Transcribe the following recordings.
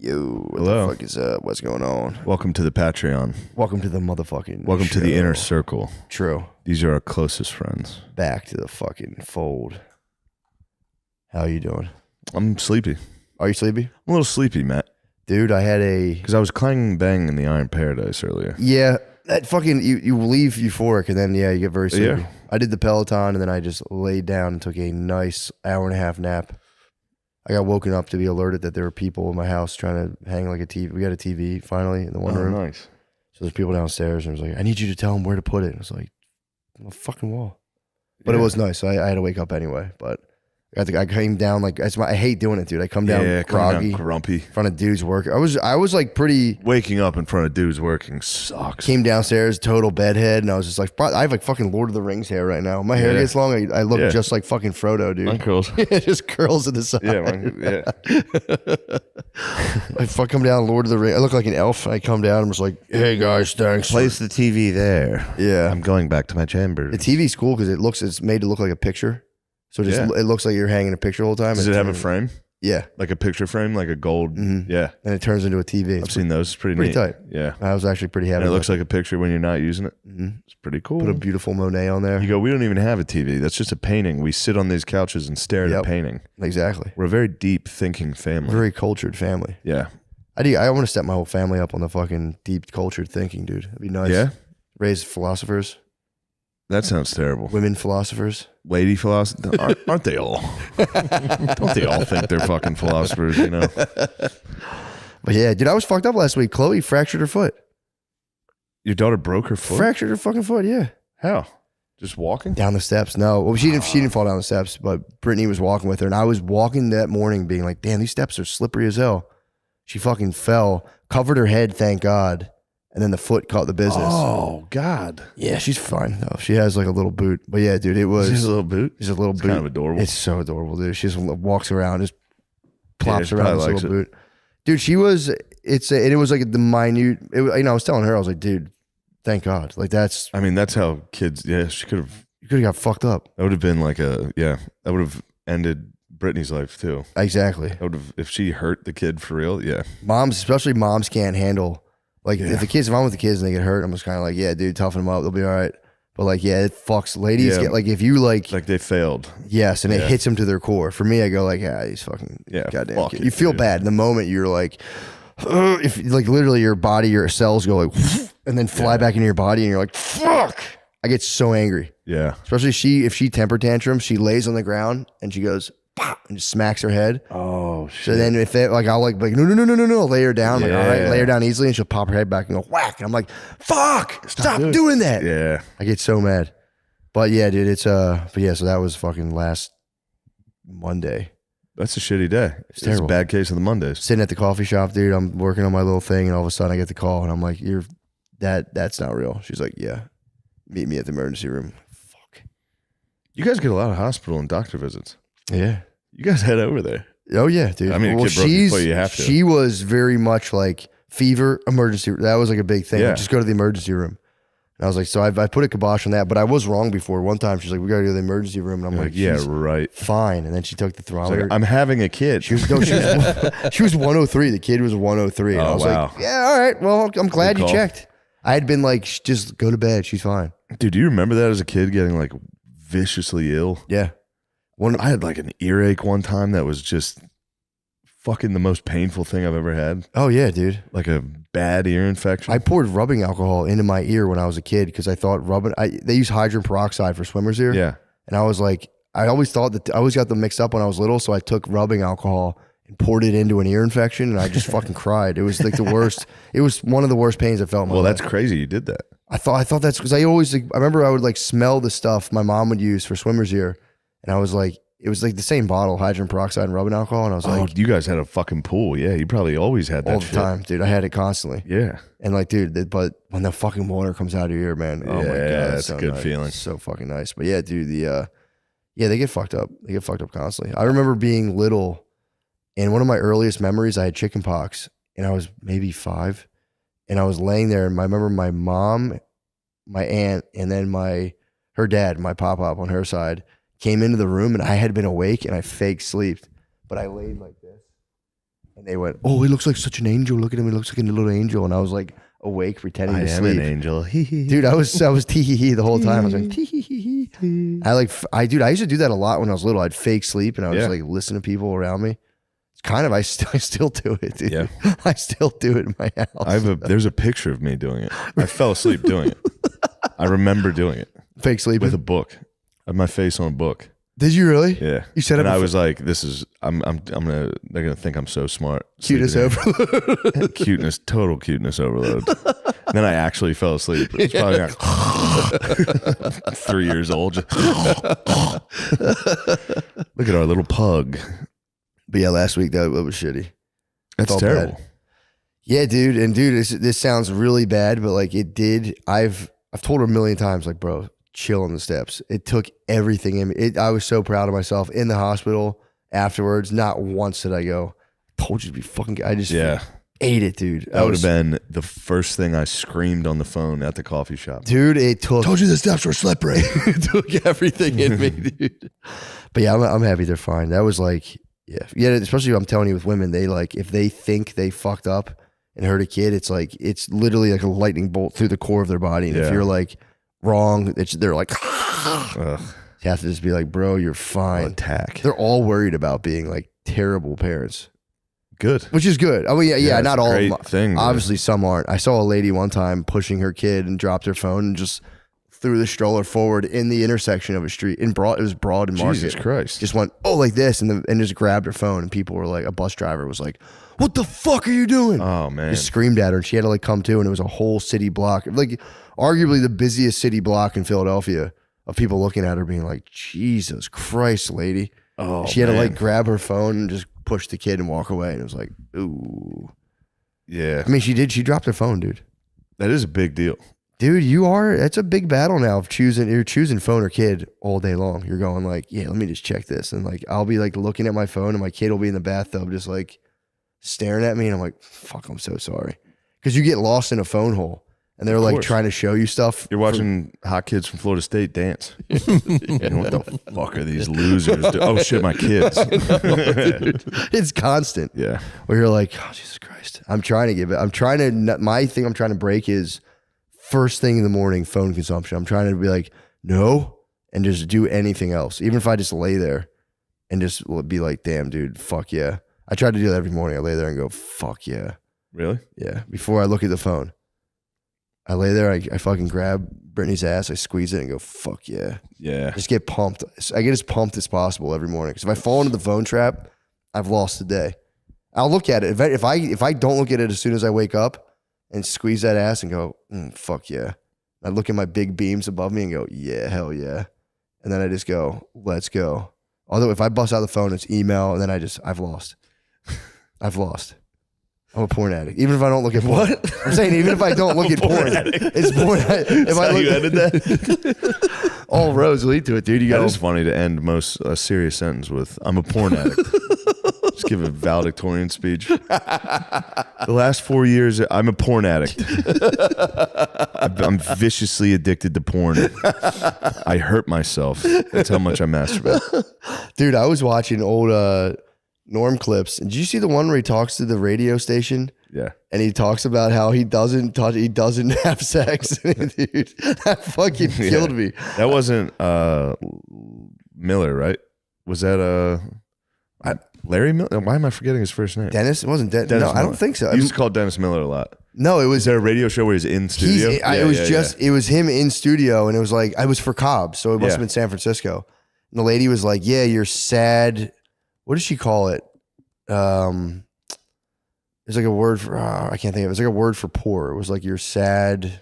Yo, what Hello. the fuck is up? What's going on? Welcome to the Patreon. Welcome to the motherfucking Welcome to the show. inner circle. True. These are our closest friends. Back to the fucking fold. How you doing? I'm sleepy. Are you sleepy? I'm a little sleepy, Matt. Dude, I had a... Because I was clanging bang in the Iron Paradise earlier. Yeah, that fucking... You leave euphoric and then, yeah, you get very sleepy. Yeah. I did the Peloton and then I just laid down and took a nice hour-and-a-half nap. I got woken up to be alerted that there were people in my house trying to hang like a TV. We got a TV finally in the one room. Nice. So there's people downstairs and it was like, I need you to tell them where to put it. And I was like, on the fucking wall. But it was nice. So I had to wake up anyway. But I came down like, I hate doing it, dude. I come down groggy, grumpy. in front of dudes work. I was like pretty... Waking up in front of dudes working sucks. Came downstairs, total bedhead, and I was just like, I have like fucking Lord of the Rings hair right now. My hair gets long, I look just like fucking Frodo, dude. Mine curls. It just curls to the side. I come down Lord of the Rings. I look like an elf. I come down and was like, hey guys, thanks. Place the TV there. Yeah. I'm going back to my chamber. The TV's cool because it's made to look like a picture. So it looks like you're hanging a picture the whole time. Does it have a frame? Yeah. Like a picture frame, like a gold. Mm-hmm. Yeah. And it turns into a TV. I've seen those. It's pretty neat. tight. Yeah. I was actually pretty happy. And it looks like a picture when you're not using it. Mm-hmm. It's pretty cool. Put a beautiful Monet on there. You go, we don't even have a TV. That's just a painting. We sit on these couches and stare at a painting. Exactly. We're a very deep thinking family. Very cultured family. Yeah. I want to set my whole family up on the fucking deep cultured thinking, dude. It'd be nice. Yeah? Raise philosophers. That sounds terrible. Women philosophers. Lady philosophers. Aren't they all? Don't they all think they're fucking philosophers, you know? But yeah, dude, I was fucked up last week. Chloe fractured her foot. Your daughter broke her foot? Fractured her fucking foot, yeah. How? Just walking? Down the steps. No. Well, she didn't fall down the steps, but Brittany was walking with her. And I was walking that morning being like, damn, these steps are slippery as hell. She fucking fell, covered her head, thank God. And then the foot caught the business. Oh, God. Yeah, she's fine though. She has like a little boot. But yeah, dude, it was... Is it a little boot? It's a little boot. Kind of adorable. It's so adorable, dude. She just walks around, just plops she around this probably little boot. Dude, she was... it was like the minute... I was telling her, I was like, dude, thank God. Like that's... I mean, that's how kids... Yeah, she could have... You could have got fucked up. That would have been like a... Yeah, that would have ended Brittany's life too. Exactly. That would have... If she hurt the kid for real, yeah. Especially moms can't handle... Like if I'm with the kids and they get hurt, I'm just kind of like, yeah, dude, toughen them up. They'll be all right. But like, yeah, it fucks ladies. Get like, if you like they failed. Yes. And it hits them to their core. For me, I go like, yeah, these fucking goddamn kids. You feel bad in the moment. You're like, if like literally your body, your cells go like, and then fly back into your body and you're like, fuck. I get so angry. Yeah. Especially if she temper tantrums, she lays on the ground and she goes, and just smacks her head. Oh shit. So then if they like, I'll like no, lay her down. Like, all right, lay her down easily, and she'll pop her head back and go whack. And I'm like, fuck, stop doing that. Yeah. I get so mad. But yeah, dude, it's but yeah, so that was fucking last Monday. That's a shitty day. It's a bad case of the Mondays. Sitting at the coffee shop, dude, I'm working on my little thing, and all of a sudden I get the call, and I'm like, that's not real. She's like, yeah, meet me at the emergency room. Fuck. You guys get a lot of hospital and doctor visits. Yeah. You guys head over there. Oh yeah, dude. I mean, a kid broke your foot, you have to. She was very much like fever, emergency. That was like a big thing. Yeah. Just go to the emergency room. And I was like, so I put a kibosh on that, but I was wrong before. One time she's like, we got to go to the emergency room. And I'm like, yeah, right. Fine. And then she took the thermometer. Like, I'm having a kid. She was 103. The kid was 103. And I was like, yeah, all right. Well, I'm glad you checked. I had been like, just go to bed. She's fine. Dude, do you remember that as a kid getting like viciously ill? Yeah. I had like an earache one time that was just fucking the most painful thing I've ever had. Oh yeah, dude. Like a bad ear infection. I poured rubbing alcohol into my ear when I was a kid because I thought they use hydrogen peroxide for swimmer's ear. Yeah. And I was like, I always thought that I always got them mixed up when I was little. So I took rubbing alcohol and poured it into an ear infection, and I just fucking cried. It was like the worst. It was one of the worst pains I felt in my life. Well, that's crazy you did that. I thought that's because I remember I would like smell the stuff my mom would use for swimmer's ear. And I was like, it was like the same bottle, hydrogen peroxide and rubbing alcohol. And I was like, you guys had a fucking pool. Yeah. You probably always had that all the time, dude. I had it constantly. Yeah. And like, dude, but when the fucking water comes out of your ear, man, oh my God. That's so a good nice. feeling. It's so fucking nice. But yeah, dude, they get fucked up. They get fucked up constantly. I remember being little, and one of my earliest memories, I had chicken pox, and I was maybe 5. And I was laying there, and I remember my mom, my aunt, and then her dad, my pop-up on her side, came into the room, and I had been awake, and I fake slept, but I laid like this. And they went, oh, he looks like such an angel. Look at him. He looks like a little angel. And I was like awake, pretending to sleep. I am an angel. Dude, I was tee-hee-hee the whole time. I was like, tee-hee-hee. I used to do that a lot when I was little. I'd fake sleep and I was like listen to people around me. It's kind of, I still do it, dude. Yeah. I still do it in my house. There's a picture of me doing it. I fell asleep doing it. I remember doing it. Fake sleep with a book. I had my face on a book. Did you really? Yeah. You said it. And I was like, they're gonna think I'm so smart. Cuteness overload. Total cuteness overload. And then I actually fell asleep. It's probably like 3 years old. Look at our little pug. But yeah, last week that was shitty. That's terrible. Bad. Yeah, dude. And dude, this sounds really bad, but like it did. I've told her a million times, like, bro, chill on the steps. It took everything in me. I was so proud of myself in the hospital afterwards. Not once did I go, told you to be fucking good. I just ate it, dude. That would have been the first thing I screamed on the phone at the coffee shop. Dude, it took. Told you the steps were slippery. It took everything in me, dude. But yeah, I'm happy they're fine. That was like, yeah. Especially I'm telling you with women, they like, if they think they fucked up and hurt a kid, it's like, it's literally like a lightning bolt through the core of their body. And if you're like, wrong, they're like, you have to just be like, bro, you're fine. Attack. They're all worried about being like terrible parents. Good. Which is good. Oh yeah, not all of them. Thing, obviously some aren't. I saw a lady one time pushing her kid and dropped her phone and just threw the stroller forward in the intersection of a street. It was Broad and Market. Jesus Christ. Just went, like this, and just grabbed her phone, and people were like, a bus driver was like, what the fuck are you doing? Oh man. Just screamed at her, and she had to like come to, and it was a whole city block. Like arguably the busiest city block in Philadelphia of people looking at her being like, Jesus Christ, lady. Oh, she had to like grab her phone and just push the kid and walk away. And it was like, ooh. Yeah. I mean, she dropped her phone, dude. That is a big deal. Dude, that's a big battle now of you're choosing phone or kid all day long. You're going like, yeah, let me just check this. And like, I'll be like looking at my phone and my kid will be in the bathtub just like staring at me. And I'm like, fuck, I'm so sorry. Because you get lost in a phone hole. And they're like trying to show you stuff. You're watching hot kids from Florida State dance. What the fuck are these losers doing? Oh shit, my kids. It's constant. Yeah. Where you're like, oh Jesus Christ. My thing I'm trying to break is first thing in the morning phone consumption. I'm trying to be like, no, and just do anything else. Even if I just lay there and just be like, damn, dude, fuck yeah. I try to do that every morning. I lay there and go, fuck yeah. Really? Yeah. Before I look at the phone. I lay there, I fucking grab Brittany's ass, I squeeze it and go, fuck yeah. Yeah. Just get pumped. I get as pumped as possible every morning. Because if I fall into the phone trap, I've lost the day. I'll look at it. If I don't look at it as soon as I wake up and squeeze that ass and go, fuck yeah. I look at my big beams above me and go, yeah, hell yeah. And then I just go, let's go. Although if I bust out the phone, it's email, and then I've lost. I've lost. I'm a porn addict. Even if I don't look at porn. What? I'm saying even if I don't look at porn, it's porn. If I look, you ended that? All roads lead to it, dude. That is funny to end a serious sentence with, I'm a porn addict. Just give a valedictorian speech. The last 4 years, I'm a porn addict. I'm viciously addicted to porn. I hurt myself. That's how much I masturbate. Dude, I was watching old Norm clips. Did you see the one where he talks to the radio station? Yeah. And he talks about how he doesn't have sex. Dude, that fucking killed me. That wasn't Miller, right? Was that Larry Miller? Why am I forgetting his first name? Dennis? It wasn't Dennis. No, Miller. I don't think so. He used to call Dennis Miller a lot. No, it was. Is there a radio show where he's in studio? It was him in studio, and it was like, I was for Cobb, so it must have been San Francisco. And the lady was like, yeah, you're sad. What does she call it? There's like a word for, I can't think of it. It's like a word for poor. It was like your sad,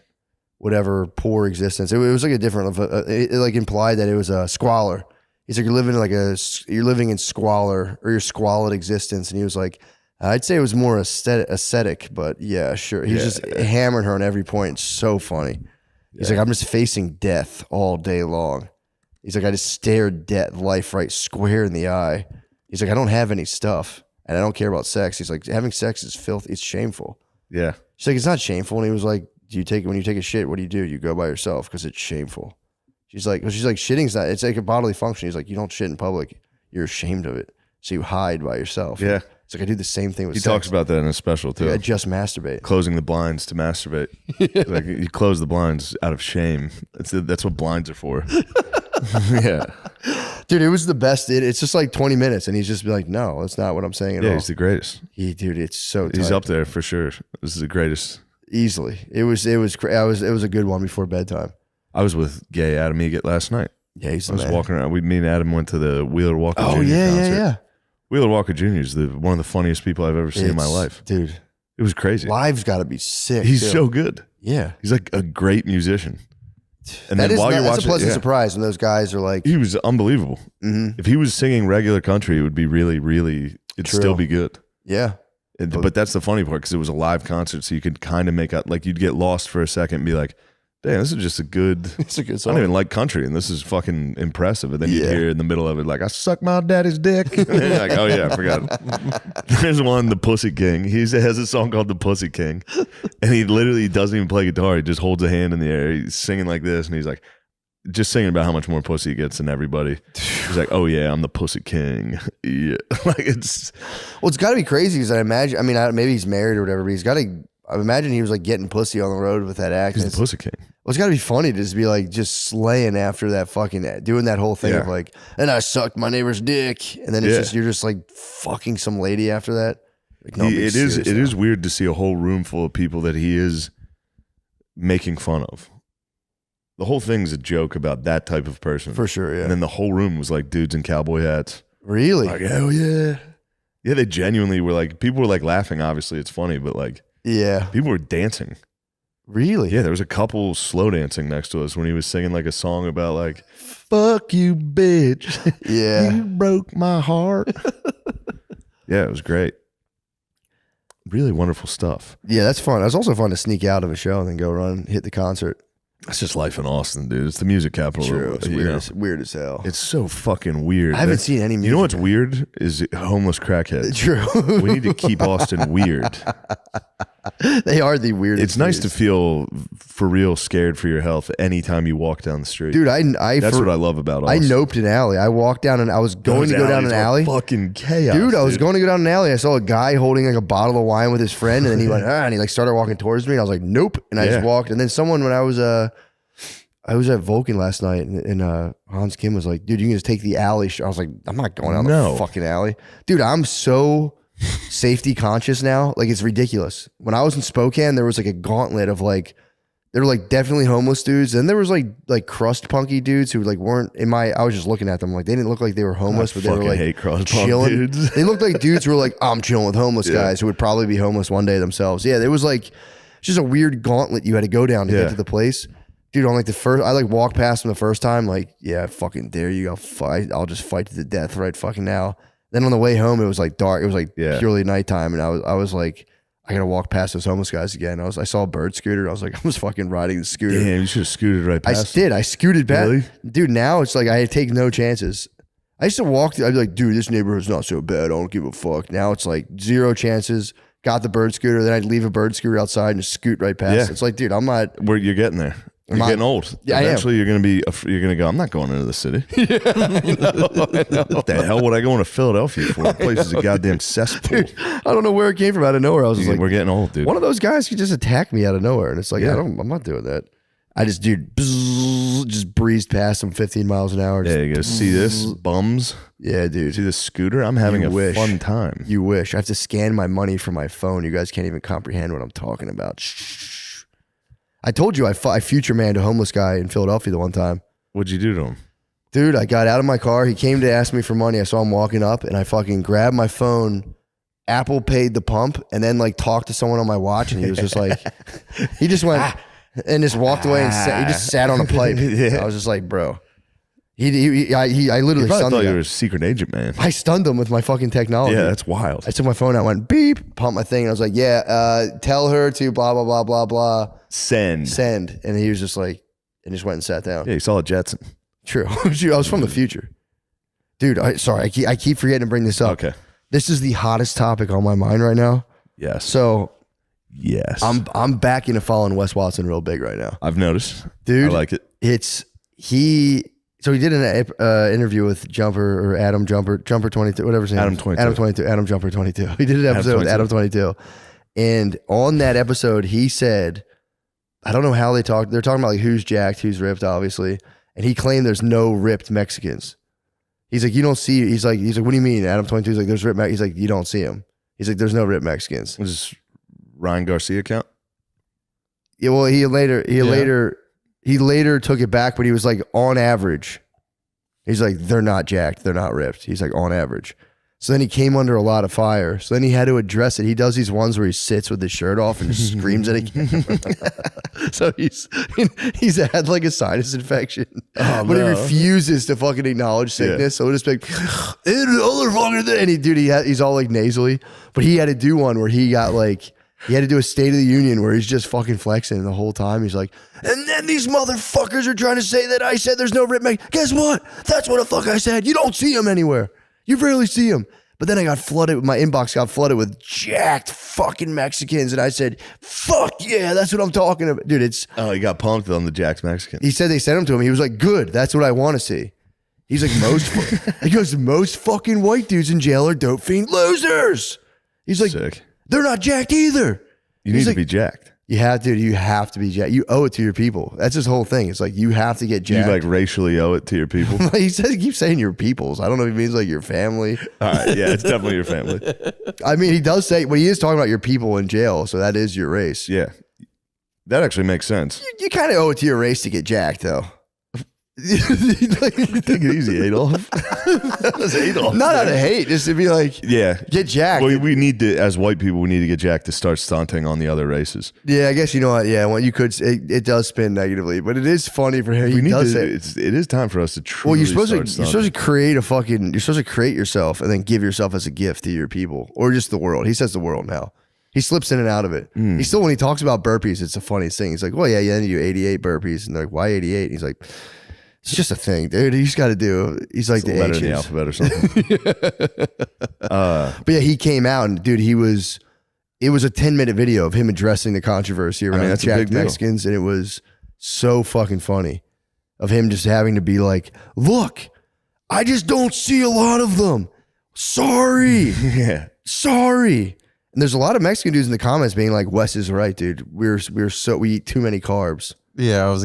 whatever, poor existence. It was like a different, it like implied that it was a squalor. He's like, you're living in squalor or your squalid existence. And he was like, I'd say it was more ascetic, but yeah, sure. He was just hammering her on every point. It's so funny. He's like, I'm just facing death all day long. He's like, I just stared life right square in the eye. He's like, I don't have any stuff and I don't care about sex. He's like, having sex is filthy. It's shameful. Yeah. She's like, it's not shameful. And he was like, when you take a shit, what do? You go by yourself because it's shameful. She's like, shitting's not, it's like a bodily function. He's like, you don't shit in public. You're ashamed of it. So you hide by yourself. Yeah. It's like I do the same thing with sex. He talks about that in a special too. I just masturbate. Closing the blinds to masturbate. Like you close the blinds out of shame. That's what blinds are for. Yeah. Dude, it was the best. It's just like 20 minutes and he's just like, no, that's not what I'm saying at all. Yeah, he's the greatest. Dude, it's so tight. He's up there for sure. This is the greatest. Easily. It was a good one before bedtime. I was with Gay Adam Egget last night. Yeah, he's the I was man. walking around. Me and Adam went to the Wheeler Walker Jr. concert. Yeah. Wheeler Walker Jr. is one of the funniest people I've ever seen in my life. Dude. It was crazy. Live's got to be sick. He's so good. Yeah. He's like a great musician. And that's a pleasant yeah. surprise when those guys are like. He was unbelievable. Mm-hmm. If he was singing regular country, it would be really, really, it'd still be good. Yeah. But that's the funny part because it was a live concert. So you could kind of make out, like you'd get lost for a second and be like, damn, this is just a good song. I don't even like country and this is fucking impressive. And then you'd hear in the middle of it, like, I suck my daddy's dick. And you're like, oh yeah, I forgot. There's one, The Pussy King. He has a song called The Pussy King. And he literally doesn't even play guitar. He just holds a hand in the air. He's singing like this. And he's like, just singing about how much more pussy he gets than everybody. He's like, oh yeah, I'm the Pussy King. Yeah. Like it's got to be crazy because I imagine, maybe he's married or whatever, but he's got to, I imagine he was like getting pussy on the road with that act. He's the Pussy King. Well, it's got to be funny to just be like just slaying after that fucking doing that whole thing of like, and I sucked my neighbor's dick, and then it's just you're just like fucking some lady after that. Like, no, it is weird to see a whole room full of people that he is making fun of. The whole thing's a joke about that type of person for sure. Yeah, and then the whole room was like dudes in cowboy hats. Really? Like hell yeah, yeah. They genuinely were like people were like laughing. Obviously, it's funny, but like people were dancing. Really? Yeah, there was a couple slow dancing next to us when he was singing like a song about like, fuck you, bitch. Yeah. You broke my heart. Yeah, it was great. Really wonderful stuff. Yeah, that's fun. It was also fun to sneak out of a show and then go run, hit the concert. That's just life in Austin, dude. It's the music capital. True. It's weird as hell. It's so fucking weird. I haven't seen any music. You know what's weird is homeless crackheads. True. We need to keep Austin weird. They are the weirdest. It's nice to feel for real scared for your health anytime you walk down the street. Dude, that's what I love about Austin. I noped an alley. I walked down and I was going to go down an alley. Fucking chaos. Dude, I was going to go down an alley. I saw a guy holding like a bottle of wine with his friend, and then he went, and he like started walking towards me. And I was like, nope. And I just walked. And then someone, when I was at Vulcan last night, and Hans Kim was like, dude, you can just take the alley. I was like, I'm not going down the fucking alley. Dude, I'm so safety conscious now. Like, it's ridiculous. When I was in Spokane, there was like a gauntlet of like, there were like definitely homeless dudes. And there was like crust punky dudes who like weren't in my, I was just looking at them like, they didn't look like they were homeless, but they were like hate crust chilling. Dudes. They looked like dudes who were like, I'm chilling with homeless guys who would probably be homeless one day themselves. Yeah, there was like, just a weird gauntlet you had to go down to get to the place. Dude, on like the first, I like walked past him the first time, like, yeah, fucking dare you, I'll just fight to the death right fucking now. Then on the way home, it was like dark, it was like purely nighttime, and I was like, I gotta walk past those homeless guys again. I saw a bird scooter, I was like, I was fucking riding the scooter. Damn, you should have scooted right past. I scooted back. Really? Dude, now it's like, I take no chances. I used to walk, I'd be like, dude, this neighborhood's not so bad, I don't give a fuck. Now it's like 0 chances. Got the bird scooter, then I'd leave a bird scooter outside and just scoot right past. It's like, dude, I'm not. Where you're getting there. You're getting old. Yeah, eventually you're gonna go, I'm not going into the city. Yeah, I know. What the hell would I go into Philadelphia for? The place is a goddamn cesspool. Dude, I don't know where it came from out of nowhere. I was just like, we're getting old, dude. One of those guys could just attack me out of nowhere, and it's like, I'm not doing that. I just, dude, just breezed past him 15 miles an hour. Yeah, you go, see this bums? Yeah, dude. See this scooter? I'm having a fun time. You wish. I have to scan my money from my phone. You guys can't even comprehend what I'm talking about. Shh. I told you I future manned a homeless guy in Philadelphia the one time. What'd you do to him? Dude, I got out of my car. He came to ask me for money. I saw him walking up, and I fucking grabbed my phone, Apple paid the pump, and then like talked to someone on my watch, and he was just like, he just went and just walked away and he just sat on a pipe. I was just like, bro. I literally I stunned thought him. you were a secret agent, man. I stunned him with my fucking technology. Yeah, that's wild. I took my phone out, went beep, pumped my thing, and I was like, tell her to blah, blah, blah, blah, blah. Send. And he was just like, and just went and sat down. Yeah, you saw a Jetson. True. I was from the future. Dude, I keep forgetting to bring this up. Okay. This is the hottest topic on my mind right now. Yes. So, yes. I'm back into following Wes Watson real big right now. I've noticed. Dude. I like it. So he did an interview with Jumper or Adam Jumper 22, whatever his name Adam is. 22. Adam 22. Adam Jumper 22. He did an episode with Adam 22. And on that episode, he said, I don't know how they talked. They're talking about like who's jacked, who's ripped, obviously. And he claimed there's no ripped Mexicans. He's like, you don't see. He's like, what do you mean? Adam 22 is like, there's ripped. He's like, you don't see him. He's like, there's no ripped Mexicans. Was this Ryan Garcia count? Yeah. Well, he later took it back, but he was like, on average, he's like, they're not jacked, they're not ripped. He's like, on average. So then he came under a lot of fire. So then he had to address it. He does these ones where he sits with his shirt off and screams at a camera. So he's had like a sinus infection, but he refuses to fucking acknowledge sickness. Yeah. So it'll just be like, he's all like nasally. But he had to do one where he got like, he had to do a State of the Union where he's just fucking flexing the whole time. He's like, and then these motherfuckers are trying to say that I said there's no rip Mexican. Guess what? That's what the fuck I said. You don't see him anywhere. You rarely see him. But then I got flooded, my inbox got flooded with jacked fucking Mexicans. And I said, fuck yeah, that's what I'm talking about. Dude, it's. Oh, he got pumped on the jacked Mexican. He said they sent him to him. He was like, good. That's what I want to see. He's like, he goes, most fucking white dudes in jail are dope fiend losers. He's like, sick. They're not jacked either. You need to be jacked. You have to be jacked. You owe it to your people. That's his whole thing. It's like you have to get jacked. You like racially owe it to your people. He keeps saying your peoples. I don't know if he means like your family. All right, yeah, it's definitely your family. I mean, he does say, but he is talking about your people in jail, so that is your race. Yeah, that actually makes sense. You kind of owe it to your race to get jacked, though. Take it easy, Adolf. That was Adolf. Not out of hate, just to be like, yeah, get jacked. Well, we need to, as white people, we need to get jacked to start stunting on the other races. Yeah, I guess you know what. Yeah, well, you could. It does spin negatively, but it is funny for him. It is time for us to truly. Well, you're supposed to create You're supposed to create yourself and then give yourself as a gift to your people or just the world. He says the world now. He slips in and out of it. He still, when he talks about burpees, it's the funniest thing. He's like, well, yeah, then you do 88 burpees, and they're like, why 88? And he's like, it's just a thing, dude. He's got to do. He's like the letter in the alphabet or something. But yeah, he came out and dude, it was a 10-minute video of him addressing the controversy around jacked Mexicans, and it was so fucking funny of him just having to be like, look, I just don't see a lot of them. Sorry. Yeah. Sorry. And there's a lot of Mexican dudes in the comments being like, Wes is right, dude. We eat too many carbs. Yeah,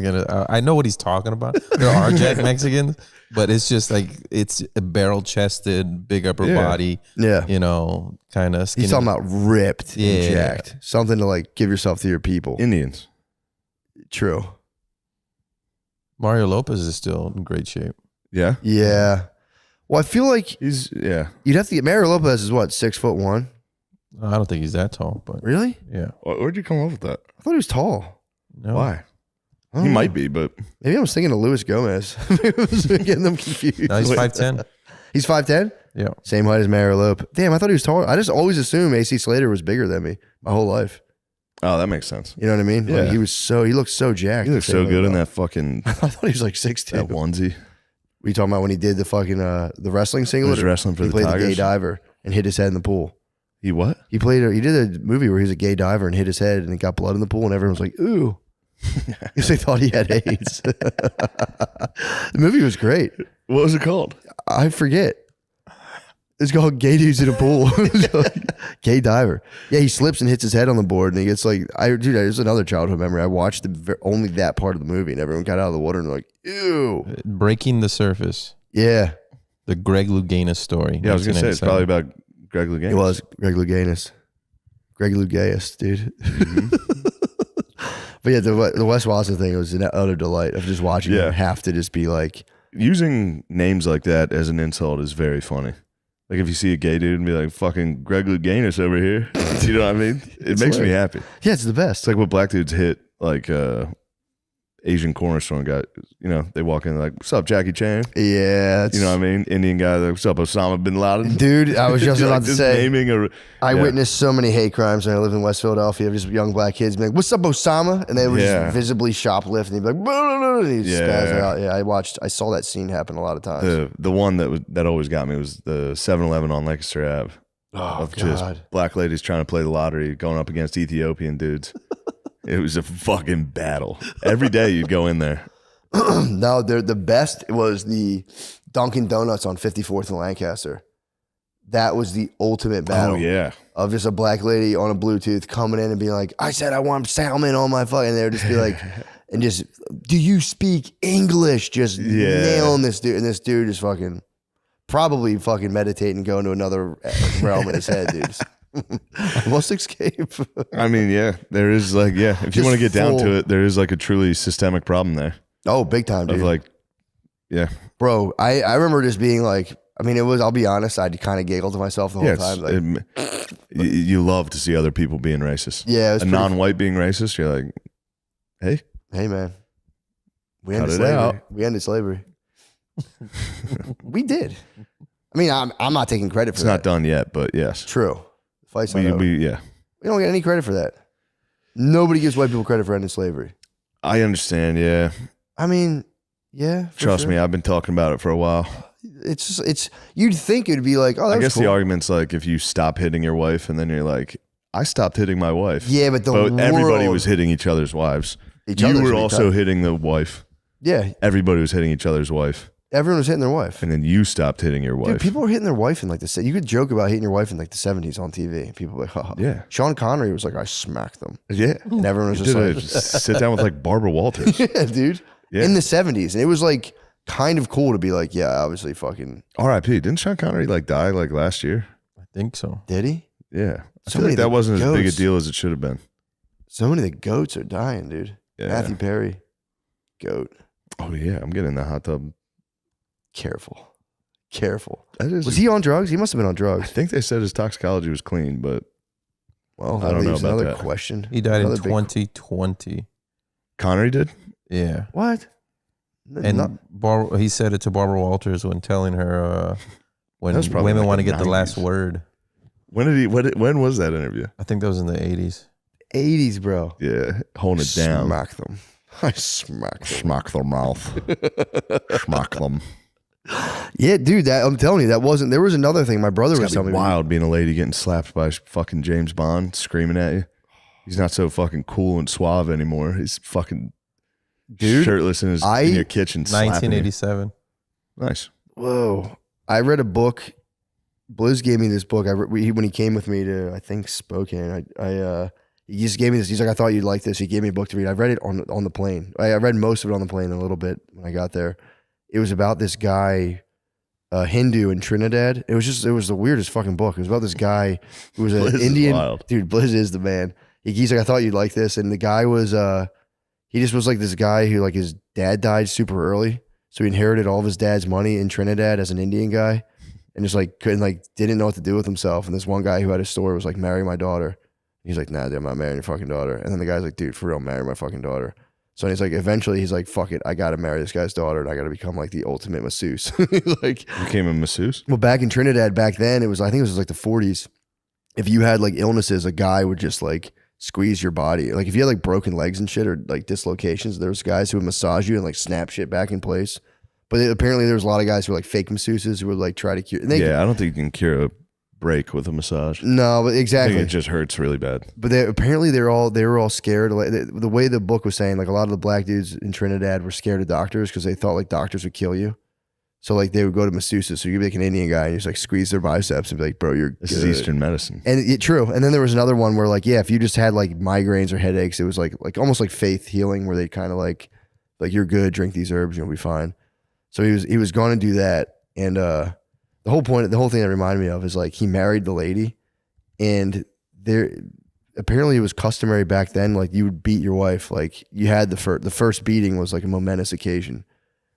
I know what he's talking about. There are jacked Mexicans, but it's just like, it's a barrel chested, big upper body. Yeah. You know, kind of skinny. He's talking about ripped and jacked. Something to like give yourself to your people. Indians. True. Mario Lopez is still in great shape. Yeah. Yeah. Well, I feel like you'd have to get Mario Lopez is what, 6'1"? I don't think he's that tall, but really? Yeah. Where'd you come up with that? I thought he was tall. No. Why? He might be, but maybe I was thinking of Luis Gomez. I was getting them confused. No, he's 5'10". He's 5'10"? Yeah. Same height as Mario Lopez. Damn, I thought he was taller. I just always assumed AC Slater was bigger than me my whole life. Oh, that makes sense. You know what I mean? Yeah. Like he looked so jacked. He looked so good in that fucking. I thought he was like 6'2". That onesie. Were you talking about when he did the fucking the wrestling singlet? He was wrestling for the Tigers. He played the gay diver and hit his head in the pool. He what? He did a movie where he was a gay diver and hit his head and it got blood in the pool and everyone was like, ooh. Because they thought he had AIDS. The movie was great. What was it called? I forget. It's called Gay Dudes in a Pool. Gay Diver. Yeah, he slips and hits his head on the board and he gets like, there's another childhood memory. I watched only that part of the movie and everyone got out of the water and they're like, ew. Breaking the Surface. Yeah. The Greg Louganis story. Yeah, I was going to say, it's probably about Greg Louganis. It was Greg Louganis. Greg Louganis, dude. Mm-hmm. But yeah, the Wes Watson thing was an utter delight of just watching him have to just be like. Using names like that as an insult is very funny. Like if you see a gay dude and be like, fucking Greg Louganis over here. You know what I mean? It makes me happy. Yeah, it's the best. It's like what black dudes hit, like Asian corner store guy, you know, they walk in like, what's up, Jackie Chan? Yeah. You know what I mean? Indian guy, like, what's up, Osama bin Laden? Dude, I was just about to say, I yeah. witnessed so many hate crimes when I lived in West Philadelphia of just young black kids being like, what's up, Osama? And they would just visibly shoplift and he'd be like, blah, blah, blah, and he'd spaz out. Yeah, I saw that scene happen a lot of times. The one that always got me was the 7-Eleven on Lancaster Ave. Oh, God. Just black ladies trying to play the lottery going up against Ethiopian dudes. It was a fucking battle. Every day you'd go in there. No, the best was the Dunkin' Donuts on 54th and Lancaster. That was the ultimate battle. Oh, yeah. Of just a black lady on a Bluetooth coming in and being like, I said I want salmon on my fucking, and they would just be like, and just, do you speak English? Just nailing this dude. And this dude is fucking, probably fucking meditating, going to another realm in his head, dude. I must escape. I mean, yeah, there is like, if you want to get down to it, there is like a truly systemic problem there. Oh, big time, dude. Of like, Bro, I remember just being like, I mean, it was, I'll be honest, I kind of giggled to myself the whole time. Like, you love to see other people being racist. Yeah. A non-white being racist, you're like, hey, man, we ended slavery. We ended slavery. We did. I mean, I'm not taking credit for that. It's not done yet, but yes. True. Fight's not over. We don't get any credit for that. Nobody gives white people credit for ending slavery. I understand, yeah. I mean, yeah. Trust me, I've been talking about it for a while. It's you'd think it'd be like, oh, that's I guess cool. the argument's like if you stop hitting your wife and then you're like, I stopped hitting my wife. Yeah, but everybody was hitting each other's wives. You were also hitting the wife. Yeah. Everybody was hitting each other's wife. Everyone was hitting their wife. And then you stopped hitting your wife. Dude, people were hitting their wife in like the, you could joke about hitting your wife in like the 70s on TV. People were like, oh. Yeah. Sean Connery was like, I smacked them. Yeah. And everyone was just like, sit down with like Barbara Walters. Yeah, dude. Yeah. In the 70s. And it was like kind of cool to be like, yeah, obviously fucking. R.I.P. Didn't Sean Connery like die like last year? I think so. Did he? Yeah. I feel like that wasn't as big a deal as it should have been. So many of the goats are dying, dude. Yeah. Matthew Perry. Goat. Oh, yeah. I'm getting in the hot tub. Careful. Was he on drugs? He must have been on drugs. I think they said his toxicology was clean, but well, I don't know about another that. Question. He died in 2020. Connery did? Yeah. What? And he said it to Barbara Walters when telling her when women want to get the last word. When was that interview? I think that was in the 80s. 80s, bro. Yeah, holding it down. Smack them. I smack them. Smack their mouth. Smack them. Yeah, dude, I'm telling you, there was another thing my brother was telling me. Wild being a lady getting slapped by fucking James Bond screaming at you. He's not so fucking cool and suave anymore. He's fucking shirtless in your kitchen. 1987. Nice. Whoa. I read a book. Blizz gave me this book. When he came with me to, I think, Spokane, he just gave me this. He's like, I thought you'd like this. He gave me a book to read. I read it on the plane. I read most of it on the plane a little bit when I got there. It was about this guy, Hindu in Trinidad. It was the weirdest fucking book. It was about this guy who was an Indian. Dude, Blizz is the man. He's like, I thought you'd like this. And the guy was, he just was like this guy who like his dad died super early. So he inherited all of his dad's money in Trinidad as an Indian guy. And just like didn't know what to do with himself. And this one guy who had a store was like, marry my daughter. He's like, nah, dude, I'm not marrying your fucking daughter. And then the guy's like, dude, for real, marry my fucking daughter. So he's like, eventually he's like, fuck it, I got to marry this guy's daughter and I got to become like the ultimate masseuse. Like, became a masseuse? Well, back in Trinidad back then, I think it was like the 40s. If you had like illnesses, a guy would just like squeeze your body. Like if you had like broken legs and shit or like dislocations, there was guys who would massage you and like snap shit back in place. But apparently there was a lot of guys who were like fake masseuses who would like try to cure. And I don't think you can cure a break with a massage. No, but exactly. I think it just hurts really bad. But apparently they were all scared. Like, the way the book was saying, like a lot of the black dudes in Trinidad were scared of doctors because they thought like doctors would kill you. So like they would go to masseuses. So you'd be like an Indian guy and you just like squeeze their biceps and be like, bro, you're good. This is Eastern medicine. And true. And then there was another one where like, yeah, if you just had like migraines or headaches, it was like almost like faith healing where they kind of like you're good, drink these herbs, you'll be fine. So he was going to do that. And the whole thing that reminded me of is like he married the lady and apparently it was customary back then, like you would beat your wife. Like you had the first beating was like a momentous occasion.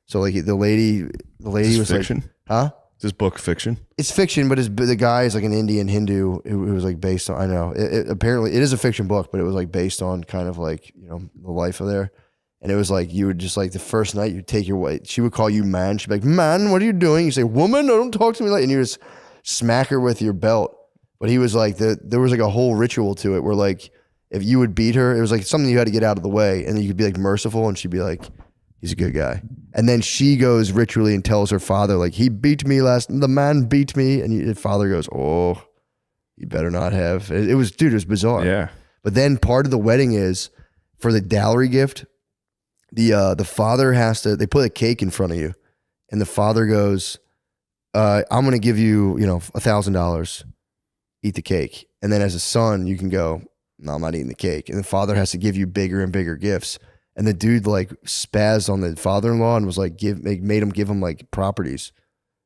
So like the lady was fiction? Like, huh? Is this book fiction? It's fiction, but the guy is like an Indian Hindu. It was like based on, I know apparently it is a fiction book, but it was like based on kind of like, you know, the life of there. And it was like, you would just like the first night you'd take your wife, she would call you man. She'd be like, man, what are you doing? You say, woman, don't talk to me like, and you just smack her with your belt. But he was like, there was like a whole ritual to it where like, if you would beat her, it was like something you had to get out of the way. And then you could be like merciful and she'd be like, he's a good guy. And then she goes ritually and tells her father, like, he beat me the man beat me. And the father goes, oh, you better not have. It was bizarre. Yeah. But then part of the wedding is for the dowry gift, The father has to. They put a cake in front of you, and the father goes, "I'm going to give you, $1,000. Eat the cake." And then as a son, you can go, "No, I'm not eating the cake." And the father has to give you bigger and bigger gifts. And the dude like spazzed on the father-in-law and was like, made him give him like properties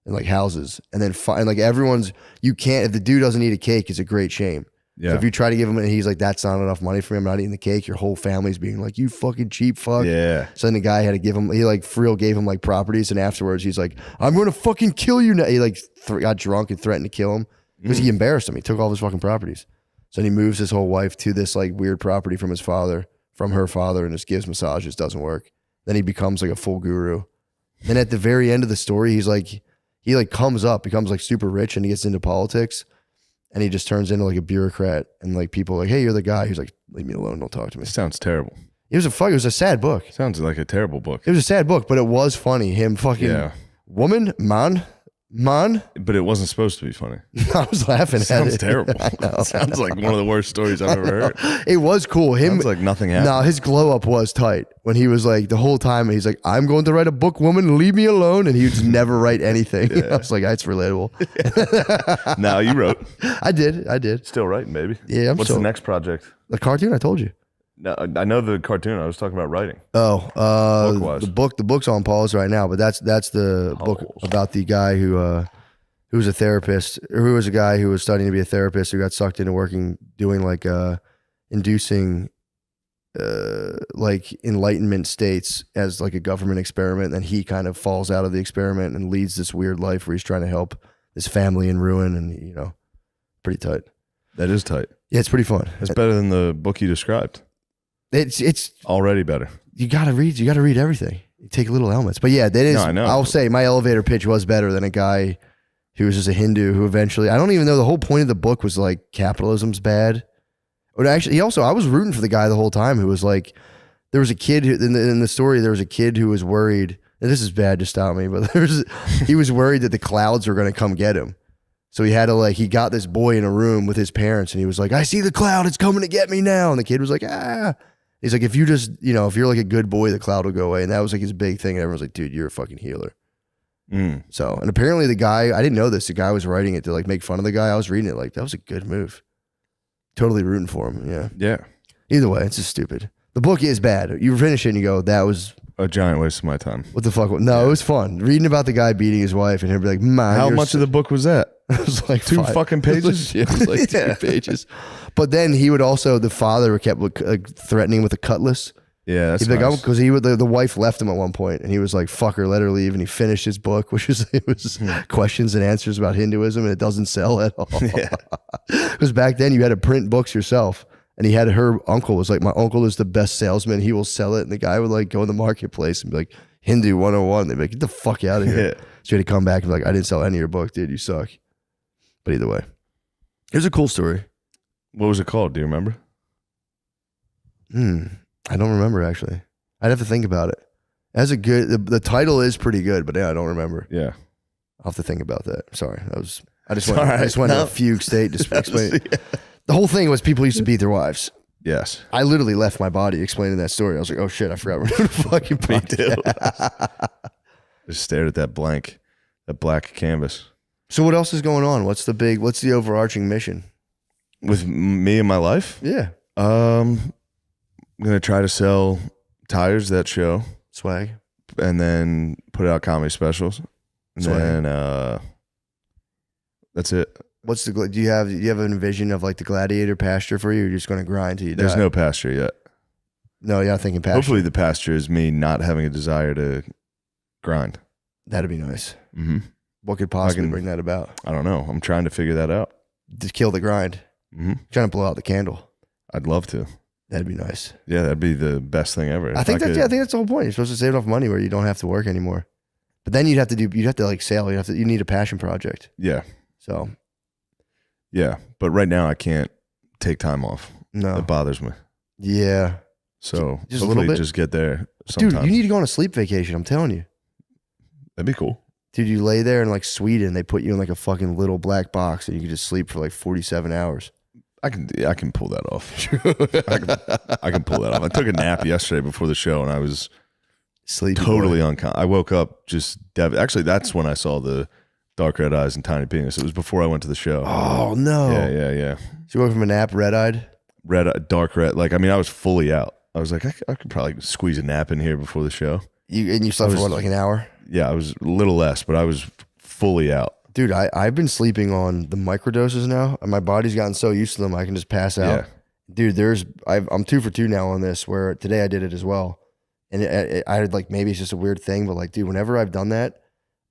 and like houses. And then like everyone's, you can't, if the dude doesn't eat a cake, it's a great shame. Yeah. So if you try to give him and he's like, that's not enough money for him, I'm not eating the cake, your whole family's being like, you fucking cheap fuck. Yeah. So then the guy had to give him, he like for real gave him like properties. And afterwards he's like, I'm going to fucking kill you now. He like got drunk and threatened to kill him because he embarrassed him. He took all of his fucking properties. So then he moves his whole wife to this like weird property from her father, and just gives massages, doesn't work. Then he becomes like a full guru. Then at the very end of the story, he becomes like super rich, and he gets into politics, and he just turns into like a bureaucrat, and like people are like, hey, you're the guy. He's like, leave me alone, don't talk to me. It sounds terrible. It was a sad book. Sounds like a terrible book. It was a sad book, but it was funny. Him fucking woman, man. But it wasn't supposed to be funny. I was laughing at it. Sounds terrible. Sounds like one of the worst stories I've ever heard. It was cool. Sounds like nothing happened. No, his glow up was tight when he was like the whole time. He's like, I'm going to write a book, woman. Leave me alone. And he would just never write anything. Yeah. I was like, that's relatable. Now you wrote. I did. Still writing, baby. Yeah. What's the next project? The cartoon. I told you. No, I know the cartoon. I was talking about writing. Oh, the book's on pause right now. But that's the book about the guy who was a therapist, or who was a guy who was studying to be a therapist who got sucked into doing like inducing like enlightenment states as like a government experiment. And then he kind of falls out of the experiment and leads this weird life where he's trying to help this family in ruin, and pretty tight. That is tight. Yeah, it's pretty fun. It's better than the book you described. It's already better. You gotta read everything. You take little elements. But yeah, that is, I know. I'll say my elevator pitch was better than a guy who was just a Hindu who eventually, I don't even know, the whole point of the book was like capitalism's bad. But actually, I was rooting for the guy the whole time who was like, there was a kid who, in the story, there was a kid who was worried, and this is bad to stop me, but he was worried that the clouds were going to come get him. So he had to he got this boy in a room with his parents, and he was like, I see the cloud, it's coming to get me now. And the kid was like, ah. He's like, if you just, if you're like a good boy, the cloud will go away. And that was like his big thing. And everyone's like, dude, you're a fucking healer. So, and apparently the guy, I didn't know this, the guy was writing it to like make fun of the guy. I was reading it like, that was a good move. Totally rooting for him. Yeah. Yeah. Either way, it's just stupid. The book is bad. You finish it and you go, that was a giant waste of my time. What the fuck? No, It was fun. Reading about the guy beating his wife and he'd be like, how much of the book was that? It was like two fucking pages? It was like 2 pages. But then he would also, the father kept threatening with a cutlass. Yeah, that's He'd be nice. like, because the wife left him at one point, and he was like, "Fuck her, let her leave." And he finished his book, which was questions and answers about Hinduism, and it doesn't sell at all. Because back then you had to print books yourself, and her uncle was like, "My uncle is the best salesman; he will sell it." And the guy would like go in the marketplace and be like, "Hindu 101." They'd be like, "Get the fuck out of here!" So he had to come back and be like, "I didn't sell any of your book, dude. You suck." But either way, here's a cool story. What was it called? Do you remember? I don't remember, actually. I'd have to think about it. As a good, the title is pretty good, but yeah, I don't remember. Yeah, I'll have to think about that. Sorry, I just went to a fugue state to explain it. The whole thing was people used to beat their wives. Yes, I literally left my body explaining that story. I was like, oh shit, I forgot we're doing a fucking podcast. Just stared at that black canvas. So what else is going on? What's the overarching mission with me and my life? Yeah, I'm going to try to sell tires that show. Swag. And then put out comedy specials. And then that's it. Do you have a vision of like the gladiator pasture for you? Or you're just going to grind till you die? There's no pasture yet. No, you're not thinking pasture. Hopefully the pasture is me not having a desire to grind. That'd be nice. Mm-hmm. What could possibly bring that about? I don't know. I'm trying to figure that out. Just kill the grind. Mm-hmm. Trying to blow out the candle. I'd love to. That'd be nice. Yeah, that'd be the best thing ever. I think that's the whole point. You're supposed to save enough money where you don't have to work anymore. But then you'd have to like sail. You need a passion project. Yeah. So. Yeah, but right now I can't take time off. No, it bothers me. Yeah. So just a little bit. Just get there sometime. Dude, you need to go on a sleep vacation. I'm telling you. That'd be cool. Dude, you lay there in like Sweden. They put you in like a fucking little black box, and you can just sleep for like 47 hours. I can pull that off. I can pull that off. I took a nap yesterday before the show, and I was Sleepy totally unconscious. I woke up just actually, that's when I saw the dark red eyes and tiny penis. It was before I went to the show. Oh no. Yeah. So you woke from a nap, red-eyed? Dark red. Like, I mean, I was fully out. I was like, I could probably squeeze a nap in here before the show. You slept for what, like an hour? Yeah, I was a little less, but I was fully out. Dude, I've been sleeping on the microdoses now, and my body's gotten so used to them, I can just pass out. Yeah. Dude, I'm 2 for 2 now on this, where today I did it as well. And I had like, maybe it's just a weird thing, but like, dude, whenever I've done that,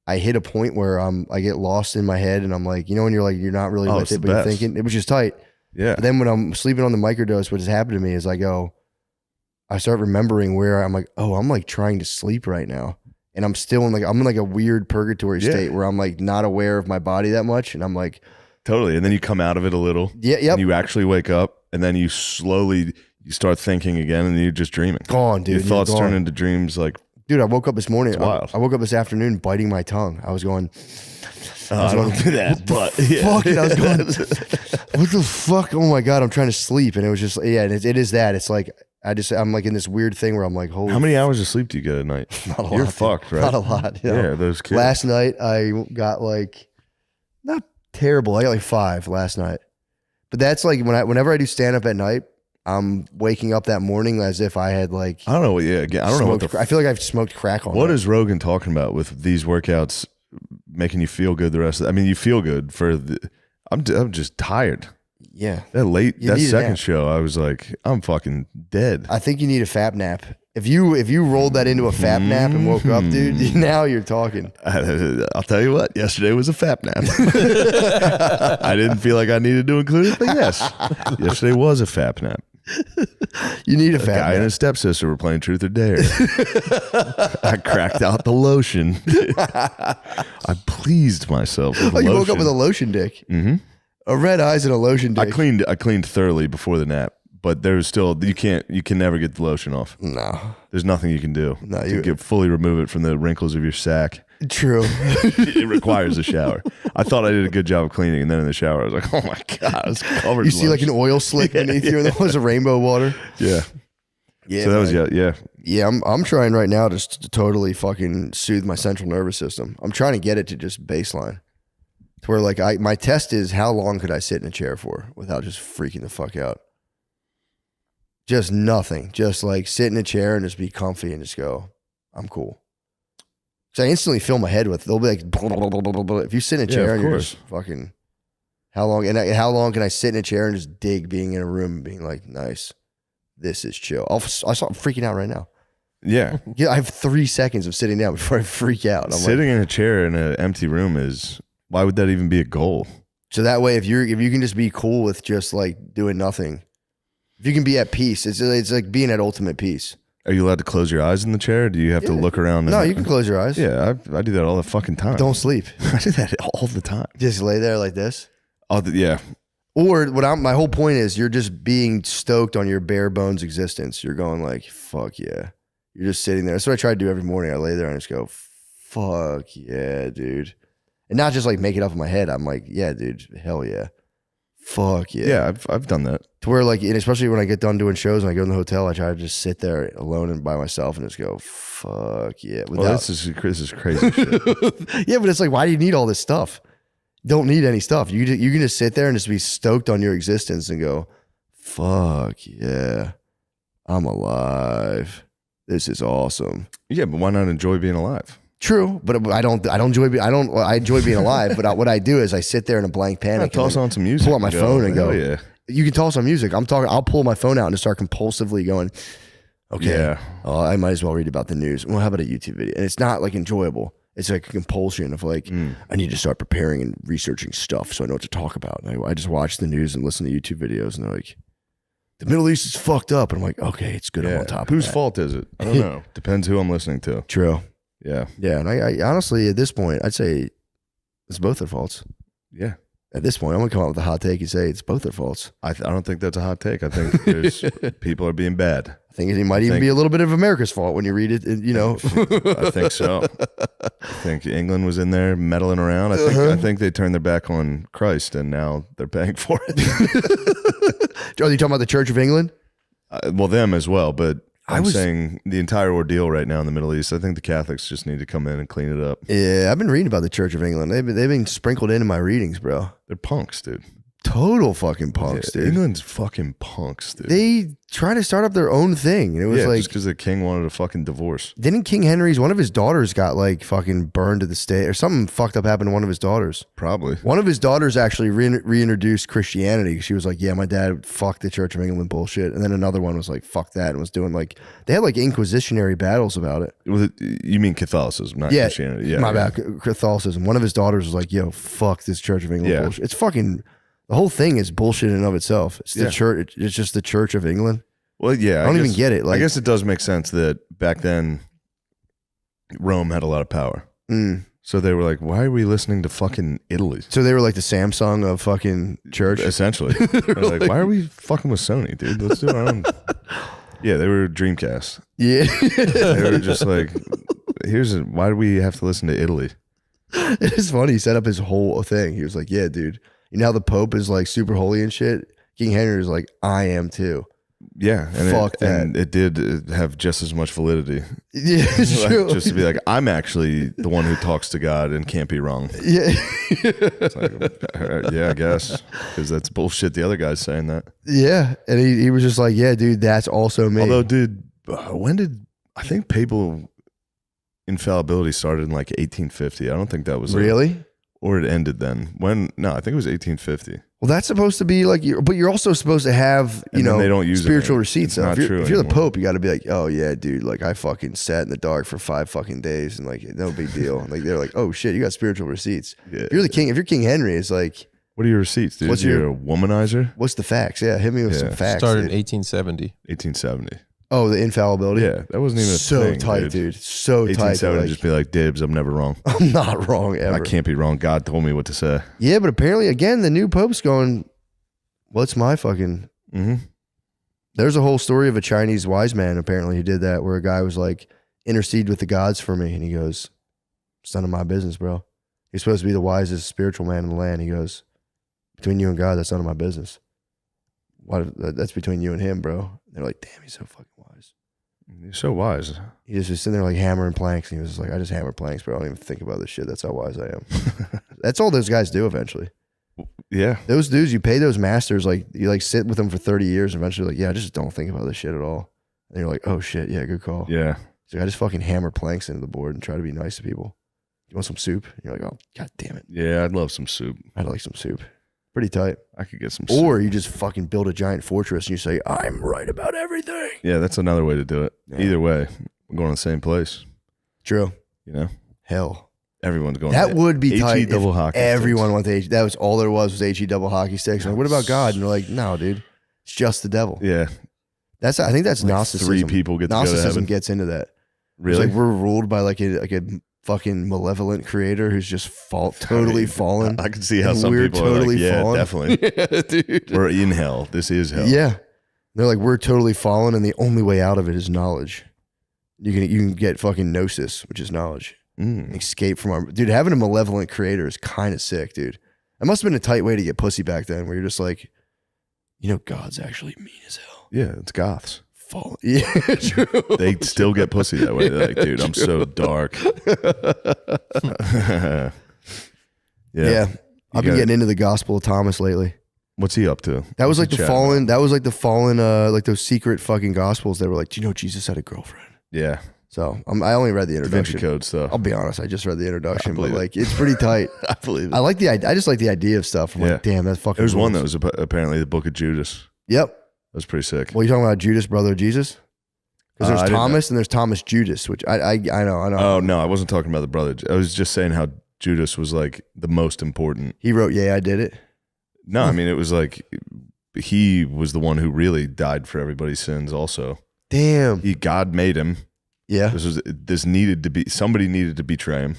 I hit a point where I get lost in my head, and I'm like, you know, when you're like, you're not really with it, but you're thinking, it was just tight. Yeah. But then when I'm sleeping on the microdose, what has happened to me is I start remembering where I'm like, oh, I'm like trying to sleep right now. And I'm still I'm in like a weird purgatory state where I'm like not aware of my body that much. And I'm like, totally. And then you come out of it a little. Yeah. Yep. And you actually wake up, and then you start thinking again, and you're just dreaming. Gone, dude. Your thoughts turn into dreams. Like, dude, I woke up this morning. Wild. I woke up this afternoon biting my tongue. I was going, I don't do that, but fuck it. I was going, what the fuck? Oh my God, I'm trying to sleep. And it was just, and it is that. It's like, I'm like in this weird thing where I'm like, holy. How many hours of sleep do you get at night? Not a lot. You're fucked, right? Not a lot. You know? Yeah, those kids. Last night I got like, not terrible. I got like 5 last night. But that's like whenever I do stand up at night, I'm waking up that morning as if I had like, I don't know. Yeah, again, I don't know what I feel like I've smoked crack on. What is Rogan talking about with these workouts making you feel good the rest of I mean, you feel good for I'm just tired. Yeah. That second show, I was like, I'm fucking dead. I think you need a fap nap. If you rolled that into a fap nap and woke up, dude, now you're talking. I'll tell you what, yesterday was a fap nap. I didn't feel like I needed to include it, but yes, yesterday was a fap nap. You need a fap guy nap. and his stepsister were playing Truth or Dare. I cracked out the lotion. I pleased myself with you woke up with a lotion dick. Mm-hmm. A red eyes and a lotion dick. I cleaned thoroughly before the nap, but there's still you can never get the lotion off. No, there's nothing you can do. No, you can fully remove it from the wrinkles of your sack. True. It requires a shower. I thought I did a good job of cleaning, and then in the shower I was like, oh my God, it's covered. You see like an oil slick beneath you, and there was a rainbow water. Yeah. Yeah. So that was Yeah, I'm trying right now to totally fucking soothe my central nervous system. I'm trying to get it to just baseline. To where like my test is how long could I sit in a chair for without just freaking the fuck out? Just nothing. Just like sit in a chair and just be comfy and just go, I'm cool. So I instantly fill my head with, they'll be like, blah, blah, blah, blah, blah. If you sit in a chair and you're just fucking, how long can I sit in a chair and just dig being in a room and being like, nice, this is chill. I'm freaking out right now. Yeah. Yeah, I have 3 seconds of sitting down before I freak out. I'm sitting in a chair in an empty room why would that even be a goal? So that way, if you can just be cool with just like doing nothing, if you can be at peace, it's like being at ultimate peace. Are you allowed to close your eyes in the chair? Or do you have to look around? No, you can close your eyes. Yeah, I do that all the fucking time. Don't sleep. I do that all the time. Just lay there like this. Oh, yeah. Or my whole point is you're just being stoked on your bare bones existence. You're going like, fuck yeah. You're just sitting there. That's what I try to do every morning. I lay there and just go, fuck yeah, dude. And not just like make it up in my head. I'm like, yeah, dude, hell yeah. Fuck yeah. Yeah, I've done that. To where like, and especially when I get done doing shows and I go in the hotel, I try to just sit there alone and by myself and just go, fuck yeah. This is crazy shit. Yeah, but it's like, why do you need all this stuff? Don't need any stuff. You can just sit there and just be stoked on your existence and go, fuck yeah, I'm alive. This is awesome. Yeah, but why not enjoy being alive? True, but I enjoy being alive. But what I do is I sit there in a blank panic. Toss on some music. Pull out my phone and go. Yeah. You can toss on music. I'll pull my phone out and just start compulsively going. Okay. Yeah. Oh, I might as well read about the news. Well, how about a YouTube video? And it's not like enjoyable. It's like a compulsion of like, I need to start preparing and researching stuff so I know what to talk about. And I just watch the news and listen to YouTube videos, and they're like, the Middle East is fucked up. And I'm like, okay, it's good. I'm on top of Whose that. fault is it? I don't know. Depends who I'm listening to. True. Yeah. Yeah. And I honestly, at this point, I'd say it's both their faults. Yeah. At this point, I'm going to come up with a hot take and say it's both their faults. I don't think that's a hot take. I think there's people are being bad. I think it might even be a little bit of America's fault when you read it, you know. I think so. I think England was in there meddling around. I think they turned their back on Christ and now they're paying for it. Are you talking about the Church of England? Well, them as well, but I'm saying the entire ordeal right now in the Middle East, I think the Catholics just need to come in and clean it up. Yeah, I've been reading about the Church of England. They've been sprinkled into my readings, bro. They're punks, dude. Total fucking punks, dude. England's fucking punks, dude. They try to start up their own thing. And it was like, just because the king wanted a fucking divorce. Didn't King Henry's, one of his daughters got like fucking burned to the stake or something fucked up happened to one of his daughters? Probably. One of his daughters actually reintroduced Christianity. She was like, yeah, my dad fucked the Church of England bullshit. And then another one was like, fuck that. And was doing like, they had like inquisitionary battles about it. You mean Catholicism, not Christianity. Yeah. My bad. Catholicism. One of his daughters was like, yo, fuck this Church of England bullshit. It's fucking... The whole thing is bullshit in and of itself. It's the church. It's just the Church of England. Well, yeah. I don't even get it. Like, I guess it does make sense that back then Rome had a lot of power. So they were like, why are we listening to fucking Italy? So they were like the Samsung of fucking church? Essentially. They're like, why are we fucking with Sony, dude? Let's do our own. Yeah, they were Dreamcast. Yeah. They were just like, why do we have to listen to Italy? It's funny. He set up his whole thing. He was like, yeah, dude. You know how the Pope is like super holy and shit? King Henry is like, I am too. Yeah. And Fuck that. And it did have just as much validity. Yeah, it's like, true. Just to be like, I'm actually the one who talks to God and can't be wrong. Yeah. It's like, yeah, I guess. Because that's bullshit. The other guy's saying that. Yeah. And he was just like, yeah, dude, that's also me. Although, dude, I think papal infallibility started in like 1850. I don't think that was really? Or it ended then. No, I think it was 1850. Well, that's supposed to be like, but you're also supposed to have, they don't use spiritual receipts. If you're the Pope, you got to be like, oh yeah, dude, like I fucking sat in the dark for 5 fucking days and like no big deal. And like they're like, oh shit, you got spiritual receipts. Yeah. If you're the king, if you're King Henry, it's like, what are your receipts, dude? You're a womanizer? What's the facts? Yeah, hit me with some facts. Started in 1870. 1870. Oh, the infallibility? Yeah, that wasn't even so a thing, tight, dude. So tight. 1870, just be like, dibs, I'm never wrong. I'm not wrong ever. I can't be wrong. God told me what to say. Yeah, but apparently, again, the new Pope's going, what's my fucking... Mm-hmm. There's a whole story of a Chinese wise man, apparently, who did that, where a guy was like, intercede with the gods for me. And he goes, it's none of my business, bro. He's supposed to be the wisest spiritual man in the land. He goes, between you and God, that's none of my business. That's between you and him, bro. And they're like, damn, he's so fucking wise. He's so wise. He just was sitting there like hammering planks. And he was just like, I just hammer planks, bro. I don't even think about this shit. That's how wise I am. That's all those guys do eventually. Yeah. Those dudes, you pay those masters, like you like sit with them for 30 years and eventually like, yeah, I just don't think about this shit at all. And you're like, oh shit, yeah, good call. Yeah. So I just fucking hammer planks into the board and try to be nice to people. You want some soup? And you're like, oh, god damn it. Yeah, I'd love some soup. I'd like some soup. Pretty tight. I could get some soup. Or you just fucking build a giant fortress and you say, I'm right about everything. Yeah, that's another way to do it. Yeah. Either way, we're going to the same place. True. You know? Hell. Everyone's going that would be tight. HE double hockey everyone sticks. went to HE. That was all there was HE double hockey sticks. Like, what about God? And they're like, no, dude. It's just the devil. Yeah. I think that's like Gnosticism. 3 people get to Gnosticism go to heaven. Gets into that. Really? It's like we're ruled by like a fucking malevolent creator who's just totally fallen. I can see how some people totally are like, fallen. Definitely. Yeah, dude. We're in hell. This is hell. Yeah. They're like, we're totally fallen and the only way out of it is knowledge. You can get fucking gnosis, which is knowledge. Escape from our... Dude, having a malevolent creator is kind of sick, dude. It must have been a tight way to get pussy back then where you're just like, God's actually mean as hell. Yeah, it's goths. Fallen. Yeah, true. They still get pussy that way. They're like, dude, I'm so dark. Yeah. I've been getting into the Gospel of Thomas lately. What's he up to? That was like the fallen, like those secret fucking Gospels that were like, do you know Jesus had a girlfriend? Yeah. So I only read the introduction. Da Vinci Code stuff. I'll be honest, I just read the introduction, but like it's pretty tight. I believe it. I just like the idea of stuff. I'm like, damn, that's fucking. There's one that was apparently the Book of Judas. Yep. That was pretty sick. Well, you talking about Judas, brother of Jesus? Because there's Thomas and there's Thomas Judas, which I know. Oh no, I wasn't talking about the brother. I was just saying how Judas was like the most important. He wrote, "Yeah, I did it." No, I mean it was like he was the one who really died for everybody's sins. Also, damn, God made him. Yeah, somebody needed to betray him.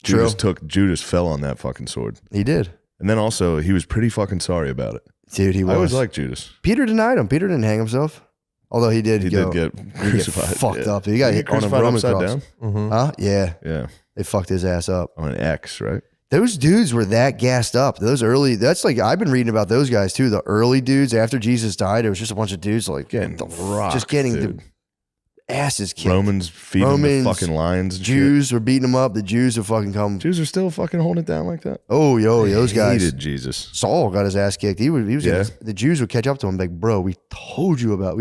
True. Judas fell on that fucking sword. He did, and then also he was pretty fucking sorry about it. Dude, he was. I always liked Judas. Peter denied him. Peter didn't hang himself. Although he did get crucified. Fucked up. He got hit on a Roman cross. Down? Mm-hmm. Huh? Yeah. Yeah. They fucked his ass up. On an X, right? Those dudes were that gassed up. That's like, I've been reading about those guys too. The early dudes after Jesus died, it was just a bunch of dudes like getting rocked, just getting dude. the asses kicked. Romans feeding the fucking lions. And Jews were beating them up. The Jews have fucking come. Jews are still fucking holding it down like that. Oh, those guys. Hated Jesus. Saul got his ass kicked. He was the Jews would catch up to him like, bro, we told you about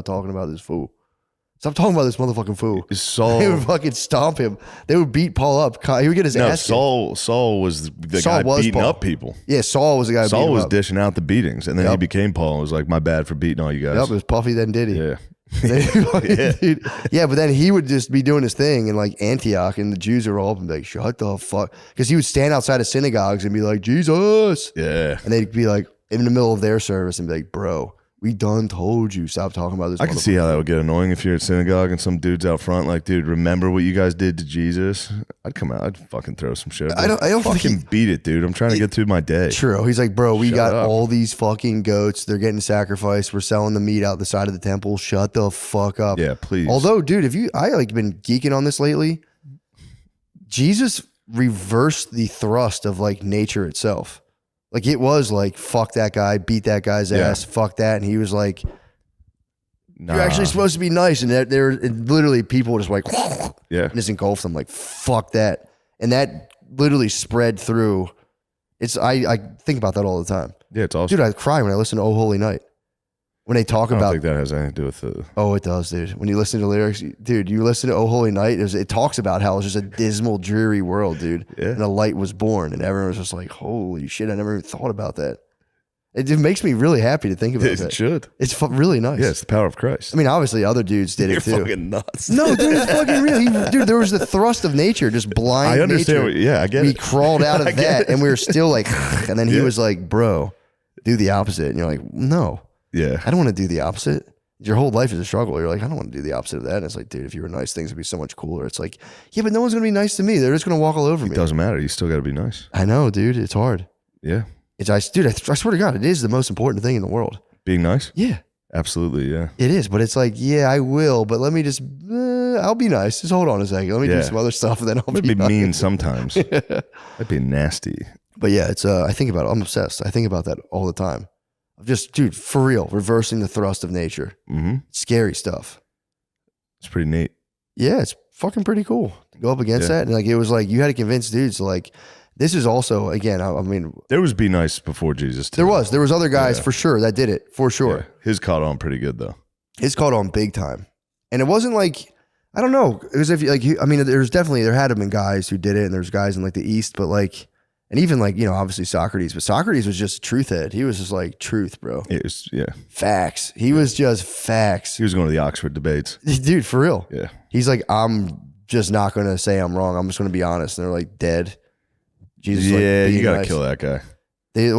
talking about this fool. Stop talking about this motherfucking fool. Saul, they would fucking stomp him. They would beat Paul up. He would get his ass kicked. Saul was the guy beating up people. Yeah, Saul was the guy. Saul was dishing out the beatings, and then he became Paul. It was like, my bad for beating all you guys. Yep, it was Puffy then Diddy. Yeah. Yeah, but then he would just be doing his thing in like Antioch, and the Jews are all up and be like, shut the fuck, because he would stand outside of synagogues and be like, Jesus. Yeah. And they'd be like in the middle of their service and be like, bro, we done told you, stop talking about this. I can see how that would get annoying if you're at synagogue and some dude's out front like, dude, remember what you guys did to Jesus? I'd come out, I'd fucking throw some shit. I don't fucking beat it, dude. I'm trying to get through my day. True. He's like, bro, we got all these fucking goats. They're getting sacrificed. We're selling the meat out the side of the temple. Shut the fuck up. Yeah, please. Although, dude, I like been geeking on this lately. Jesus reversed the thrust of like nature itself. Like it was like, fuck that guy, beat that guy's ass, fuck that. And he was like, you're actually supposed to be nice. And there literally people just like, and just engulfed them like, fuck that. And that literally spread through. I think about that all the time. Yeah, it's awesome. Dude, I cry when I listen to Oh Holy Night. When they talk about. I don't think that has anything to do with it. Oh, it does, dude. When you listen to lyrics, dude, you listen to Oh Holy Night, it talks about how it's just a dismal, dreary world, dude. Yeah. And a light was born, and everyone was just like, holy shit, I never even thought about that. It makes me really happy to think about that. It should. It's really nice. Yeah, it's the power of Christ. I mean, obviously, other dudes did it too. You're fucking nuts. No, dude, it's fucking real. Dude, there was the thrust of nature, just blind I understand. nature. I get we it. crawled out of that, and we were still like, and then he was like, bro, do the opposite. And you're like, no. Yeah. I don't want to do the opposite. Your whole life is a struggle. You're like, I don't want to do the opposite of that. And it's like, dude, if you were nice, things would be so much cooler. It's like, yeah, but no one's going to be nice to me. They're just going to walk all over me. It doesn't matter. You still got to be nice. I know, dude. It's hard. Yeah. Dude, I swear to God, it is the most important thing in the world. Being nice? Yeah. Absolutely, yeah. It is, but it's like, yeah, I will, but let me just, I'll be nice. Just hold on a second. Let me do some other stuff, and then I'll be nice. Mean sometimes. That'd be nasty. But yeah, it's, I think about it. I'm obsessed. I think about that all the time. Just, dude, for real, reversing the thrust of nature. Mm-hmm. Scary stuff. It's pretty neat. Yeah, it's fucking pretty cool to go up against that. And like, it was like, you had to convince dudes to like, this is also, again, I mean. There was Be Nice before Jesus too. There was other guys for sure that did it, for sure. Yeah. His caught on pretty good though. His caught on big time. And it wasn't like, I don't know. It was I mean, there had to have been guys who did it, and there's guys in like the East, but like, and even like, you know, obviously Socrates, but Socrates was just a truth head. He was just like truth, bro. It was, facts. He was just facts. He was going to the Oxford debates. Dude, for real. Yeah. He's like, I'm just not going to say I'm wrong. I'm just going to be honest. And they're like dead. Jesus, yeah, you got to kill that guy. They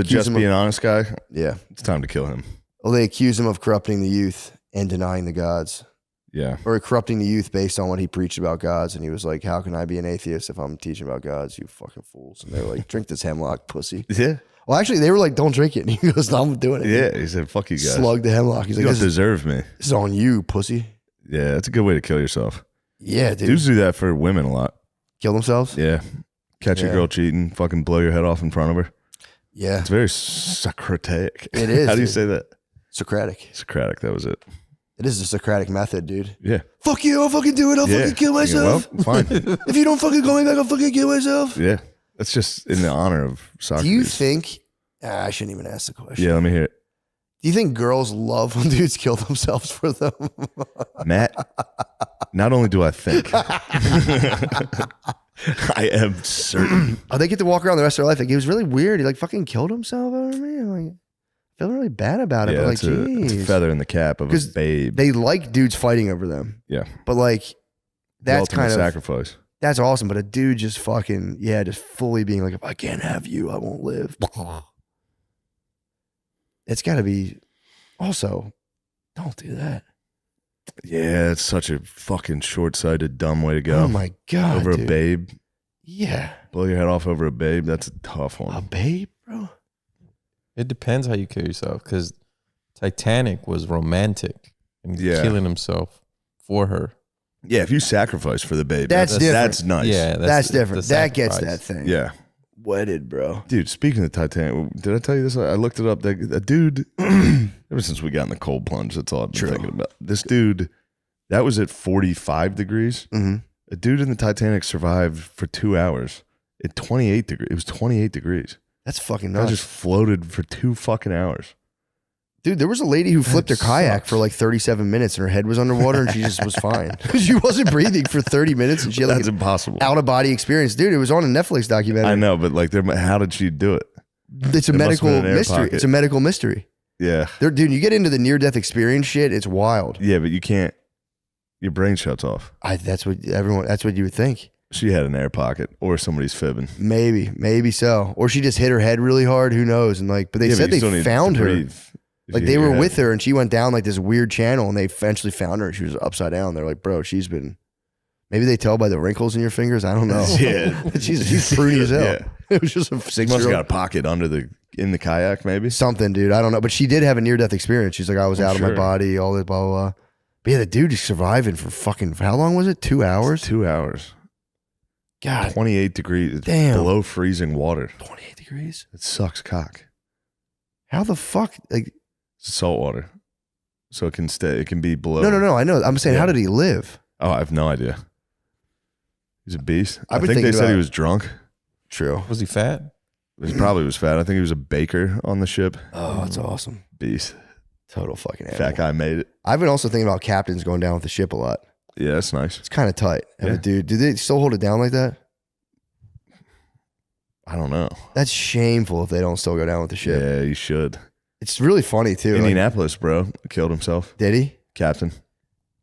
just being honest guy. Yeah. It's time to kill him. Well, they accuse him of corrupting the youth and denying the gods. Yeah. Or corrupting the youth based on what he preached about gods. And he was like, how can I be an atheist if I'm teaching about gods, you fucking fools? And they were like, drink this hemlock, pussy. Yeah. Well, actually, they were like, don't drink it. And he goes, no, I'm doing it. Yeah. He said, fuck you guys. Slug the hemlock. He's like, you don't deserve me. This is on you, pussy. Yeah. That's a good way to kill yourself. Yeah, dude. Dudes do that for women a lot. Kill themselves? Yeah. Catch a girl cheating, fucking blow your head off in front of her. Yeah. It's very Socratic. It is. How do you say that? Socratic. Socratic. That was it. It is the Socratic method, dude. Yeah. Fuck you, I'll fucking do it. I'll fucking kill myself. Well, fine. If you don't fucking call me back, I'll fucking kill myself. Yeah. That's just in the honor of Socrates. Do you think, I shouldn't even ask the question. Yeah, let me hear it. Do you think girls love when dudes kill themselves for them? Matt, not only do I think, I am certain. Oh, they get to walk around the rest of their life. Like, it was really weird. He like fucking killed himself over me. I'm like, I feel really bad about it. Yeah, but like, it's a feather in the cap of a babe. They like dudes fighting over them. Yeah. But like, that's kind of sacrifice. That's awesome. But a dude just fucking, just fully being like, if I can't have you, I won't live. It's got to be also, don't do that. Yeah, it's such a fucking short-sighted, dumb way to go. Oh my God. Over dude. A babe. Yeah. Blow your head off over a babe. That's a tough one. A babe, bro? It depends how you kill yourself, because Titanic was romantic and he's killing himself for her. Yeah, if you sacrifice for the baby, that's different. That's nice. Yeah, that's different. That gets that thing. Yeah. Wedded, bro. Dude, speaking of Titanic, did I tell you this? I looked it up. A dude, ever since we got in the cold plunge, that's all I've been thinking about. This dude, that was at 45 degrees. Mm-hmm. A dude in the Titanic survived for 2 hours at 28 degrees. It was 28 degrees. That's fucking nuts. I just floated for 2 fucking hours. Dude, there was a lady who flipped her kayak for like 37 minutes and her head was underwater and she just was fine. She wasn't breathing for 30 minutes and she had like That's impossible. Out of body experience. Dude, it was on a Netflix documentary. I know, but like, how did she do it? It's a medical mystery. It's a medical mystery. Yeah. Dude, you get into the near-death experience shit, it's wild. Yeah, but you can't, your brain shuts off. That's what you would think. She had an air pocket or somebody's fibbing. Maybe so. Or she just hit her head really hard, who knows? And like, but they said they found her. Like they were with her and she went down like this weird channel and they eventually found her and she was upside down. They're like, bro, maybe they tell by the wrinkles in your fingers. I don't know. Yeah. she's pruny as hell. Yeah. It was just a 6-year-old. Must have got a pocket in the kayak maybe. Something, dude. I don't know. But she did have a near-death experience. She's like, I was out of my body, all this, blah, blah, blah. But yeah, the dude is surviving for how long was it? 2 hours? 2 hours. God. 28 degrees. Damn. Below freezing water. 28 degrees? It sucks cock. How the fuck? Like, salt water, so it can be below. No, I know. I'm saying, how did he live? Oh, I have no idea. He's a beast. I think they said he was drunk. True. Was he fat? He probably was fat. I think he was a baker on the ship. Oh, that's awesome. Beast. Total fucking animal. Fat guy made it. I've been also thinking about captains going down with the ship a lot. Yeah, that's nice. It's kind of tight. Dude, do they still hold it down like that? I don't know. That's shameful if they don't still go down with the ship. Yeah, you should. It's really funny too. Indianapolis, bro, killed himself. Did he? Captain.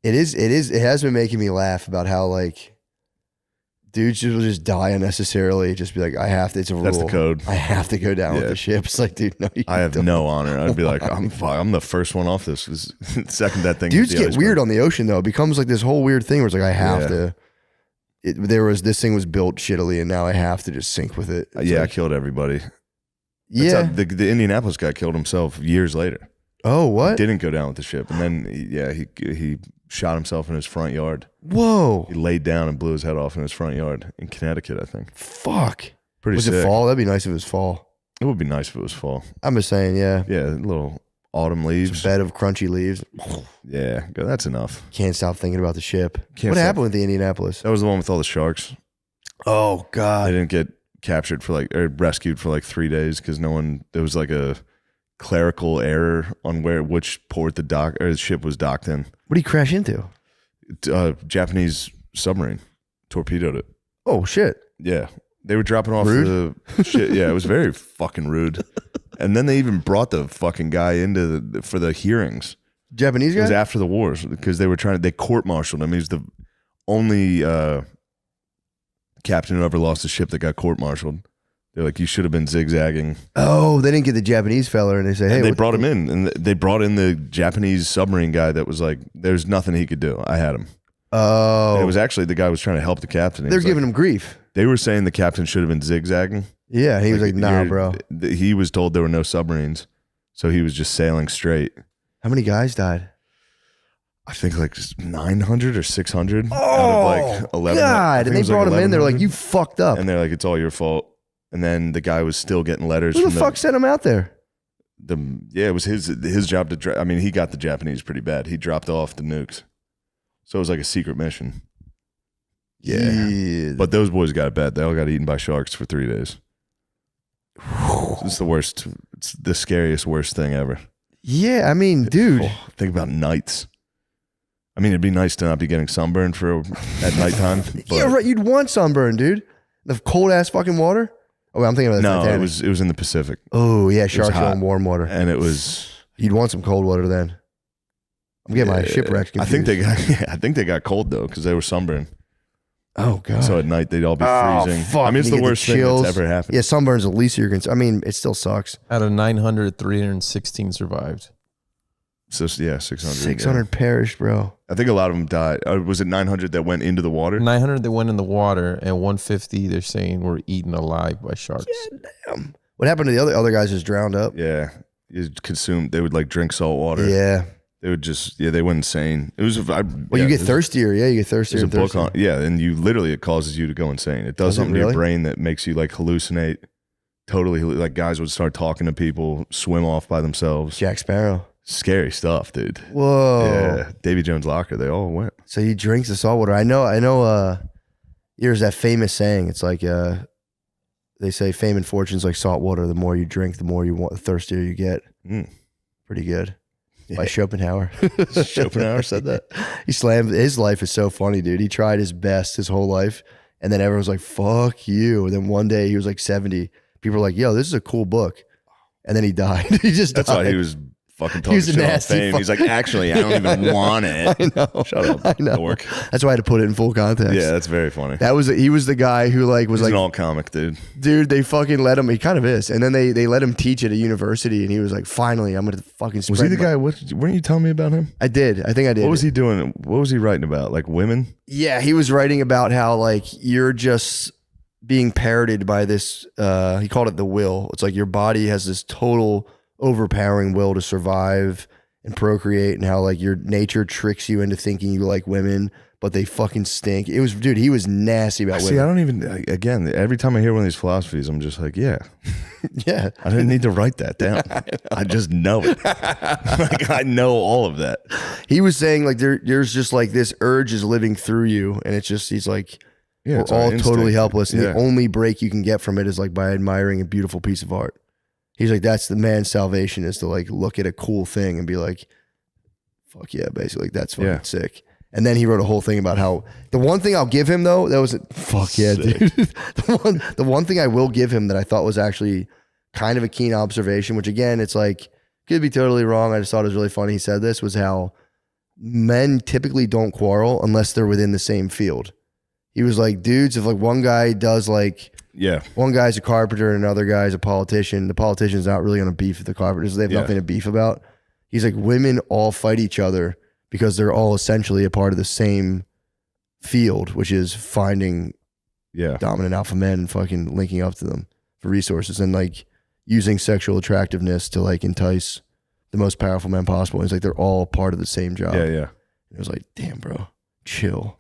It has been making me laugh about how like dudes will just die unnecessarily. Just be like, I have to. It's a rule. That's the code. I have to go down with the ship. It's like, dude, no, I have no honor. I'd be like, I'm the first one off this. Second that thing. Dudes get weird on the ocean though. It becomes like this whole weird thing where it's like I have to. This thing was built shittily, and now I have to just sink with it. It's I killed everybody. Yeah, the Indianapolis guy killed himself years later. Oh, what? Didn't go down with the ship, and then he shot himself in his front yard. Whoa! He laid down and blew his head off in his front yard in Connecticut, I think. Fuck. Pretty was sick. it fall? That'd be nice if it was fall. It would be nice if it was fall. I'm just saying, yeah. Yeah, little autumn leaves. Bed of crunchy leaves. Yeah, that's enough. Can't stop thinking about the ship. What happened with the Indianapolis? That was the one with all the sharks. Oh God! They didn't get captured or rescued for like 3 days because there was like a clerical error on which port the ship was docked in. What did he crash into? Japanese submarine torpedoed it. Oh shit! Yeah, they were dropping off the shit. Yeah, it was very fucking rude. And then they even brought the fucking guy for the hearings. Japanese guy? It was after the wars because they court-martialed him. He was the only captain who ever lost a ship that got court-martialed. They're like, you should have been zigzagging. Oh, they didn't get the Japanese fella, and they say, hey. And they brought him in, and they brought in the Japanese submarine guy that was like, there's nothing he could do. I had him. Oh. And it was actually the guy who was trying to help the captain. They're giving him grief. They were saying the captain should have been zigzagging. Yeah, he was like, nah, bro. He was told there were no submarines, so he was just sailing straight. How many guys died? I think like 900 or 600 out of like 11. God, and they brought him in. They're like, you fucked up. And they're like, it's all your fault. And then the guy was still getting letters. Who the fuck sent him out there? It was his job to. He got the Japanese pretty bad. He dropped off the nukes, so it was like a secret mission. Yeah. But those boys got it bad. They all got eaten by sharks for 3 days. It's the worst. It's the scariest, worst thing ever. Yeah, I mean, dude. Think about nights. I mean, it'd be nice to not be getting sunburned at nighttime. Yeah, right. You'd want sunburn, dude. The cold ass fucking water. Oh, I'm thinking about that. No, it was in the Pacific. Oh yeah, sharks are in warm water, and it was. You'd want some cold water then. I'm getting my shipwrecks confused. I think they got cold though because they were sunburned. Oh god! So at night they'd all be freezing. Fuck. I mean, it's the worst thing that's ever happened. Yeah, sunburn's the least of your concern. I mean, it still sucks. Out of 900, 316 survived. So yeah, 600. 600 perished, bro. I think a lot of them died. Was it 900 that went into the water? 900 that went in the water, and 150 they're saying were eaten alive by sharks. Yeah, damn. What happened to the other guys? Just drowned up. Yeah, they would like drink salt water. Yeah, They would just, they went insane. It was, you get thirstier. Yeah, you get thirstier. There's a book on, and you literally, it causes you to go insane. It does something to your brain that makes you like hallucinate. Totally, like guys would start talking to people, swim off by themselves. Jack Sparrow. Scary stuff, dude. Whoa. Yeah, Davy Jones Locker, they all went. So he drinks the salt water. I know. There's that famous saying. It's like they say fame and fortune's like salt water. The more you drink, the more you want, the thirstier you get. Pretty good. By Schopenhauer. Schopenhauer said that. He slammed. His life is so funny, dude. He tried his best his whole life, and then everyone was like, "Fuck you." And then one day he was like 70. People were like, "Yo, this is a cool book," and then he died. That's why he was fucking talking shit about fame. He's like, actually, I don't even want it. I know. Shut up, I know. dork. That's why I had to put it in full context. Yeah, that's very funny. He was the guy who was He's an alt comic, dude. Dude, they fucking let him. He kind of is, and then they let him teach at a university, and he was like, finally, I'm gonna fucking. Was he the guy? Weren't you telling me about him? I did. I think I did. What was he doing? What was he writing about? Like women? Yeah, he was writing about how like you're just being parroted by this. He called it the will. It's like your body has this total overpowering will to survive and procreate, and how like your nature tricks you into thinking you like women, but they fucking stink. It was, dude, he was nasty about women. See, I don't even, again, every time I hear one of these philosophies, I'm just like, yeah. Yeah. I didn't need to write that down. I just know it. Like, I know all of that. He was saying like there's just like this urge is living through you, and it's just, he's like, we're all totally helpless, and the only break you can get from it is like by admiring a beautiful piece of art. He's like, that's the man's salvation, is to like look at a cool thing and be like, fuck yeah, basically. That's fucking sick. And then he wrote a whole thing about how the one thing I'll give him though, that was fuck yeah, dude. the one thing I will give him that I thought was actually kind of a keen observation, which again, it's like, could be totally wrong. I just thought it was really funny. He said this, was how men typically don't quarrel unless they're within the same field. He was like, dudes, if like one guy does like, one guy's a carpenter and another guy's a politician, the politician's not really going to beef with the carpenters. They have nothing to beef about. He's like, women all fight each other because they're all essentially a part of the same field, which is finding dominant alpha men and fucking linking up to them for resources and like using sexual attractiveness to like entice the most powerful men possible. And it's like, they're all part of the same job. Yeah, yeah. And it was like, damn, bro. Chill,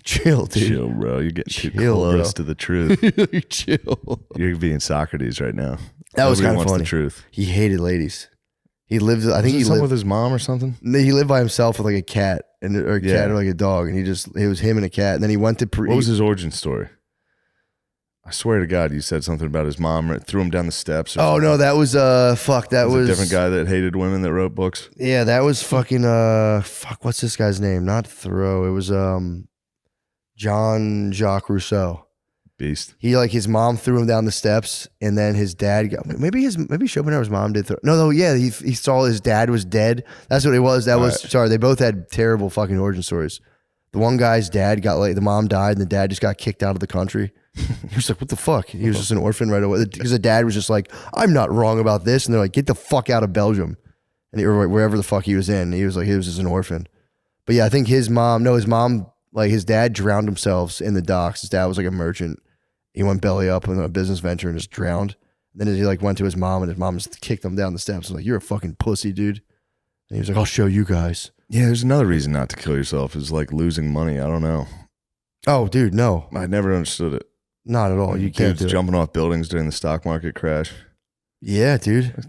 dude. Chill, bro. You're getting too close to the truth. Chill. You're being Socrates right now. That was kind of funny. The truth. He hated ladies. He lived. I think he lived with his mom or something. He lived by himself with like a cat or a cat or like a dog, and it was him and a cat. And then he went to. What was his origin story? I swear to God, you said something about his mom threw him down the steps. Oh no, that was fuck. That was a different guy that hated women that wrote books. Yeah, that was fucking fuck. What's this guy's name? Not Thoreau. It was Jean-Jacques Rousseau. Beast. He like his mom threw him down the steps, and then his dad got maybe Schopenhauer's mom did. He saw his dad was dead. That's what it was. That was sorry. They both had terrible fucking origin stories. The one guy's dad got like the mom died, and the dad just got kicked out of the country. He was like, what the fuck? He was just an orphan right away. Because the dad was just like, I'm not wrong about this. And they're like, get the fuck out of Belgium. And or wherever the fuck he was in. He was like, he was just an orphan. But yeah, I think his mom, like his dad drowned himself in the docks. His dad was like a merchant. He went belly up in a business venture and just drowned. And then he like went to his mom, and his mom just kicked him down the steps. I was like, you're a fucking pussy, dude. And he was like, I'll show you guys. Yeah, there's another reason not to kill yourself is like losing money. I don't know. Oh, dude, no. I never understood it. Not at all. You can't do it. Jumping off buildings during the stock market crash. Yeah, dude.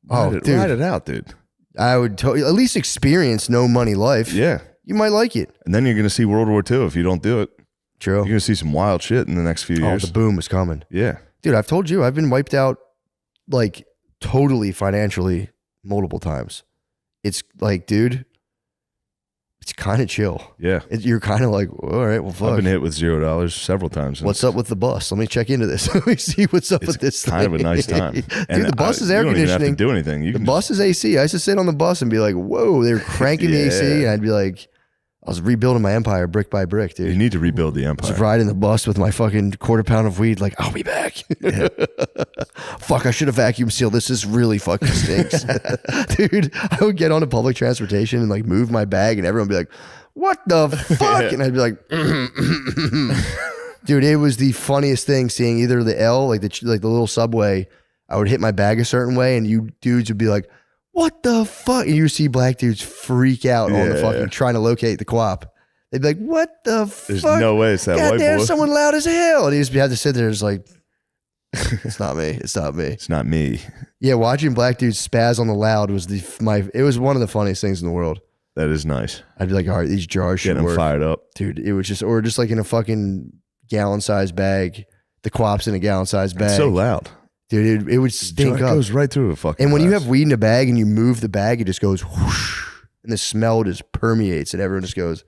Ride it out, dude. I would at least experience no money life. Yeah. You might like it. And then you're going to see World War II if you don't do it. True. You're going to see some wild shit in the next few years. Oh, the boom is coming. Yeah. Dude, I've told you, I've been wiped out like totally financially multiple times. It's like, dude, it's kind of chill. Yeah. You're kind of like, all right, well, fuck. I've been hit with $0 several times. What's up with the bus? Let me check into this. Let me see what's up with this kind of a nice time. Dude, the bus is air conditioning. You don't even have to do anything. The bus is AC. I used to sit on the bus and be like, whoa, they were cranking the AC. And I'd be like, I was rebuilding my empire brick by brick, dude. You need to rebuild the empire. I was riding the bus with my fucking quarter pound of weed, like, I'll be back. Yeah. Fuck, I should have vacuum sealed. This really fucking stinks. Dude, I would get onto public transportation and like move my bag, and everyone would be like, what the fuck? And I'd be like, dude, it was the funniest thing seeing either the L, like the little subway, I would hit my bag a certain way, and you dudes would be like, what the fuck? And you see black dudes freak out on the fucking trying to locate the quap. They'd be like, what the fuck? There's no way it's that white boy. Someone loud as hell. And he just had to sit there just like, it's not me. It's not me. It's not me. Yeah, watching black dudes spaz on the loud was it was one of the funniest things in the world. That is nice. I'd be like, all right, these jars should work. Getting them fired up. Dude, it was just, or just like in a fucking gallon-sized bag. The quap's in a gallon-sized bag. It's so loud. Dude, it would stink up. It goes right through a fucking And when glass. you have weed in a bag and you move the bag, it just goes whoosh. And the smell just permeates and everyone just goes,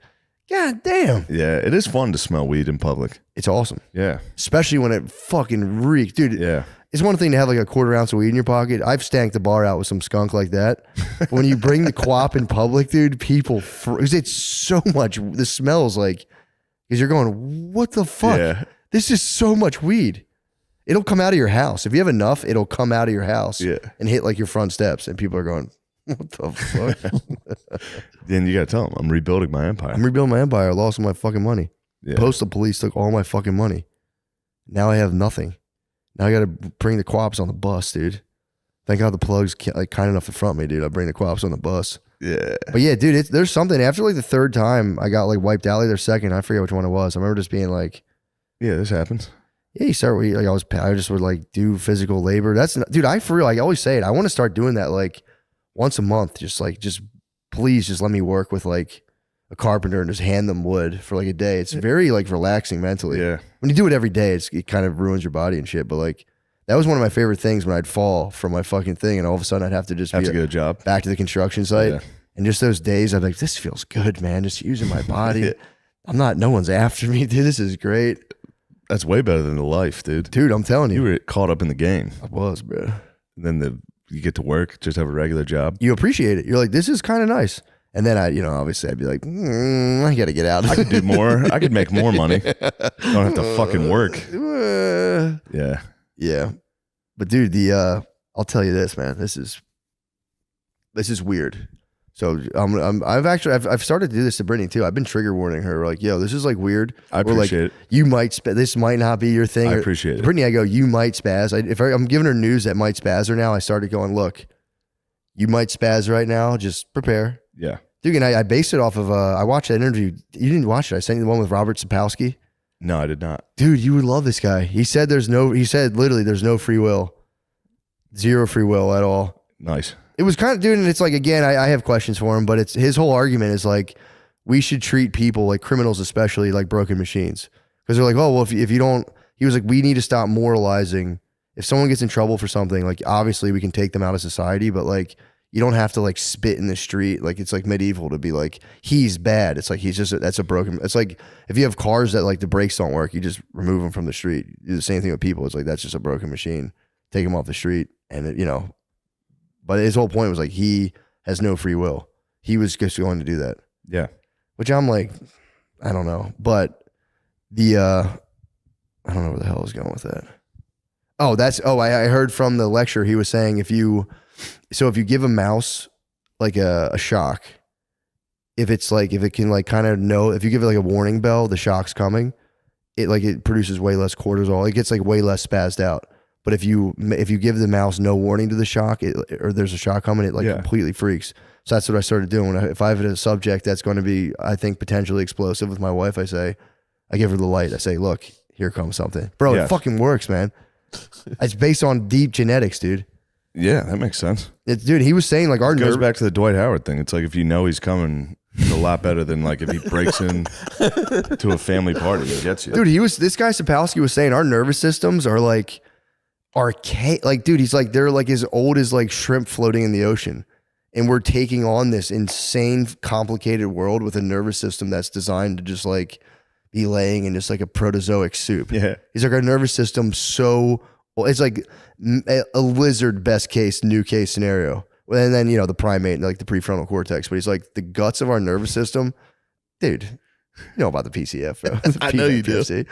God damn. Yeah, it is fun to smell weed in public. It's awesome. Yeah. Especially when it fucking reeks. Dude, yeah. It's one thing to have like a quarter ounce of weed in your pocket. I've stanked the bar out with some skunk like that. But when you bring the quap in public, dude, people, because it's so much, the smell's like, because you're going, what the fuck? Yeah. This is so much weed. It'll come out of your house. If you have enough, it'll come out of your house and hit like your front steps. And people are going, what the fuck? Then you got to tell them, I'm rebuilding my empire. I'm rebuilding my empire. I lost all my fucking money. Yeah. Postal police took all my fucking money. Now I have nothing. Now I got to bring the quaps on the bus, dude. Thank God the plug's like kind enough to front me, dude. I bring the quaps on the bus. Yeah. But yeah, dude, there's something. After like the third time I got like wiped out, like their second, I forget which one it was. I remember just being like, yeah, this happens. Yeah, you start like I just would like do physical labor. That's dude. I for real, like, I always say it. I want to start doing that like once a month. Just please just let me work with like a carpenter and just hand them wood for like a day. It's very like relaxing mentally. Yeah. When you do it every day, it kind of ruins your body and shit. But like that was one of my favorite things when I'd fall from my fucking thing and all of a sudden I'd have to just get a job back to the construction site. Yeah. And just those days, I'd be like, this feels good, man. Just using my body. No one's after me, dude. This is great. That's way better than the life, dude. Dude, I'm telling you. You were caught up in the game. I was, bro. And then you get to work, just have a regular job. You appreciate it. You're like, this is kind of nice. And then obviously I'd be like, I got to get out. I could do more. I could make more money. Don't have to fucking work. Yeah. Yeah. But dude, I'll tell you this, man. This is weird. So I've started to do this to Brittany too. I've been trigger warning her like, yo, this is like weird. I appreciate it. You might this might not be your thing. I appreciate it. Brittany, I go, you might spaz. I'm giving her news that might spaz her now. I started going, look, you might spaz right now. Just prepare. Yeah. Dude, and I based it off of, I watched that interview. You didn't watch it. I sent you the one with Robert Sapolsky. No, I did not. Dude, you would love this guy. He said literally there's no free will. Zero free will at all. Nice. It was kind of, dude, and it's like, again, I have questions for him, but it's his whole argument is like, we should treat people, like criminals especially, like broken machines. Because they're like, oh, well, if you don't, he was like, we need to stop moralizing. If someone gets in trouble for something, like obviously we can take them out of society, but like, you don't have to like spit in the street. Like it's like medieval to be like, he's bad. It's like, that's a broken, it's like, if you have cars that like the brakes don't work, you just remove them from the street. You do the same thing with people. It's like, that's just a broken machine. Take them off the street. And but his whole point was like, he has no free will. He was just going to do that. Yeah. Which I'm like, I don't know. But I don't know where the hell I was going with that. I heard from the lecture, he was saying if you give a mouse like a shock, if it can like kind of know, if you give it like a warning bell, the shock's coming, it produces way less cortisol. It gets like way less spazzed out. But if you give the mouse no warning to the shock, or there's a shock coming, it completely freaks. So that's what I started doing. If I have a subject that's going to be, I think, potentially explosive with my wife, I give her the light. I say, look, here comes something. Bro, It fucking works, man. It's based on deep genetics, dude. Yeah, that makes sense. Dude, he was saying like it goes back to the Dwight Howard thing. It's like if you know he's coming, it's a lot better than like if he breaks in to a family party and gets you. Dude, this guy Sapolsky was saying our nervous systems are like archaic. Like, dude, he's like, they're like as old as like shrimp floating in the ocean. And we're taking on this insane, complicated world with a nervous system that's designed to just like be laying in just like a protozoic soup. Yeah. He's like, our nervous system it's like a lizard best case, new case scenario. And then, the primate and like the prefrontal cortex. But he's like, the guts of our nervous system, dude, you know about the PCF, bro. I know you do.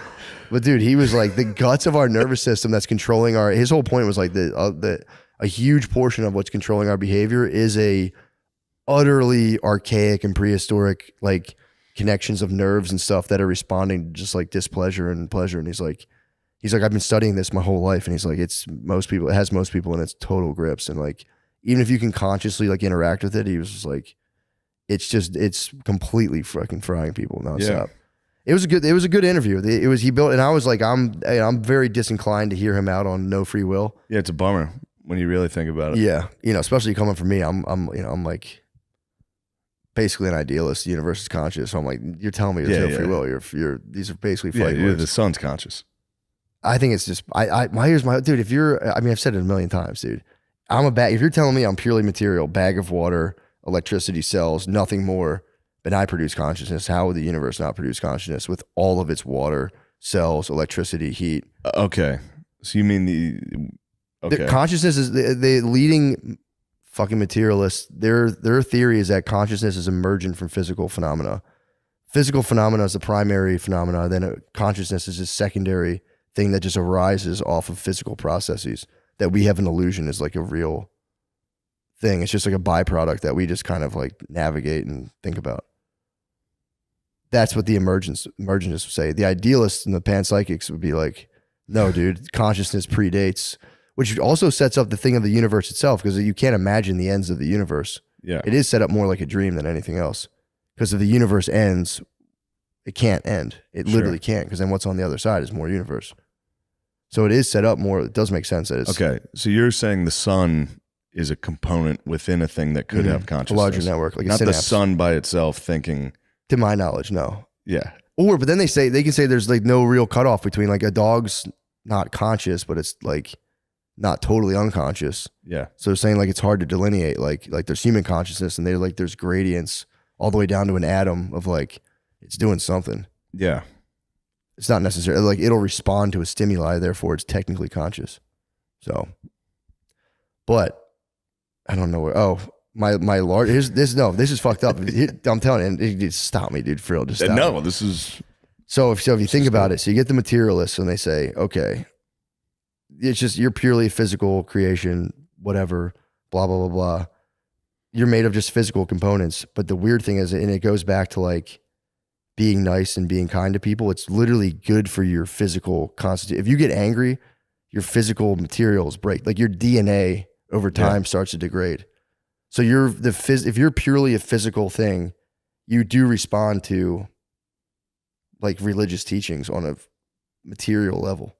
But dude, he was like, the guts of our nervous system that's controlling his whole point was like a huge portion of what's controlling our behavior is a utterly archaic and prehistoric like connections of nerves and stuff that are responding to just like displeasure and pleasure. And he's like, I've been studying this my whole life. And he's like, it has most people in its total grips. And like, even if you can consciously like interact with it, he was just like, it's completely fucking frying people nonstop. Yeah. It was a good interview. He built, and I was like, I'm very disinclined to hear him out on no free will. Yeah, it's a bummer when you really think about it. Yeah, especially coming from me, I'm like basically an idealist. The universe is conscious, so I'm like, you're telling me there's no free will. These are basically fighting words. The sun's conscious. I think it's just here's my dude. If I've said it a million times, dude. If you're telling me I'm purely material, bag of water, electricity, cells, nothing more. But I produce consciousness. How would the universe not produce consciousness with all of its water, cells, electricity, heat? Okay. So you mean the consciousness is the leading fucking materialists. Their theory is that consciousness is emergent from physical phenomena. Physical phenomena is the primary phenomena. Then consciousness is a secondary thing that just arises off of physical processes that we have an illusion is like a real thing. It's just like a byproduct that we just kind of like navigate and think about. That's what the emergentists would say. The idealists and the panpsychics would be like, no, dude, consciousness predates, which also sets up the thing of the universe itself, because you can't imagine the ends of the universe. Yeah. It is set up more like a dream than anything else. Because if the universe ends, it can't end. It literally can't, because then what's on the other side is more universe. So it is set up more. It does make sense that it's... Okay, so you're saying the sun is a component within a thing that could have consciousness. A larger network, like not a synapse. The sun by itself thinking... To my knowledge, no. Yeah. But then they can say there's like no real cutoff between like a dog's not conscious, but it's like not totally unconscious. Yeah. So they're saying like it's hard to delineate, like there's human consciousness and they're like there's gradients all the way down to an atom of like it's doing something. Yeah. It's not necessarily like it'll respond to a stimuli, therefore it's technically conscious. So, but I don't know where. My large. This is fucked up. I'm telling you, stop me, dude. For real, just stop. No, me. This is. So if you think about it, so you get the materialists and they say, okay, it's just you're purely physical creation, whatever, blah blah blah blah. You're made of just physical components. But the weird thing is, and it goes back to like being nice and being kind to people. It's literally good for your physical constitution. If you get angry, your physical materials break. Like your DNA over time starts to degrade. So if you're purely a physical thing, you do respond to like religious teachings on a material level.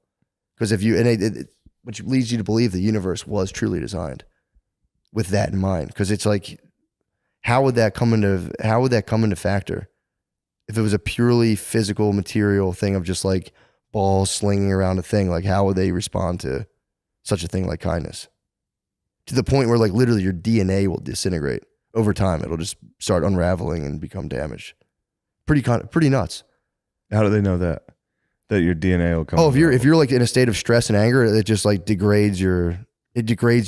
Because which leads you to believe the universe was truly designed with that in mind. Because it's like, how would that come into factor? If it was a purely physical material thing of just like balls slinging around a thing, like how would they respond to such a thing like kindness? To the point where like literally your DNA will disintegrate over time. It'll just start unraveling and become damaged. Pretty nuts. How do they know that your DNA will come? Oh, if you're like in a state of stress and anger, it just like degrades you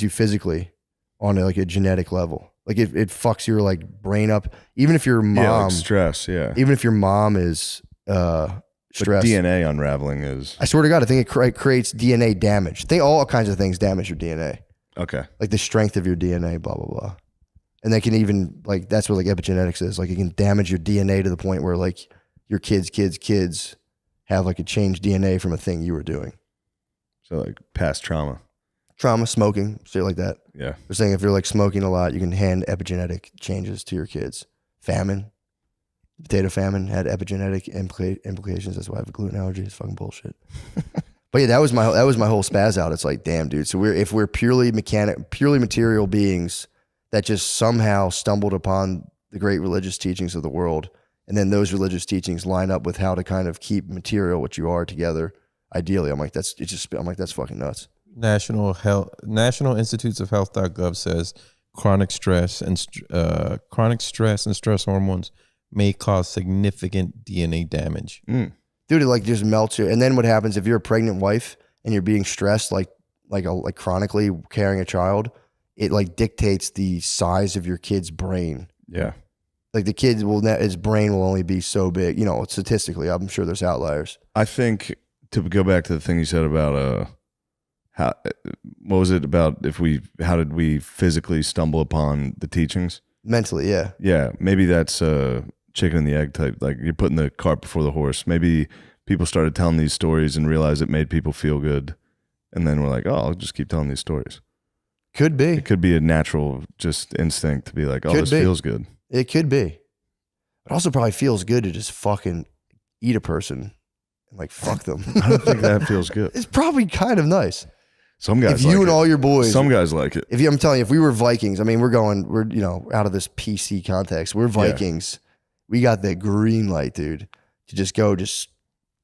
physically on like a genetic level. Like it fucks your like brain up. Even if your mom like stress, even if your mom is stressed. But DNA unraveling is. I swear to God, I think it creates DNA damage. I think all kinds of things damage your DNA. Okay. Like the strength of your DNA, blah, blah, blah. And they can even, like, that's what like epigenetics is. Like it can damage your DNA to the point where like your kids have like a changed DNA from a thing you were doing. So like past trauma. Smoking, shit like that. Yeah. They're saying if you're like smoking a lot, you can hand epigenetic changes to your kids. Famine. Potato famine had epigenetic implications. That's why I have a gluten allergy. It's fucking bullshit. But yeah, that was my whole spaz out. It's like, damn, dude. So if we're purely material beings that just somehow stumbled upon the great religious teachings of the world, and then those religious teachings line up with how to kind of keep material, what you are, together, ideally, I'm like, that's fucking nuts. National Institutes of Health.gov says chronic stress and stress hormones may cause significant DNA damage. Dude, it like just melts you. And then what happens if you're a pregnant wife and you're being stressed, like chronically carrying a child, it like dictates the size of your kid's brain. Yeah. Like the kid his brain will only be so big. Statistically, I'm sure there's outliers. I think to go back to the thing you said about what was it about how did we physically stumble upon the teachings? Mentally, yeah. Yeah, maybe that's chicken and the egg type. Like you're putting the cart before the horse. Maybe people started telling these stories and realized it made people feel good, and then we're like, oh, I'll just keep telling these stories. Could be. It could be a natural just instinct to be like, oh, this feels good. It could be. It also probably feels good to just fucking eat a person and like fuck them. I don't think that feels good. It's probably kind of nice. Some guys if you and all your boys. Some guys like it. I'm telling you, if we were Vikings, I mean, we're out of this PC context. We're Vikings. Yeah. We got the green light, dude, to just go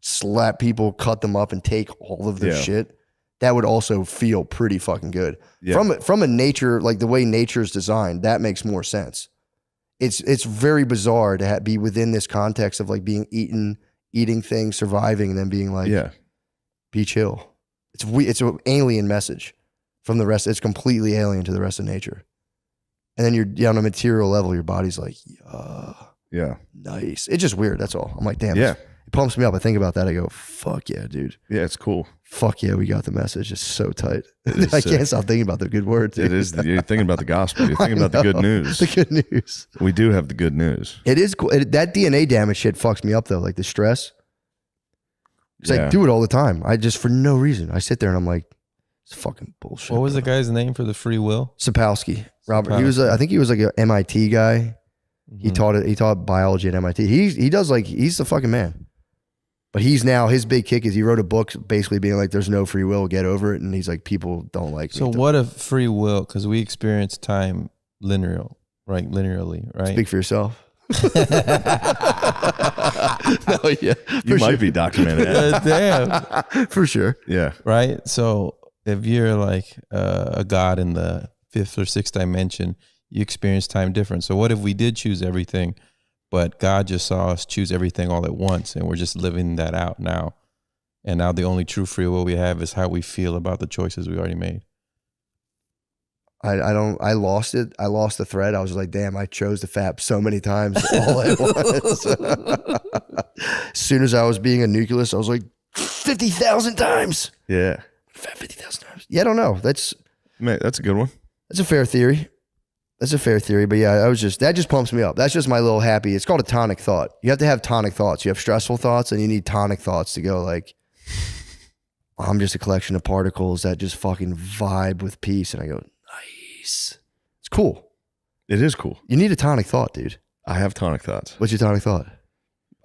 slap people, cut them up, and take all of their shit. That would also feel pretty fucking good. Yeah. From a nature, like the way nature is designed, that makes more sense. It's very bizarre to be within this context of like being eating things, surviving, and then being like, be chill. It's an alien message from the rest. It's completely alien to the rest of nature. And then you're on a material level, your body's like, yeah, nice. It's just weird. That's all. I'm like, damn, it pumps me up. I think about that. I go, fuck yeah, dude. Yeah, it's cool. Fuck yeah, we got the message. It's so tight. I can't stop thinking about the good words. It is. You're thinking about the gospel. You're thinking about the good news. The good news. We do have the good news. It is cool. That DNA damage shit fucks me up though. Like the stress. Because I do it all the time. I just, for no reason, I sit there and I'm like, it's fucking bullshit. What was the guy's name for the free will? Sapolsky. Robert. I think he was like an MIT guy. Mm-hmm. He taught biology at MIT. He's the fucking man. But his big kick is he wrote a book basically being like, there's no free will, get over it. And he's like, people don't like me. So what if free will, because we experience time linearly, right? Speak for yourself. No, yeah, you might be documented. Damn, for sure. Yeah, right. So if you're like a god in the 5th or 6th dimension, you experience time different. So what if we did choose everything, but God just saw us choose everything all at once, and we're just living that out now? And now the only true free will we have is how we feel about the choices we already made. I lost it. I lost the thread. I was like, damn, I chose the FAP so many times all at once. As soon as I was being a nucleus, I was like, 50,000 times. Yeah. 50,000 times. Yeah, I don't know. That's a good one. That's a fair theory. But yeah, that just pumps me up. That's just my little happy. It's called a tonic thought. You have to have tonic thoughts. You have stressful thoughts and you need tonic thoughts to go like, I'm just a collection of particles that just fucking vibe with peace. And I go, nice. It's cool. It is cool. You need a tonic thought, dude. I have tonic thoughts. What's your tonic thought?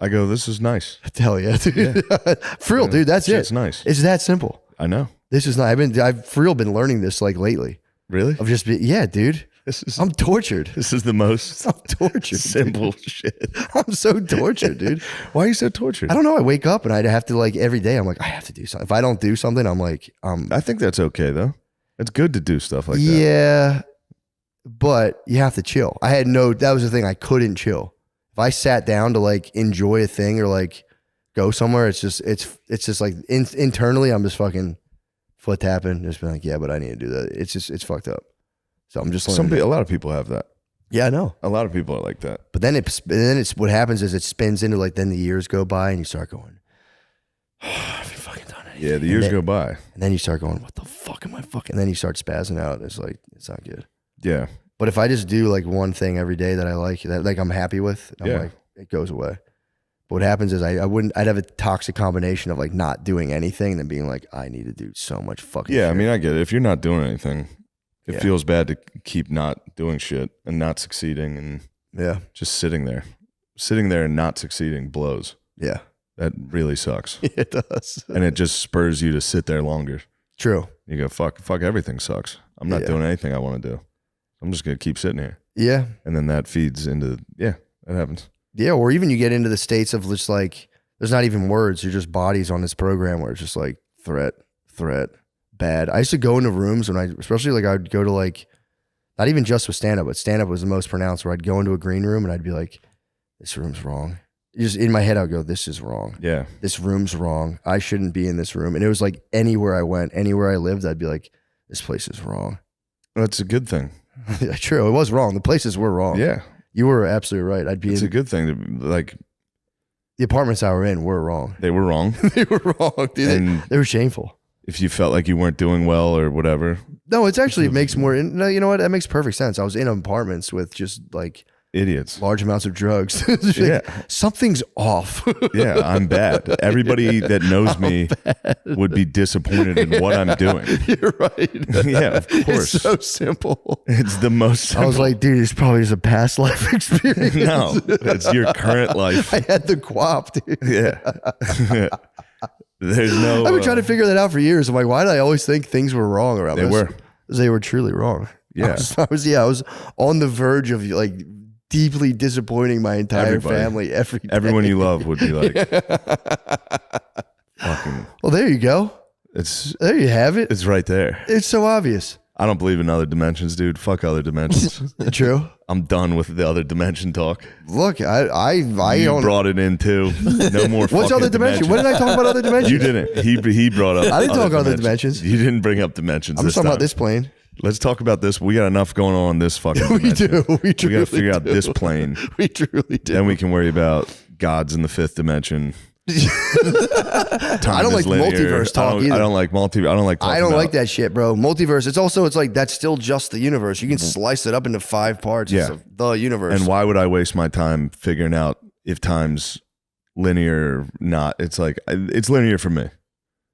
I go, this is nice. Hell yeah, dude. Yeah. For real, dude. That's it. It's nice. It's that simple. I know. This is not. I've for real been learning this like lately. Really? Of just yeah, dude. I'm tortured. This is the most simple shit. I'm so tortured, dude. Why are you so tortured? I don't know. I wake up and I have to like every day. I'm like, I have to do something. If I don't do something, I'm like, I think that's okay though. It's good to do stuff like that. Yeah, but you have to chill. That was the thing. I couldn't chill. If I sat down to like enjoy a thing or like go somewhere, it's just like internally, I'm just fucking foot tapping, just being like, yeah, but I need to do that. It's fucked up. So I'm just a lot of people have that. Yeah, I know. A lot of people are like that. But then it's what happens is it spins into like, then the years go by and you start going, oh, I haven't fucking done anything. Yeah, the years go by. And then you start going, what the fuck am I fucking? And then you start spazzing out. It's like, it's not good. Yeah. But if I just do like one thing every day that I like, that like I'm happy with, I'm like, it goes away. But what happens is I'd have a toxic combination of like not doing anything and then being like, I need to do so much fucking shit. I mean, I get it. If you're not doing anything, it feels bad to keep not doing shit and not succeeding and just sitting there. Sitting there and not succeeding blows. Yeah. That really sucks. It does. And it just spurs you to sit there longer. True. You go, fuck, everything sucks. I'm not doing anything I want to do. I'm just going to keep sitting here. Yeah. And then that feeds into, that happens. Yeah, or even you get into the states of just like, there's not even words. You're just bodies on this program where it's just like threat, bad. I used to go into rooms especially like I'd go to like, not even just with stand-up, but stand-up was the most pronounced, where I'd go into a green room and I'd be like, this room's wrong. Just in my head, I'd go, this is wrong. Yeah. This room's wrong. I shouldn't be in this room. And it was like anywhere I went, anywhere I lived, I'd be like, this place is wrong. That's a good thing. True. It was wrong. The places were wrong. Yeah. You were absolutely right. It's a good thing to like. The apartments I were in were wrong. They were wrong. They were wrong, dude. They were shameful. If you felt like you weren't doing well or whatever. No, it's actually, it makes more, no, you know what? That makes perfect sense. I was in apartments with just like idiots. Large amounts of drugs. Yeah. Something's off. Yeah, I'm bad. Everybody that knows me would be disappointed in what I'm doing. You're right. Yeah, of course. It's so simple. It's the most simple. I was like, dude, it's probably just a past life experience. No, it's your current life. I had the quap, dude. Yeah. There's no. I've been trying to figure that out for years. I'm like, why did I always think things were wrong around They this? were. They were truly wrong. Yeah. I was on the verge of like deeply disappointing my entire family every day. Everyone you love would be like, fucking. Well, there you go. There you have it. It's right there. It's so obvious. I don't believe in other dimensions, dude. Fuck other dimensions. True. I'm done with the other dimension talk. Look, I You don't. brought it in too. No more. What's other dimension? When did I talk about other dimensions? You didn't. He brought up. I didn't talk about other dimensions. You didn't bring up dimensions. I'm just this talking about time. this plane. Let's talk about this. We got enough going on in this fucking We dimension. do. We got to figure out this plane. We truly do. Then we can worry about gods in the fifth dimension. I don't like multiverse talk either. I don't like talking I don't about, like that shit, bro. Multiverse. It's like that's still just the universe. You can slice it up into 5 parts. Yeah. It's the universe. And why would I waste my time figuring out if time's linear or not? It's like it's linear for me.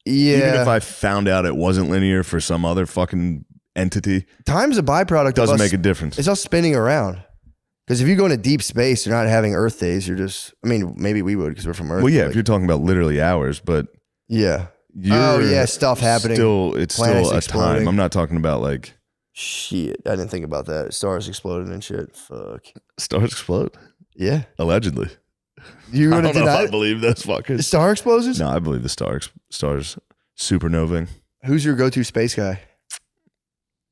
Yeah. Even if I found out it wasn't linear for some other fucking entity, time's a byproduct. Doesn't make a difference. It's all spinning around. Because if you go into deep space, you're not having Earth days. You're just. I mean, maybe we would because we're from Earth. Well, yeah, like, if you're talking about literally hours, but yeah. Oh yeah, stuff happening. It's still a exploding. time. I'm not talking about like shit. I didn't think about that. Stars exploding and shit. Fuck. stars explode. Yeah. Allegedly. You're I gonna don't know if deny I believe those fuckers. star explosions? No, I believe the stars supernovaing. Who's your go-to space guy?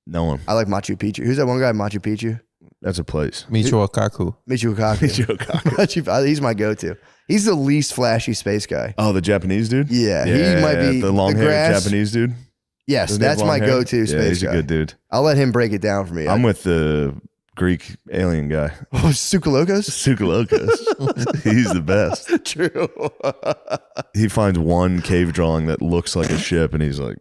No one. I like Machu Picchu. Who's that one guy? Machu Picchu. That's a place. Michio Kaku. Michio Kaku. He's my go-to. He's the least flashy space guy. Oh, the Japanese dude? Yeah, he might be the long hair Japanese dude. Yes, Doesn't he have that's my long hair? go-to space guy. He's a good dude. I'll let him break it down for me. I'm with the Greek alien guy. Oh, Sukalokos? Sukalokos. He's the best. True. He finds one cave drawing that looks like a ship, and he's like,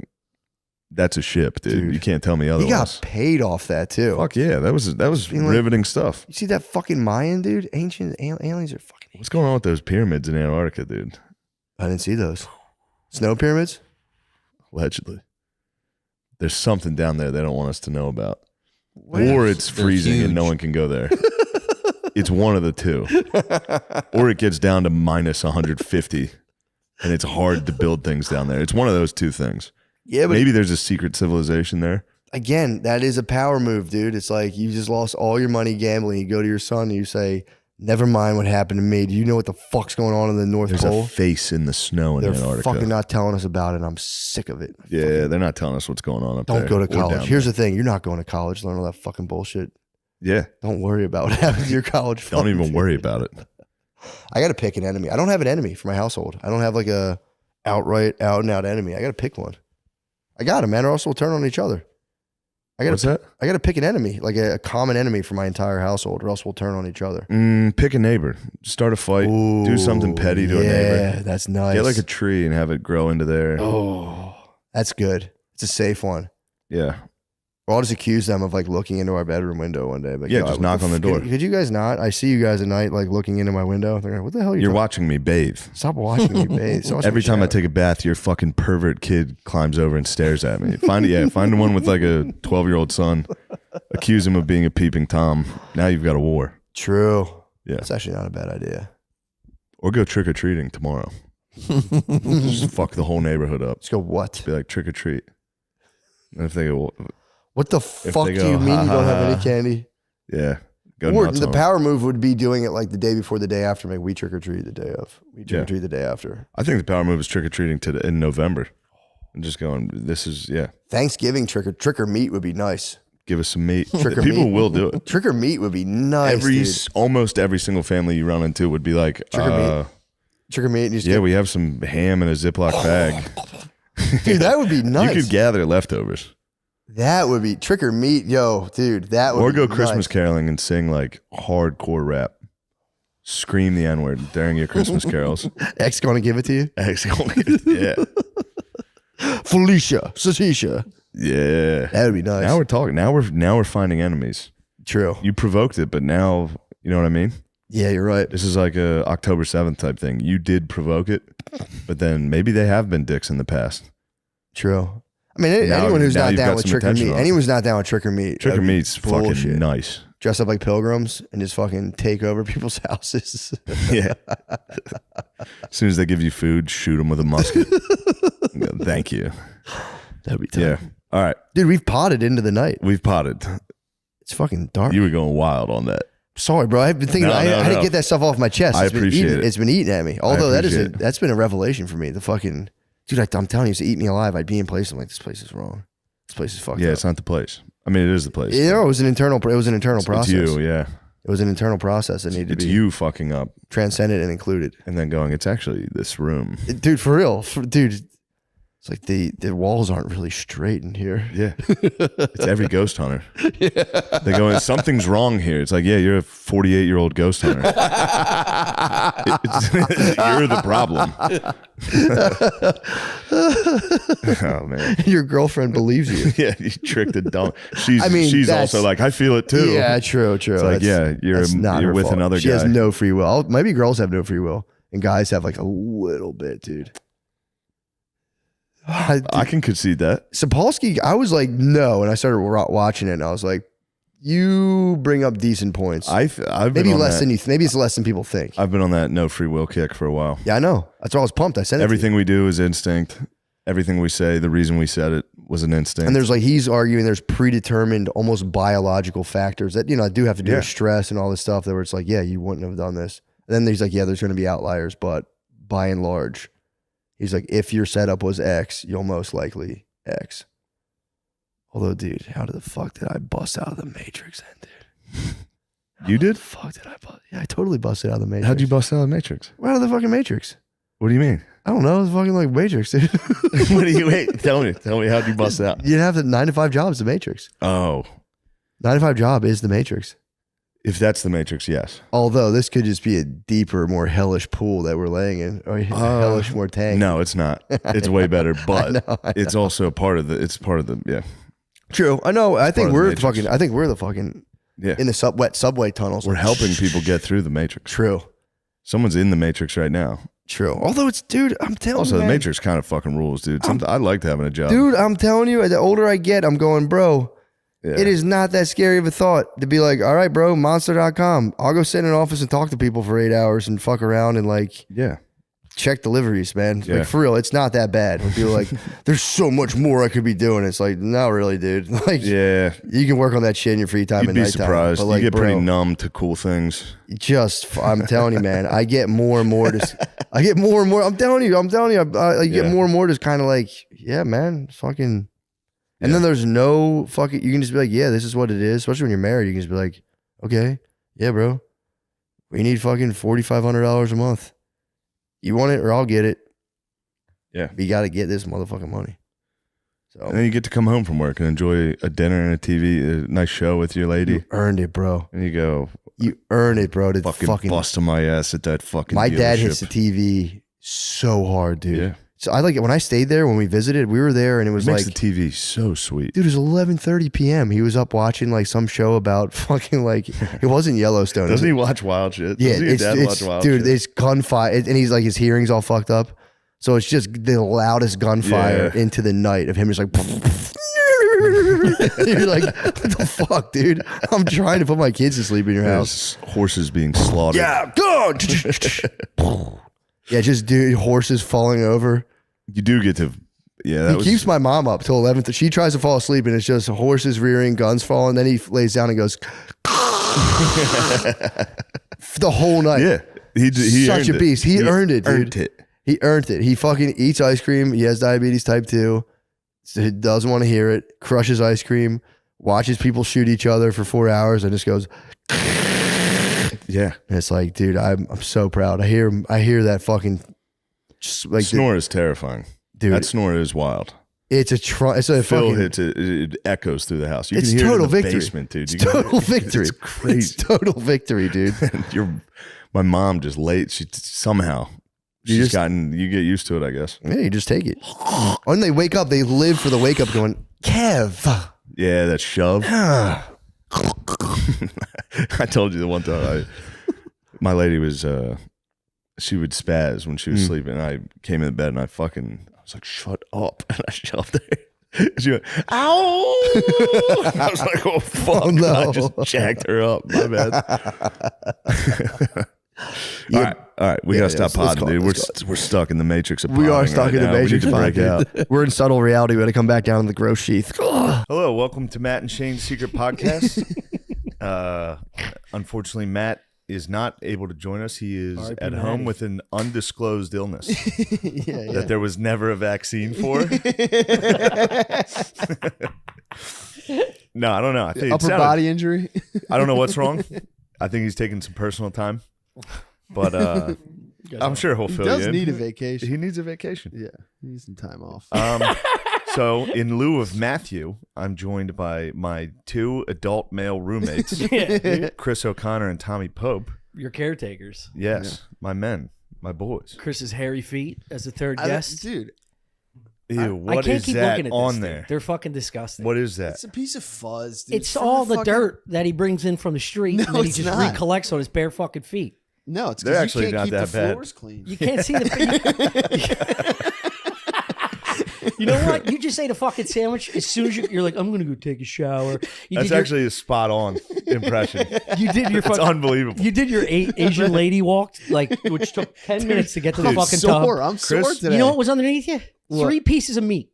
"That's a ship, dude. You can't tell me otherwise." He got paid off that too. Fuck yeah, that was riveting stuff. You see that fucking Mayan dude? Ancient aliens are fucking. What's going on with those pyramids in Antarctica, dude? I didn't see those. Snow pyramids? Allegedly. There's something down there they don't want us to know about. What? Or it's freezing huge. and no one can go there. It's one of the two. Or it gets down to minus 150 and it's hard to build things down there. It's one of those two things. Yeah, but maybe there's a secret civilization there. Again, that is a power move, dude. It's like you just lost all your money gambling. You go to your son and you say, never mind what happened to me. Do you know what the fuck's going on in the North There's Pole? a face in the snow in They're Antarctica. fucking not telling us about it. I'm sick of it. Yeah, they're not telling us what's going on up there. Don't go to or college. down Here's there. the thing. You're not going to college. Learn all that fucking bullshit. Yeah. Don't worry about what happens to your college. Don't fund, even dude. worry about it. I got to pick an enemy. I don't have an enemy for my household. I don't have like a out and out enemy. I got to pick one. I got them, man, or else we'll turn on each other. What's that? I got to pick an enemy, like a common enemy for my entire household, or else we'll turn on each other. Pick a neighbor. Start a fight. Do something petty to a neighbor. Yeah, that's nice. Get like a tree and have it grow into there. Oh, that's good. It's a safe one. Yeah. Or I'll just accuse them of like looking into our bedroom window one day. Like, Yeah, "God, just what knock on the door." Could you guys not? I see you guys at night like looking into my window. They're like, what the hell are you You're talking- watching me bathe. Stop watching me bathe. So Every time I take a bath, your fucking pervert kid climbs over and stares at me. Find one with like a 12-year-old son. Accuse him of being a peeping Tom. Now you've got a war. True. Yeah. That's actually not a bad idea. Or go trick or treating tomorrow. Just fuck the whole neighborhood up. Let's go what? Be like trick or treat. And if they go, What the fuck they do go, you mean "Ha, you don't ha, have any ha." candy? yeah, go Or nuts the on 'em. power move would be doing it like the day before, the day after. Like we trick or treat the day of. We trick or treat the day after. I think the power move is trick or treating in November, and just going. This is Thanksgiving trick or meat would be nice. Give us some meat. Trick or People meat. will do it. Trick or meat would be nice. Dude. Almost every single family you run into would be like, Trick or meat. Trick or meat. And you just yeah, we have some ham in a Ziploc bag. dude, that would be nice. You could gather leftovers. That would be trick or meat, yo, dude. That would Or be go nice. Christmas caroling and sing like hardcore rap. Scream the N-word during your Christmas carols. X gonna give it to you. Yeah. Felicia, Satisha. Yeah. That would be nice. Now we're talking. Now we're finding enemies. True. You provoked it, but now You know what I mean? Yeah, you're right. This is like a October 7th type thing. You did provoke it, but then maybe they have been dicks in the past. True. I mean, anyone who's not down with trick or meat, anyone's not down with trick or meat. Trick or meat's fucking nice. Dress up like pilgrims and just fucking take over people's houses. Yeah. As soon as they give you food, shoot them with a musket. Go, thank you. That'd be tough. Yeah. All right. Dude, we've potted into the night. We've potted. It's fucking dark. You were going wild on that. Sorry, bro. I've been thinking. I had to get that stuff off my chest. I appreciate it. It's been eating at me. Although that's been a revelation for me. The fucking dude, I'm telling you, to eat me alive. I'd be in places like, this place is wrong. This place is fucked up. Yeah, it's not the place. I mean, it is the place. You know, it was an internal process. It's you, yeah. It was an internal process that needed to be. It's you fucking up, transcended and included, and then going. It's actually this room, dude. For real, dude. It's like the walls aren't really straight in here. Yeah. It's every ghost hunter. Yeah. They go, something's wrong here. It's like, yeah, you're a 48-year-old ghost hunter. You're the problem. Oh, man. Your girlfriend believes you. Yeah, you tricked a dumb. She's also like, I feel it too. Yeah, true. It's like, yeah, you're with another guy. She has no free will. Maybe girls have no free will, and guys have like a little bit, dude. I can concede that. Sapolsky, I was like, no. And I started watching it and I was like, you bring up decent points. I've been maybe less than you. Maybe it's less than people think. I've been on that no free will kick for a while. Yeah, I know. That's why I was pumped. I said everything we do is instinct. Everything we say, the reason we said it was an instinct. And there's like, he's arguing there's predetermined, almost biological factors that, do have to do with stress and all this stuff that where it's like, yeah, you wouldn't have done this. And then he's like, yeah, there's going to be outliers, but by and large, he's like, if your setup was X, you'll most likely X. Although, dude, how the fuck did I bust out of the Matrix then, dude? You did? How the fuck did I bust? Yeah, I totally busted out of the Matrix. How'd you bust out of the Matrix? Right out of the fucking Matrix. What do you mean? I don't know. It's fucking like Matrix, dude. What do you wait? Tell me how'd you bust out? You didn't have the 9 to 5 job is the Matrix. Oh. 9 to 5 job is the Matrix. If that's the Matrix, yes. Although this could just be a deeper, more hellish pool that we're laying in, or hellish more tank. No, it's not. It's way better, but I know. It's also part of the. Yeah. True. I know. I think we're the fucking in the wet subway tunnels. We're helping people get through the Matrix. True. Someone's in the Matrix right now. True. Although dude, I'm telling you. Also, the Matrix kind of fucking rules, dude. I liked having a job. Dude, I'm telling you, the older I get, I'm going, bro. Yeah. It is not that scary of a thought to be like, all right, bro, monster.com. I'll go sit in an office and talk to people for 8 hours and fuck around and like, check deliveries, man. Yeah. Like for real, it's not that bad. When people are like, there's so much more I could be doing. It's like, no, really, dude. Like, yeah, you can work on that shit in your free time. You'd be surprised. But like, you get pretty numb to cool things. I'm telling you, man. I get more and more. I get more and more. I'm telling you. I get more and more. Just kind of like, yeah, man, fucking. And then there's no fucking, you can just be like, yeah, this is what it is. Especially when you're married, you can just be like, okay, yeah, bro, we need fucking $4,500 a month. You want it or I'll get it. Yeah. But you got to get this motherfucking money. So. And then you get to come home from work and enjoy a dinner and a TV, a nice show with your lady. You earned it, bro. And you go. You earn it, bro. Fucking busting my ass at that fucking My dealership. Dad hits the TV so hard, dude. Yeah. So I like it when I stayed there, when we visited, we were there and it was makes like. the TV so sweet. Dude, it was 11:30 p.m. He was up watching like some show about fucking like, it wasn't Yellowstone. Doesn't he watch wild shit? Yeah. Doesn't your dad watch wild dude, shit? it's gunfire. And he's like, his hearing's all fucked up. So it's just the loudest gunfire into the night of him just like. You're like, what the fuck, dude? I'm trying to put my kids to sleep in your house. Horses being slaughtered. Yeah, go. Yeah, just dude, horses falling over. You do get to, he keeps my mom up till 11. She tries to fall asleep and it's just horses rearing, guns falling. Then he lays down and goes the whole night. Yeah, he such a beast. He earned it, dude. He earned it. He fucking eats ice cream. He has diabetes type 2. So he doesn't want to hear it. Crushes ice cream. Watches people shoot each other for 4 hours and just goes. Yeah, and it's like, dude, I'm so proud. I hear that fucking. Like snore is terrifying, dude. That snore is wild. It's a Phil fucking. It echoes through the house. You it's can hear total it in the victory, basement, dude. It's total victory. It's crazy. It's total victory, dude. My mom just late. She somehow you get used to it, I guess. Yeah, you just take it. When they wake up, they live for the wake up, going, Kev. Yeah, that shove. I told you the one time my lady was she would spaz when she was sleeping. I came in the bed and I was like, shut up. And I shoved her. She went, ow. I was like, oh, fuck. Oh, no. I just jacked her up. My bad. All right. We got to stop podding, dude. We're stuck in the matrix of podding. We are stuck in the matrix. We need to break out. We're in subtle reality. We got to come back down in the gross sheath. Hello. Welcome to Matt and Shane's Secret Podcast. Unfortunately, Matt is not able to join us. He is at home with an undisclosed illness that there was never a vaccine for. No, I don't know. I think upper body injury. I don't know what's wrong. I think he's taking some personal time, but I'm sure he'll fill you in. He does need a vacation. He needs a vacation. Yeah, he needs some time off. So in lieu of Matthew, I'm joined by my two adult male roommates, Chris O'Connor and Tommy Pope. Your caretakers. Yes, my men, my boys. Chris's hairy feet as the third guest. Dude. Ew, what is that on there? They're fucking disgusting. What is that? It's a piece of fuzz, dude. It's all the dirt that he brings in from the street and then he just recollects on his bare fucking feet. No, it's they're because you actually can't not keep that the floors bad. clean. You can't see the You know what? You just ate a fucking sandwich. As soon as you're like, I'm going to go take a shower. That's actually a spot on impression. You did your fucking. It's unbelievable. You did your Asian lady walk, which took 10 minutes to get to the fucking tub. I'm sore today. You know what was underneath you? What? 3 pieces of meat.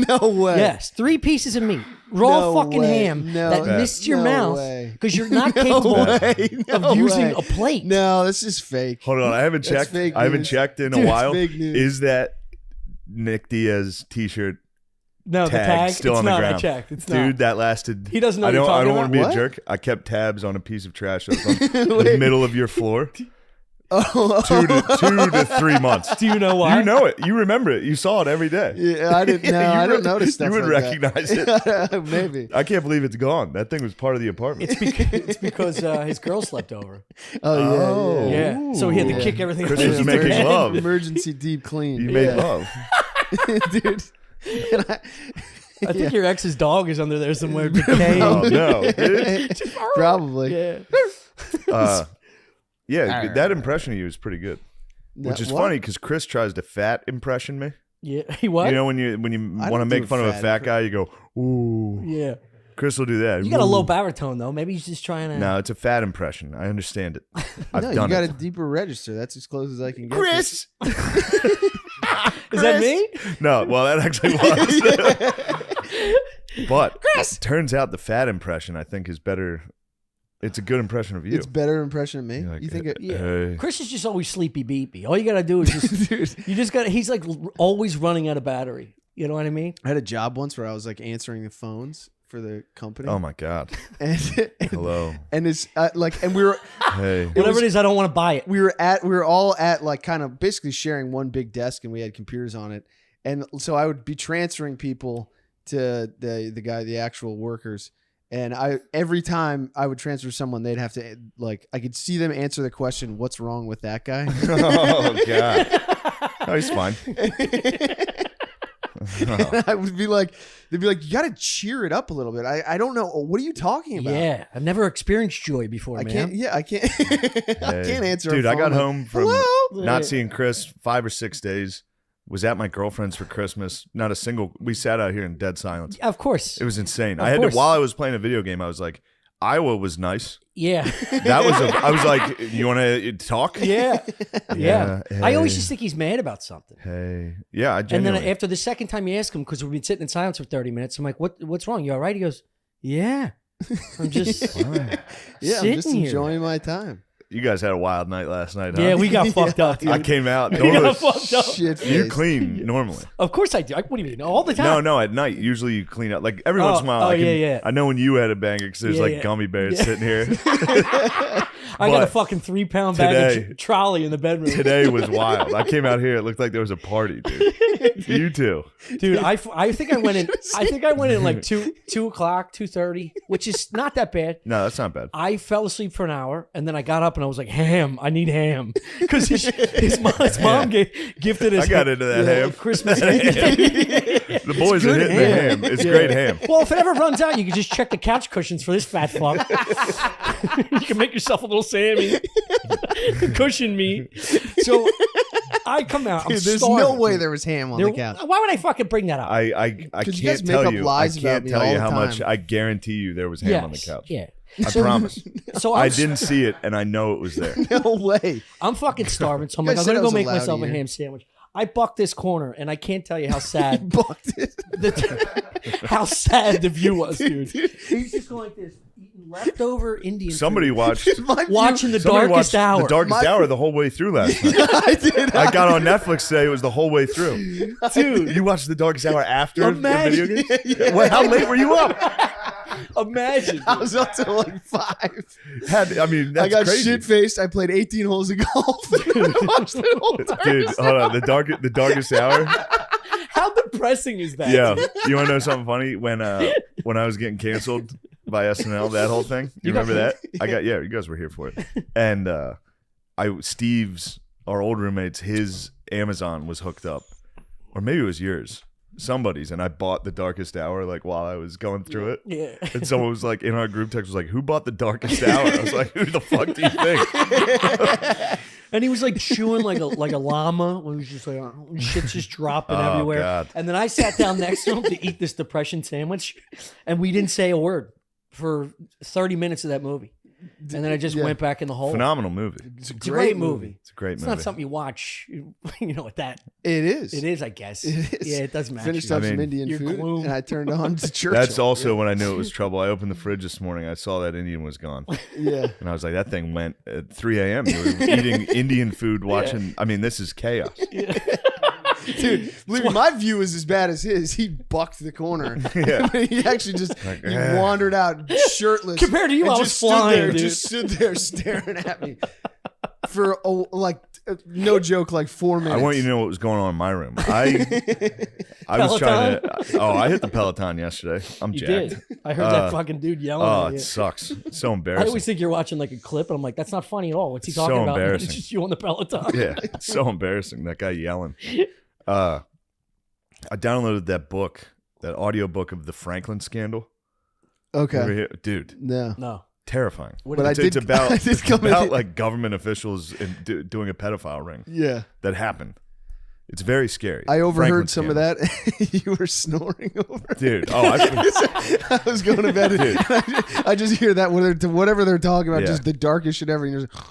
No way. Yes, 3 pieces of meat. Raw fucking ham that missed your mouth because you're not capable of using a plate. No, this is fake. Hold on, I haven't checked. I haven't checked in a while. Fake news. Is that Nick Diaz t-shirt? No, the tag still it's on the not. ground. I checked. It's Dude, not. that lasted. He doesn't know. I don't want to be What? a jerk. I kept tabs on a piece of trash that was on the middle of your floor. 2 to 3 months. Do you know why? You know it. You remember it. You saw it every day. Yeah, I didn't know. I don't notice stuff. You would like recognize that. it. Maybe. I can't believe it's gone. That thing was part of the apartment. It's because his girl slept over. Oh, Yeah. So he had to kick everything. Chris was making love. Emergency deep clean. You made love. Dude. I think your ex's dog is under there somewhere decaying. Oh, no. Dude. Probably. Yeah. Yeah, that impression of you is pretty good. Which is funny because Chris tries to fat impression me. Yeah. He what? You know when you want to make fun of a fat guy, you go, ooh. Yeah. Chris will do that. You got a low baritone though. Maybe he's just trying to. No, it's a fat impression. I understand it. I've No, done you got it. a deeper register. That's as close as I can get. Chris. Is that me? No, well that actually was. But Chris. Turns out the fat impression I think is better. It's a good impression of you. It's better impression of me. Like, you think it? Yeah. Hey. Chris is just always sleepy beepy. All you gotta do is just. Dude. You just gotta. He's like always running out of battery. You know what I mean? I had a job once where I was like answering the phones for the company. Oh my God. And Hello. And it's and we were Hey. Whatever it is, I don't want to buy it. we were all at like kind of basically sharing one big desk and we had computers on it. And so I would be transferring people to the actual workers. And every time I would transfer someone, they'd have to I could see them answer the question, "What's wrong with that guy?" Oh God. Oh, he's fine. And I would be like, they'd be like, "You got to cheer it up a little bit." I don't know. What are you talking about? Yeah, I've never experienced joy before, I man. can't. Yeah, I can't. I can't answer. Dude, a I got phone home from Hello? not seeing Chris 5 or 6 days. Was at my girlfriend's for Christmas. Not a single. We sat out here in dead silence. Of course. It was insane. Of I had course. to while I was playing a video game. I was like, Iowa was nice. Yeah. That was. I was like, you want to talk? Yeah. Yeah. Hey. I always just think he's mad about something. Hey. Yeah. I And then genuinely. after the second time you ask him, because we've been sitting in silence for 30 minutes, I'm like, what's wrong? You all right? He goes, yeah. I'm just Yeah, I'm sitting just here. enjoying my time. You guys had a wild night last night, huh? Yeah, we got fucked up, dude. I came out. We Normally, got fucked up. Shit you face. clean normally. Of course I do. What do you mean? All the time? No, at night. Usually you clean up. Like every once in a while. oh, I can, yeah. I know when you had a banger because there's Yeah, like yeah. gummy bears Yeah. sitting here. I got a fucking 3-pound bag of trolley in the bedroom. Today was wild. I came out here. It looked like there was a party, dude. You too, dude. I think I went in. I think I went in like 2 o'clock, 2:30, which is not that bad. No, that's not bad. I fell asleep for an hour, and then I got up and I was like, "Ham, I need ham," because his mom gifted us. I got into that ham. Christmas. The boys are hitting the ham. It's great ham. Well, if it ever runs out, you can just check the couch cushions for this fat fuck. You can make yourself a little Sammy cushion meat. So I come out. I'm There's starving. no way there was ham on the couch. Why would I fucking bring that up? I can't tell you. I can't tell you how much. I guarantee you there was ham on the couch. Yeah. I promise. So I didn't see it, and I know it was there. No way. I'm fucking starving, so I'm like, I'm gonna go make myself a ham sandwich. I bucked this corner, and I can't tell you how sad. How sad the view was, dude. He's just going like this, eating leftover Indian. Somebody food. watching the darkest hour. The darkest hour the whole way through last night. I did. I got on Netflix today. It was the whole way through. Dude, you watched the darkest hour after Imagine. the video game? Wait, how late were you up? Imagine. I was up till like 5. That's I got crazy. shit faced. I played 18 holes of golf. Watched the whole Dude, hold on. The darkest hour. How depressing is that? Yeah. You want to know something funny? When I was getting canceled by SNL, that whole thing. You remember that? You guys were here for it. And Steve's, our old roommate's, his Amazon was hooked up, or maybe it was yours. Somebody's, and I bought the darkest hour like while I was going through it. Yeah. And someone was like in our group text was like, "Who bought the darkest hour?" I was like, "Who the fuck do you think?" And he was like chewing like a llama when he was just like shit's just dropping everywhere. God. And then I sat down next to him to eat this depression sandwich, and we didn't say a word for 30 minutes of that movie. And then I just went back in the hole. Phenomenal movie. It's a great movie. It's a great movie. It's not something you watch, at that. It is. It is, I guess. It is. Yeah, it does matter. Finished up some Indian food, gloom. and I turned on to Churchill. That's also when I knew it was trouble. I opened the fridge this morning. I saw that Indian was gone. Yeah. And I was like, that thing went at 3 a.m. You were eating Indian food, watching. I mean, this is chaos. Dude, believe me, my view is as bad as his. He bucked the corner. Yeah. He actually just wandered out shirtless. Compared to you, I was flying, dude. Just stood there staring at me for no joke, like 4 minutes. I want you to know what was going on in my room. I was trying to. I hit the Peloton yesterday. I'm You jacked. did. I heard that fucking dude yelling Oh, at you. it sucks. It's so I embarrassing. always think you're watching like a clip, and I'm like, that's not funny at all. What's he So talking about? embarrassing. It's just you on the Peloton. Yeah, it's so embarrassing. That guy yelling. I downloaded that book, that audio book of the Franklin scandal. Okay. Over here. Dude, No. terrifying. But I It's did about, I did it's come in- about like government officials doing a pedophile ring Yeah. that happened. It's very scary. I overheard Franklin some of that. You were snoring over it. Dude, I was going to bed. Dude. I just hear that whatever they're talking about, Yeah. just the darkest shit ever. And you're just,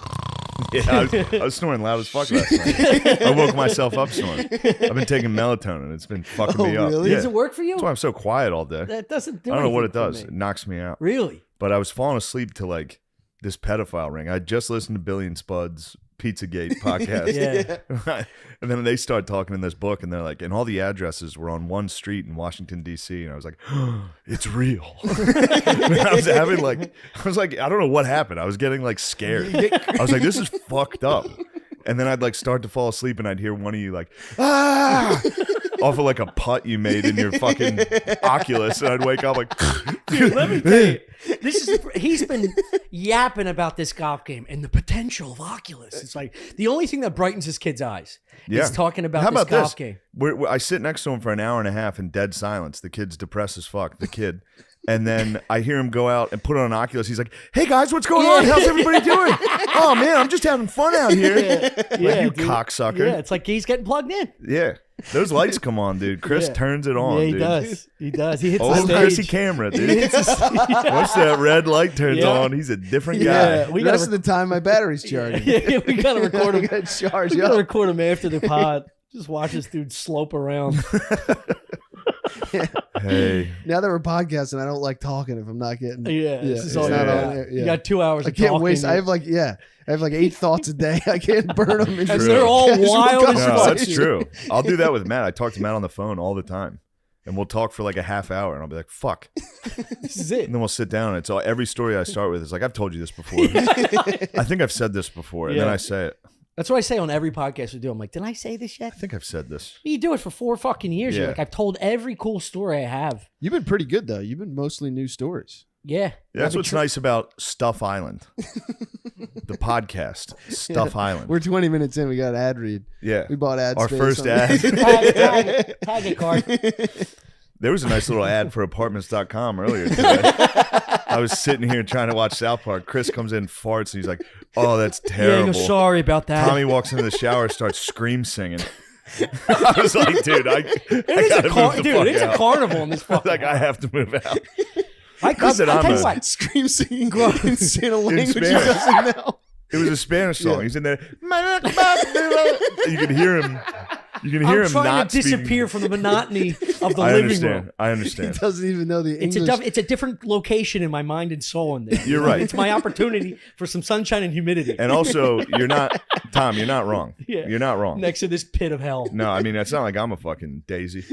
yeah, I was snoring loud as fuck last night. I woke myself up snoring. I've been taking melatonin. It's been fucking me up. really? Yeah. Does it work for you? That's why I'm so quiet all day. That doesn't do I don't know what it anything does. for It me. knocks me out. Really? But I was falling asleep to like this pedophile ring. I just listened to Billy and Spud's Pizzagate podcast. Yeah. And then they start talking in this book, and they're like, and all the addresses were on one street in Washington, D.C. And I was like, it's real. I was I don't know what happened. I was getting like scared. I was like, this is fucked up. And then I'd like start to fall asleep, and I'd hear one of you like, ah, off of like a putt you made in your fucking Oculus. And I'd wake up like, Dude, let me tell you, he's been yapping about this golf game and the potential of Oculus. It's like the only thing that brightens his kid's eyes. Yeah. Is talking about How this about golf this? game. I sit next to him for an hour and a half in dead silence. The kid's depressed as fuck, the kid. And then I hear him go out and put on an Oculus. He's like, hey guys, what's going on? How's everybody doing? Oh man, I'm just having fun out here. Yeah, you dude. cocksucker. Yeah, it's like he's getting plugged in. Yeah. Those lights come on, dude. Chris Yeah. turns it on, Yeah, he dude. does. He does. He hits Old the stage. Chrissy camera, dude. He hits the stage. Once that red light turns Yeah. on, he's a different guy. Yeah, we the rest gotta of the time, my battery's charging. Yeah, we gotta record I him. got charged. We gotta up. record him after the pod. Just watch this dude slope around. Hey. Now that we're podcasting, I don't like talking if I'm not getting. Yeah, this is it's all not you on got. there, You yeah. got 2 hours. I of can't talking. waste. I have like 8 thoughts a day. I can't burn them. And they're all wild as No, fuck. that's true. I'll do that with Matt. I talk to Matt on the phone all the time. and we'll talk for like a half hour, and I'll be like, "Fuck, This is it. And then we'll sit down, and it's all every story I start with is like, "I've told you this before. I think I've said this before," and then I say it. That's what I say on every podcast we do. I'm like, did I say this yet? I think I've said this. You do it for 4 fucking years. Yeah. You're like, I've told every cool story I have. You've been pretty good though. You've been mostly new stories. Yeah. That's what's nice about Stuff Island, the podcast, Stuff Island. We're 20 minutes in. We got an ad read. Yeah. We bought ad Our space first on ad. Tag it, card. There was a nice little ad for apartments.com earlier today. I was sitting here trying to watch South Park. Chris comes in, farts, and he's like, "Oh, that's terrible." Yeah, sorry about that. Tommy walks into the shower, starts scream singing. I was like, dude, I It's gotta a carnival in this fucking. like, I have to move out. I Not that I'm tell you a- what. Scream singing in a language he Spanish. doesn't know. It was a Spanish song. Yeah. He's in there. You can hear him. You can hear I'm him trying not to disappear speaking. from the monotony of the I living understand. room. I He understand. doesn't even know the It's English. it's a different location in my mind and soul in there. You're right. It's my opportunity for some sunshine and humidity And also, you're not, Tom, you're not wrong. Yeah. You're not wrong. next to this pit of hell. No, I mean, it's not like I'm a fucking daisy.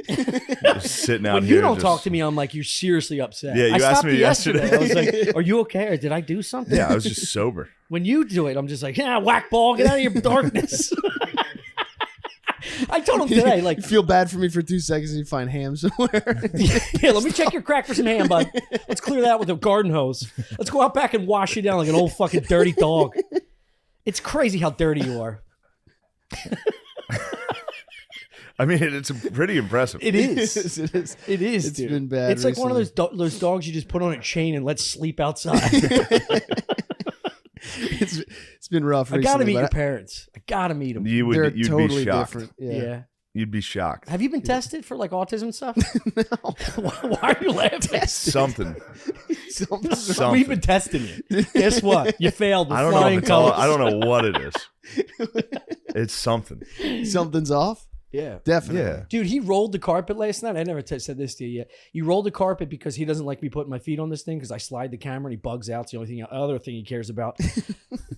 Just sitting out When here. you don't just- talk to me, I'm like, you're seriously upset. Yeah, you I asked stopped me you yesterday. I was yesterday. like, are you okay? Or did I do something? Yeah, I was just sober. When you do it, I'm just like, yeah, whack ball, get out of your darkness. I told him today, like, You feel bad for me for 2 seconds and you find ham somewhere. yeah, let me check your crack for some ham, bud. Let's clear that with a garden hose. Let's go out back and wash you down like an old fucking dirty dog. It's crazy how dirty you are. I mean, it's pretty impressive. It is. It is. It is, It's dude. been bad It's like one of recently. those dogs you just put on a chain and let sleep outside. It's been rough I recently. gotta meet your but parents. I gotta meet them. You They're would, you'd totally be shocked. different. Yeah. Yeah. You'd be shocked. Have you been tested for like autism stuff? No. Why are you laughing? Something. Something's Something. We've been testing you. Guess what? You failed with I don't know. flying If it's all, colors. I don't know what it is. It's something. Something's off. Yeah. Definitely. Yeah. Dude, he rolled the carpet last night. I never said this to you yet. He rolled the carpet because he doesn't like me putting my feet on this thing because I slide the camera and he bugs out. It's the only other thing he cares about.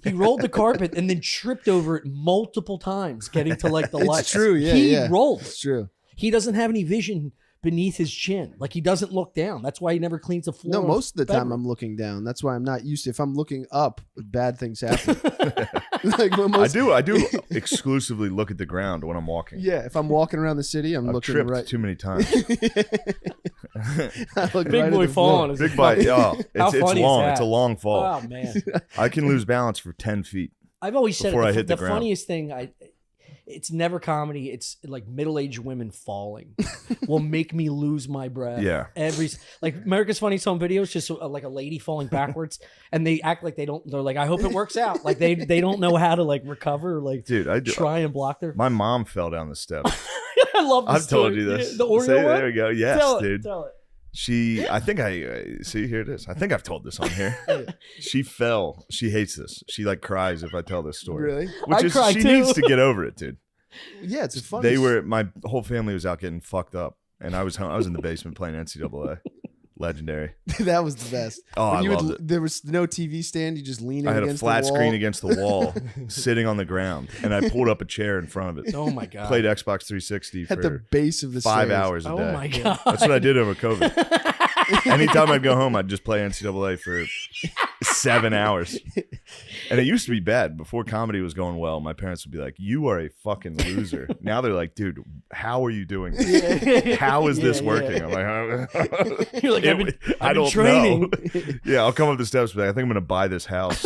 He rolled the carpet and then tripped over it multiple times getting to like the lights. It's true. Yeah. He yeah. rolled. It's true. He doesn't have any vision beneath his chin. Like he doesn't look down. That's why he never cleans the floor. No, of most of the his time bedroom. I'm looking down. That's why I'm not used to. If I'm looking up, bad things happen. Like when I most, do exclusively look at the ground when I'm walking. Yeah, if I'm walking around the city, I'm I've looking tripped right. too many times. I look Big right at boy the falling. floor. Is Big bite. Oh, How it's funny is long. that? It's a long fall. Oh man. I can lose balance for 10 feet. I've always said Before I it, hit the the ground. funniest thing it's never comedy. It's like middle-aged women falling will make me lose my breath. Yeah. Like America's Funniest Home Videos, just like a lady falling backwards, and they act like they don't. They're like, I hope it works out. Like they don't know how to like recover, or like Dude, I do. try and block their. My mom fell down the steps. I love. This I've told story. you this. The Oreo Say, one. there we go. Yes, tell dude. it. Tell it. I think see, here it is. I think I've told this on here. She fell. She hates this. She like cries if I tell this story. Really? Which I is, cry she too. needs to get over it, dude. Yeah, it's a funny. My whole family was out getting fucked up, and I was in the basement playing NCAA. Legendary. That was the best. Oh, When I you loved it. There was no TV stand. You just lean I had a against flat the wall. screen against the wall, sitting on the ground, and I pulled up a chair in front of it. Oh my god. Played Xbox 360 at the for base of the 5 stairs. hours a day. Oh my god. That's what I did over COVID. Anytime I'd go home, I'd just play NCAA for 7 hours. And it used to be bad. Before comedy was going well, my parents would be like, "You are a fucking loser." Now they're like, "Dude, how are you doing this? How is this Yeah, working?" yeah. I'm like, You're like, I've been I don't training. know. Yeah, I'll come up the steps and be like, I think I'm going to buy this house.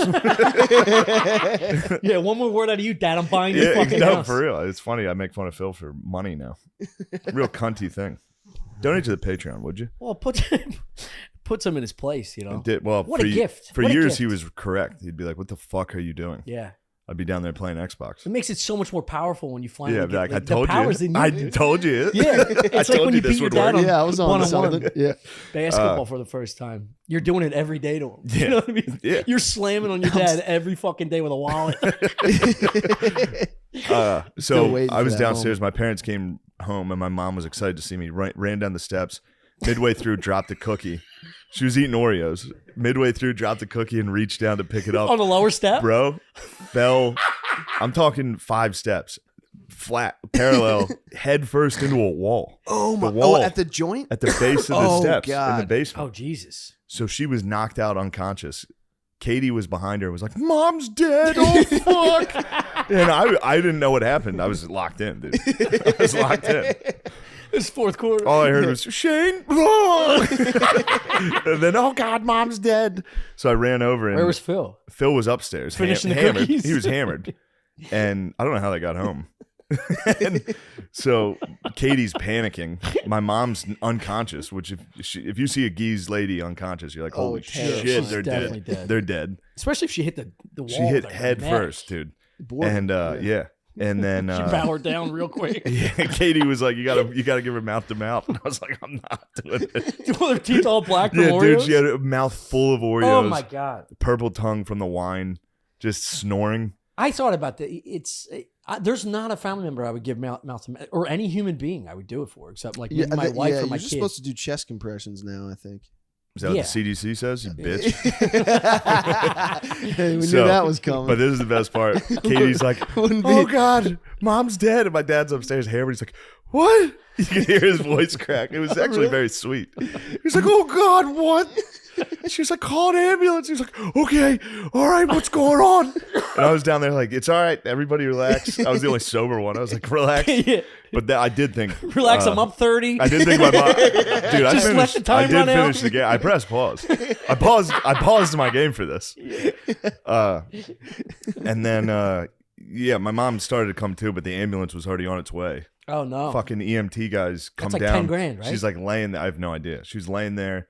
Yeah, one more word out of you, Dad. I'm buying your Yeah, fucking no, house. for real. It's funny. I make fun of Phil for money now. Real cunty thing. Donate to the Patreon, would you? Well, put some in his place, you know. Well, What for a gift. For What a years, gift. he was correct. He'd be like, "What the fuck are you doing?" Yeah. I'd be down there playing Xbox. It makes it so much more powerful when you finally Yeah, get like, I the told powers you. in you. I dude. told you. Yeah, I it's like told when you you this beat your would dad work. on Yeah, I was on one-on-one something. Yeah. basketball for the first time. You're doing it every day to him. You know what I mean? Yeah. You're slamming on your dad every fucking day with a wallet. So waiting I for was that downstairs. My parents came home, and my mom was excited to see me. Ran down the steps. Midway through, dropped a cookie. She was eating Oreos. Midway through, dropped a cookie and reached down to pick it up. On the lower step? Bro, fell. I'm talking 5 steps. flat, parallel, head first into a wall. Oh my! The wall at the joint, at the base of the steps in God. the basement. Oh Jesus! So she was knocked out unconscious. Katie was behind her and was like, "Mom's dead. Oh fuck!" And I didn't know what happened. I was locked in, dude. I was locked in. It's fourth quarter. All I heard was Shane, and then oh God, Mom's dead. So I ran over and Where was Phil? Phil was upstairs, Finishing the hammered. cookies? He was hammered, and I don't know how they got home. And so Katie's panicking. My mom's unconscious. Which if you see a geese lady unconscious, you're like, holy shit, they're dead. They're dead. Especially if she hit the wall. She hit there, head neck. first, dude. And yeah. And then She powered down real quick. yeah, Katie was like, "You gotta give her mouth to mouth," and I was like, "I'm not doing it." Well, her teeth all black from Yeah, Oreos? dude, she had a mouth full of Oreos. Oh my God! Purple tongue from the wine, just snoring. I thought about that. There's not a family member I would give mouth to, or any human being I would do it for, except like maybe my wife or my you're kid. supposed to do chest compressions now, I think. Is that what the CDC says? You bitch. We knew that was coming. But this is the best part. Katie's like, "Oh God, Mom's dead," and my dad's upstairs hammered. He's like, "What?" You can hear his voice crack. It was actually very sweet. He's like, "Oh God, what?" She was like, "Call an ambulance." He was like, "Okay, all right, what's going on?" And I was down there like, "It's all right, everybody relax." I was the only sober one. I was like, "Relax." Yeah. But I did think, Relax, I'm up 30. I did think my mom, dude. I Just let finished. the time I did run out. finish the game. I pressed pause. I paused my game for this. And then yeah, my mom started to come to, but the ambulance was already on its way. Oh no! Fucking EMT guys come That's like down. 10 grand, right? She's like laying there. I have no idea. She's laying there,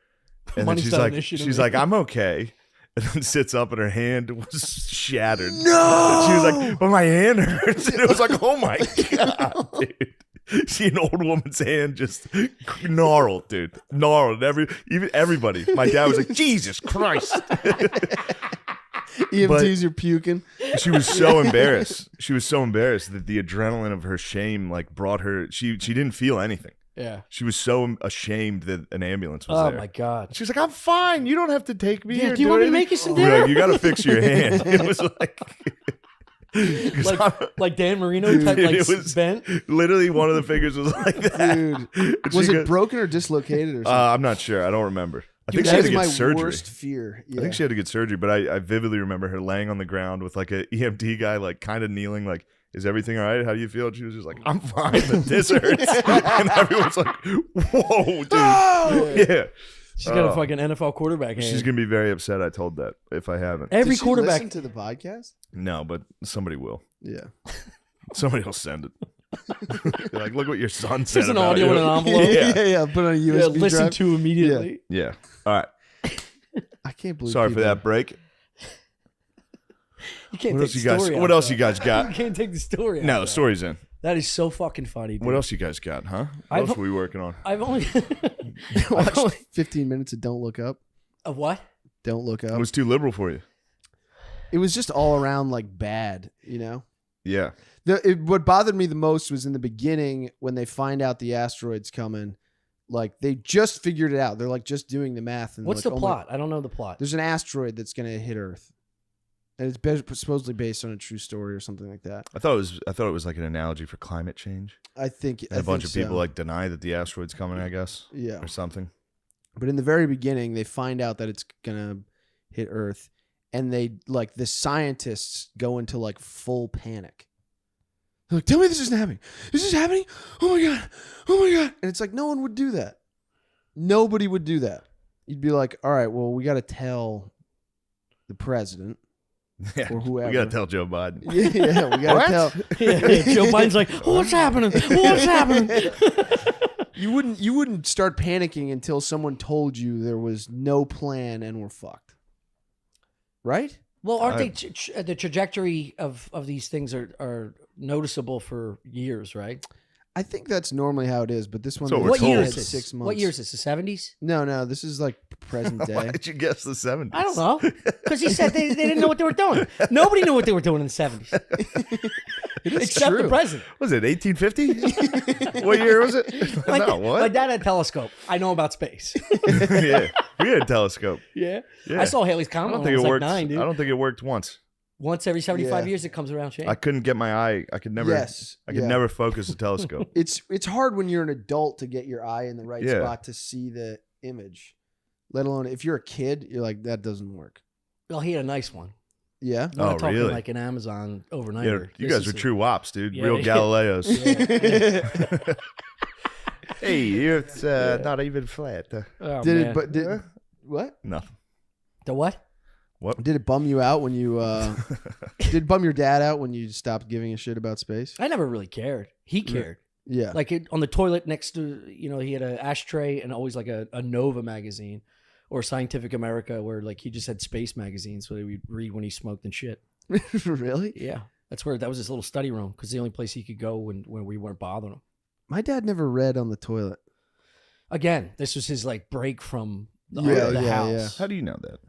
and then Money's she's not an like, issue to she's me. like, "I'm okay." And then sits up and her hand was shattered. No! She was like, "But my hand hurts." And it was like, "Oh my God, dude." See an old woman's hand just gnarled, dude. Gnarled. Even everybody. My dad was like, "Jesus Christ." EMTs are puking. She was so embarrassed. She was so embarrassed that the adrenaline of her shame like brought her. She didn't feel anything. Yeah. She was so ashamed that an ambulance was there. Oh my God. She was like, "I'm fine. You don't have to take me." Yeah, or do you want me to anything." make you some We're dinner? like, "You got to fix your hand." It was like Dan Marino type, Dude, like it was bent. literally one of the fingers was like that. Dude, And was she it goes, broken or dislocated or something? I'm not sure. I don't remember. I think Dude, she had that to is get my surgery. worst fear. Yeah. I think she had to get surgery, but I vividly remember her laying on the ground with like a EMT guy, like kind of kneeling, like, "Is everything all right? How do you feel?" And she was just like, "I'm fine, but this hurts." And everyone's like, "Whoa, dude!" Yeah. She's got a fucking NFL quarterback hand. She's gonna be very upset. I told that if I haven't. Every Did she quarterback. listen to the podcast? No, but somebody will. Yeah. Somebody will send it. They're like, "Look what your son said There's an about audio you." in an envelope. Yeah. Put on a Yeah, USB listen drive. to immediately. Yeah. All right. I can't believe. Sorry for people- that break. You can't What take else the you guys? story out, What else though. you guys You got? can't take the story out. No, though. the story's in. That is so fucking funny, dude. What else you guys got, huh? What I've- else are we working on? I've only Watch 15 minutes of Don't Look Up. of what? Don't Look It Up. was too liberal for you. It was just all around like bad, you know? Yeah. What bothered me the most was in the beginning when they find out the asteroid's coming. Like they just figured it out. They're like just doing the math. And What's like, the oh my- plot? I don't know the plot. There's an asteroid that's going to hit Earth, and it's supposedly based on a true story or something like that. I thought it was like an analogy for climate change. I think And a bunch of so. people like deny that the asteroid's coming, I guess, yeah. or something. But in the very beginning, they find out that it's gonna hit Earth, and they like the scientists go into like full panic. They're like, "Tell me this isn't happening. This is happening. Oh my god. Oh my god!" And it's like no one would do that. Nobody would do that. You'd be like, "All right, well, we got to tell the president Yeah. or whoever." We got to tell Joe Biden. Yeah, we got to tell. Joe Biden's like, "What's happening? What's happening?" You wouldn't start panicking until someone told you there was no plan and we're fucked. Right? Well, aren't they the trajectory of these things are noticeable for years, right? I think that's normally how it is, but this one So they we're What year told. is this? 6 months. What year is this? The 70s? No, this is like present day. Why did you guess the 70s? I don't know. Because he said they didn't know what they were doing. Nobody knew what they were doing in the 70s. Except true. the president. Was it 1850? What year was it? No, My what? dad had a telescope. I know about space. Yeah. We had a telescope. Yeah. Yeah. I saw Haley's I Comet don't when I think was it like worked. 9, dude. I don't think it worked once. Once every 75 Yeah. years, it comes around. Shane. I couldn't get my eye. I could never. Yes. I could Yeah. never focus a telescope. It's hard when you're an adult to get your eye in the right Yeah. spot to see the image. Let alone if you're a kid, you're like, that doesn't work. Well, he had a nice one. Yeah. We're not talking really? like an Amazon overnight. Yeah, you guys are true wops, dude. Real yeah. Galileos. Yeah. Hey, it's not even flat. Oh, Did man. it? But did what? Nothing. The what? What? Did it bum you out when you? Did it bum your dad out when you stopped giving a shit about space? I never really cared. He cared. Yeah. Like on the toilet next to, he had an ashtray and always like a Nova magazine or Scientific America where like he just had space magazines so we'd read when he smoked and shit. Really? Yeah. That was his little study room because the only place he could go when we weren't bothering him. My dad never read on the toilet. Again, this was his like break from the Yeah, house. How do you know that?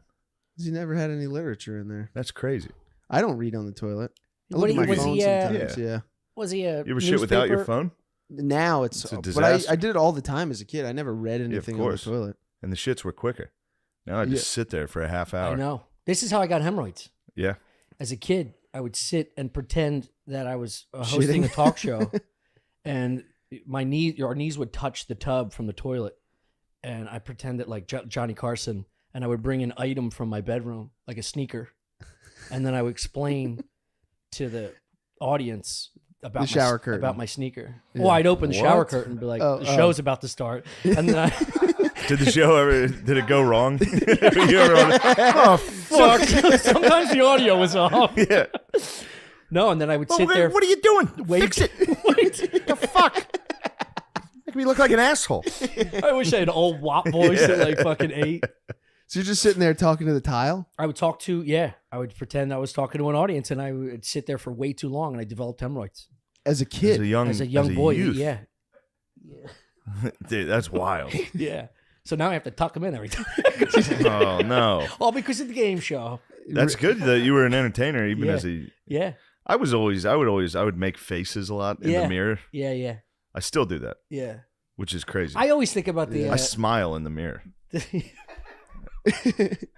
'Cause he never had any literature in there. That's crazy. I don't read on the toilet. I What look at my was phone he, sometimes. Yeah. Was he a You ever shit without your newspaper- phone? Now it's It's a but disaster. I did it all the time as a kid. I never read anything on the course. toilet. And the shits were quicker. Now I just sit there for a half hour. I know. This is how I got hemorrhoids. Yeah. As a kid, I would sit and pretend that I was hosting Shitting. a talk show, and our knees would touch the tub from the toilet, and I pretended like Johnny Carson, and I would bring an item from my bedroom, like a sneaker, and then I would explain to the audience about The shower curtain. about my sneaker. Yeah. Well, I'd open the shower What? curtain and be like, Oh, the show's about to start, and then Did the show ever? Did it go wrong? You ever on it? Oh fuck! sometimes the audio was off. Yeah. No, and then I would sit there. What are you doing? Wait. Fix it. Wait. The fuck? Make me look like an asshole. I wish I had an old WAP voice at like fucking 8. So you're just sitting there talking to the tile? I would I would pretend I was talking to an audience and I would sit there for way too long and I developed hemorrhoids. As a kid. As a young boy. youth. Yeah. Dude, that's wild. Yeah. So now I have to tuck them in every time. Oh no. All because of the game show. That's good that you were an entertainer, even Yeah. as a. Yeah. I would make faces a lot in Yeah. the mirror. Yeah. Yeah. I still do that, Yeah. which is crazy. I always think about the. I smile in the mirror.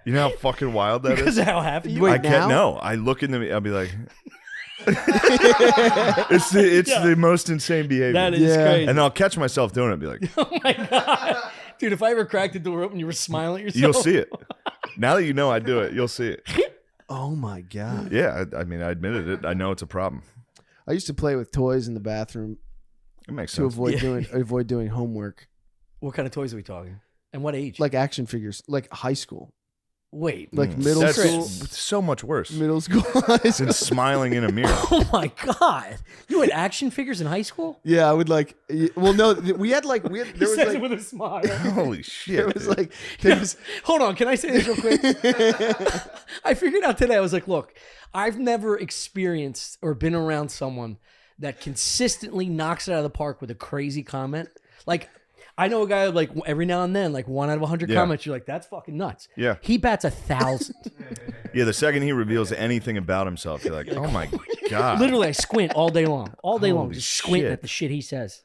You know how fucking wild that because is? of how happy you Wait, are. I can't. now? No, I look in the mirror. I'll be like, it's the most insane behavior. That is Yeah. crazy. And I'll catch myself doing it. I'll be like, Oh my God. Dude, if I ever cracked the door open, you were smiling at yourself. you'll see it. Now that you know I do it, you'll see it. Oh my God. Yeah, I mean, I admitted it. I know it's a problem. I used to play with toys in the bathroom It makes to sense. avoid doing homework. What kind of toys are we talking? And what age? Like action figures. Like high school. Wait. Like middle That's school. so much worse Middle school. high school. than smiling in a mirror. Oh my God. You had action figures in high school? Yeah, I would like. Well, no, we had there He was says like it with a smile. Holy there shit. was dude. like there was Hold on, can I say this real quick? I figured out today, I was like, look, I've never experienced or been around someone that consistently knocks it out of the park with a crazy comment. Like, I know a guy like every now and then, like 1 out of 100 Yeah. comments, you're like, that's fucking nuts. Yeah. He bats 1,000. Yeah, the second he reveals anything about himself, you're like, oh my God. Literally, I squint all day long. All day long, Holy just squinting shit. at the shit he says.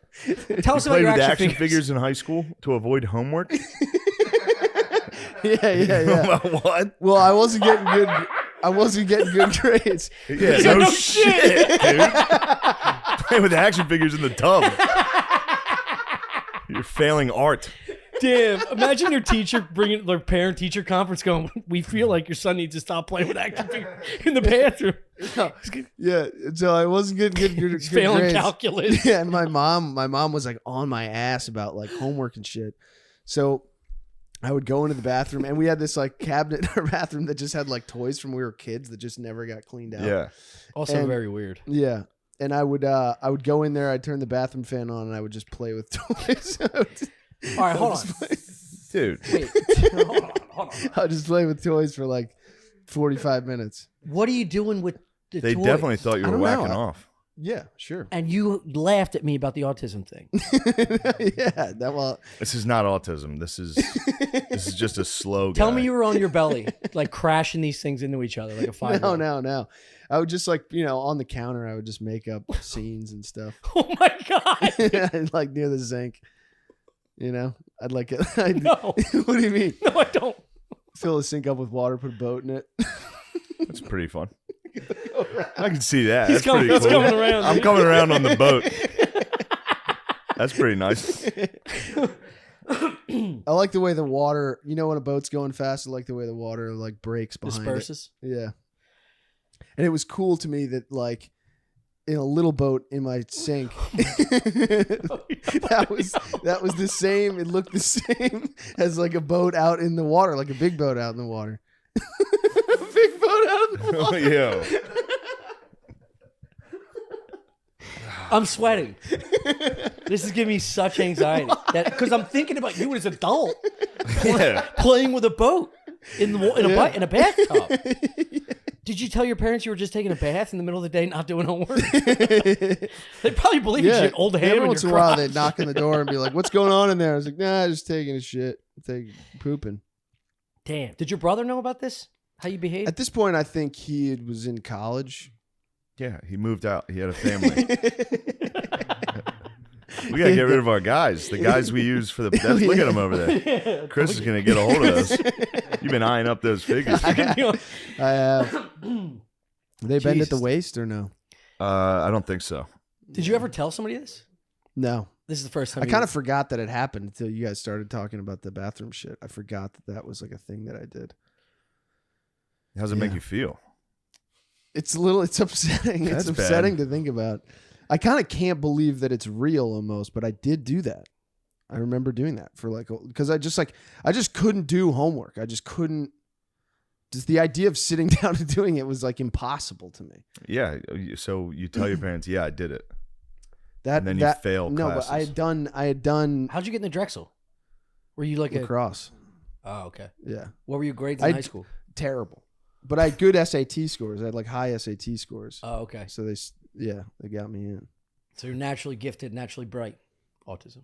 Tell us You about played your with action, action figures in high school to avoid homework? yeah. What? Well, I wasn't getting good grades. Yeah, like, no "No shit, dude. Playing with action figures in the tub. You're failing art. Damn! Imagine your teacher bringing their parent-teacher conference, going, "We feel like your son needs to stop playing with action figures in the bathroom. Yeah, so I wasn't getting good He's failing grades. calculus." Yeah, and my mom was like on my ass about like homework and shit. So I would go into the bathroom, and we had this like cabinet in our bathroom that just had like toys from when we were kids that just never got cleaned out. Yeah. Also, And- very weird. Yeah. And I would go in there, I'd turn the bathroom fan on, and I would just play with toys. All right, hold on. Dude. Wait, hold on. I'll just play with toys for like 45 minutes. What are you doing with the They toys? definitely thought you I were don't know. whacking off. Yeah, sure. And you laughed at me about the autism thing. Yeah, This is not autism. This is just a slow guy. Tell me you were on your belly, like crashing these things into each other like a 5-year-old. No. I would just like, on the counter, I would just make up scenes and stuff. Oh my God. Like near the sink. I'd like it. No. What do you mean? No, I don't. Fill the sink up with water, put a boat in it. It's pretty fun. I can see that. He's That's pretty cool. coming around. I'm coming around on the boat. That's pretty nice. I like the way the water, when a boat's going fast, I like the way the water like breaks behind Disperses. it. Yeah. And it was cool to me that like in a little boat in my sink, that was the same. It looked the same as like a boat out in the water, like a big boat out in the water. A big boat out in the water. Yo. I'm sweating. This is giving me such anxiety because I'm thinking about you as an adult playing with a boat in a bathtub. Did you tell your parents you were just taking a bath in the middle of the day, not doing homework? They probably believe you. Old ham. Every once in a while, they'd knock on the door and be like, "What's going on in there?" I was like, "Nah, just taking a shit, pooping." Damn. Did your brother know about this? How you behaved? At this point, I think he was in college. Yeah, he moved out. He had a family. We gotta get rid of our guys. The guys we use for the. Look at them over there. Chris is gonna get a hold of us. You've been eyeing up those figures. I have. They bend at the waist or no? I don't think so. Did you ever tell somebody this? No. This is the first time. I kind of forgot that it happened until you guys started talking about the bathroom shit. I forgot that was like a thing that I did. How does it make you feel? It's upsetting. That's it's upsetting to think about. I kind of can't believe that it's real almost, but I did do that. I remember doing that for because I just couldn't do homework. I just couldn't. Just the idea of sitting down and doing it was like impossible to me. Yeah. So you tell your parents, "Yeah, I did it." And then you fail No, classes. but I had done. How'd you get in the Drexel? Were you like lacrosse? Oh, okay. Yeah. What were your grades in high school? Terrible. But I had good SAT scores. I had like high SAT scores. Oh, okay. So they got me in. So you're naturally gifted, naturally bright. Autism.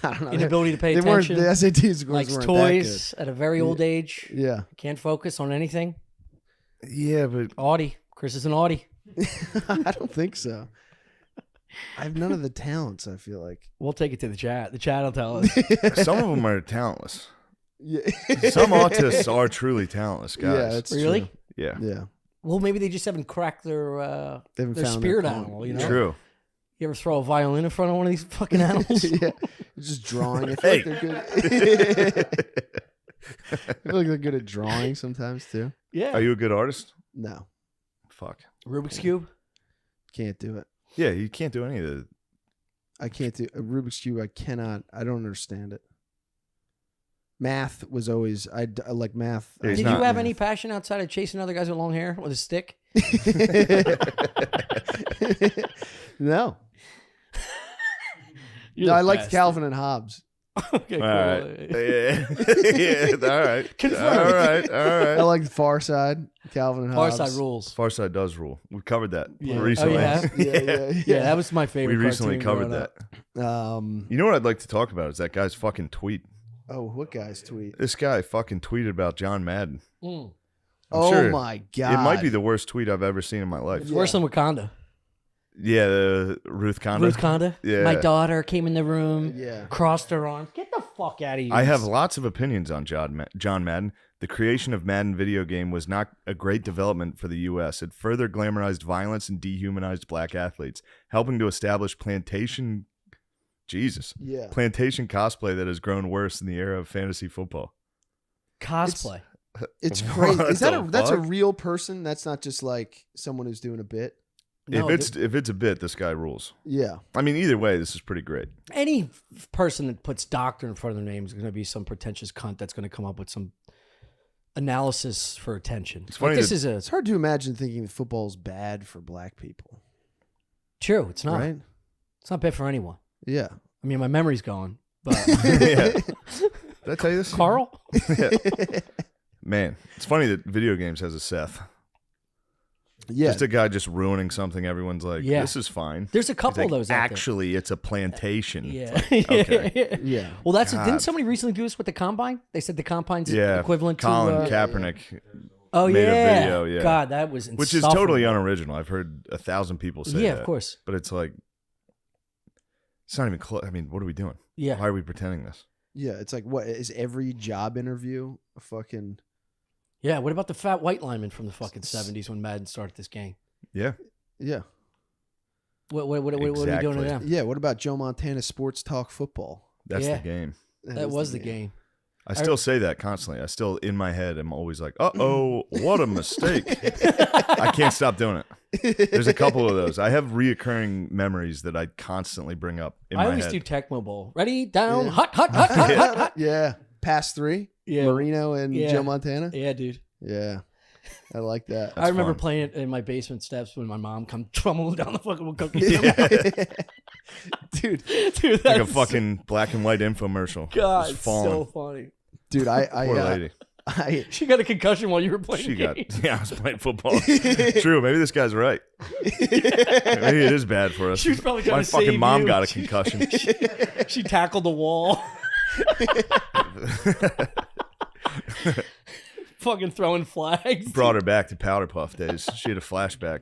I don't know. Inability to pay they attention. The SAT scores Likes weren't toys at a very old age. Yeah. Can't focus on anything. Yeah, but Audi. Chris is an Audi. I don't think so. I have none of the talents, I feel like. We'll take it to the chat. The chat will tell us. some of them are talentless. Yeah. Some autists are truly talentless guys. Yeah, that's really? true. Yeah. Yeah. Well, maybe they just haven't cracked their found spirit their animal. You know. True. You ever throw a violin in front of one of these fucking animals? Yeah. Just drawing. I feel like they're good. I feel like they're good at drawing sometimes too. Yeah. Are you a good artist? No. Fuck. Rubik's Cube? Can't do it. Yeah, you can't do any of it. I can't do a Rubik's Cube. I cannot. I don't understand it. Math was always. I like math. Yeah, Did not you have math. any passion outside of chasing other guys with long hair with a stick? No. You're No, the I liked best. Calvin and Hobbes. Okay, All cool. right. Yeah. All right. Confirmed. All right. I liked Far Side. Calvin and Far Hobbes. Side rules. Far Side does rule. We covered that Yeah. recently. Oh, you have? Yeah. that was my favorite. We recently cartoon covered growing that. up. You know what I'd like to talk about is that guy's fucking tweet. Oh, what guy's tweet? This guy fucking tweeted about John Madden. Mm. Oh sure my god! It might be the worst tweet I've ever seen in my life. It's worse than Wakanda. Yeah, Ruth Conda. Ruth Conda. Yeah. My daughter came in the room, Yeah. crossed her arms. Get the fuck out of here. I have lots of opinions on John Madden. The creation of Madden video game was not a great development for the U.S. It further glamorized violence and dehumanized black athletes, helping to establish plantation cosplay that has grown worse in the era of fantasy football. cosplay. It's crazy. Is What that's a the fuck? real person? That's not just like someone who's doing a bit. No, if it's a bit, this guy rules. Yeah. I mean, either way, this is pretty great. any person that puts doctor in front of their name is going to be some pretentious cunt that's going to come up with some analysis for attention. It's funny this that- is a It's hard to imagine thinking that football is bad for black people. true. It's not. Right? It's not bad for anyone. Yeah. I mean, my memory's gone, but Yeah. Did I tell you this? Carl. Yeah. Man, it's funny that video games has a Seth. Yeah. Just a guy just ruining something. Everyone's like, Yeah. this is fine. There's a He's couple like, of those. out actually, it's a plantation. there. It's Yeah. like, okay. yeah. Well, that's God. didn't somebody recently do this with the combine? They said the combine's Yeah. equivalent Colin to. Kaepernick, Oh made a yeah. video, yeah. God, that was which is totally unoriginal. I've heard 1,000 people say Yeah, that. of course. But it's like, it's not even close. I mean, what are we doing? Yeah. Why are we pretending this? Yeah. It's like, what is every job interview a fucking. Yeah. What about the fat white lineman from the fucking 70s when Madden started this game? Yeah. Yeah. What are we doing to them? Yeah. What about Joe Montana Sports Talk Football? That's the game. That was the game. I still say that constantly. I still, in my head, am always like, uh-oh, what a mistake. I can't stop doing it. There's a couple of those. I have reoccurring memories that I constantly bring up in my head. I always do Tecmo Bowl. Ready, down, hot, hot, hot, hot, hot, hot. Yeah. Pass 3. Yeah. Marino and Joe Montana. Yeah, dude. Yeah. I like that. I remember playing it in my basement steps when my mom come trundling down the fucking cookie. Dude, like a fucking black and white infomercial. God, it's so funny. Dude, poor lady. She got a concussion while you were playing. I was playing football. True, maybe this guy's right. Maybe it is bad for us. She was probably trying My to fucking save mom you. got a concussion. She tackled the wall. Fucking throwing flags. Brought her back to Powder Puff days. She had a flashback.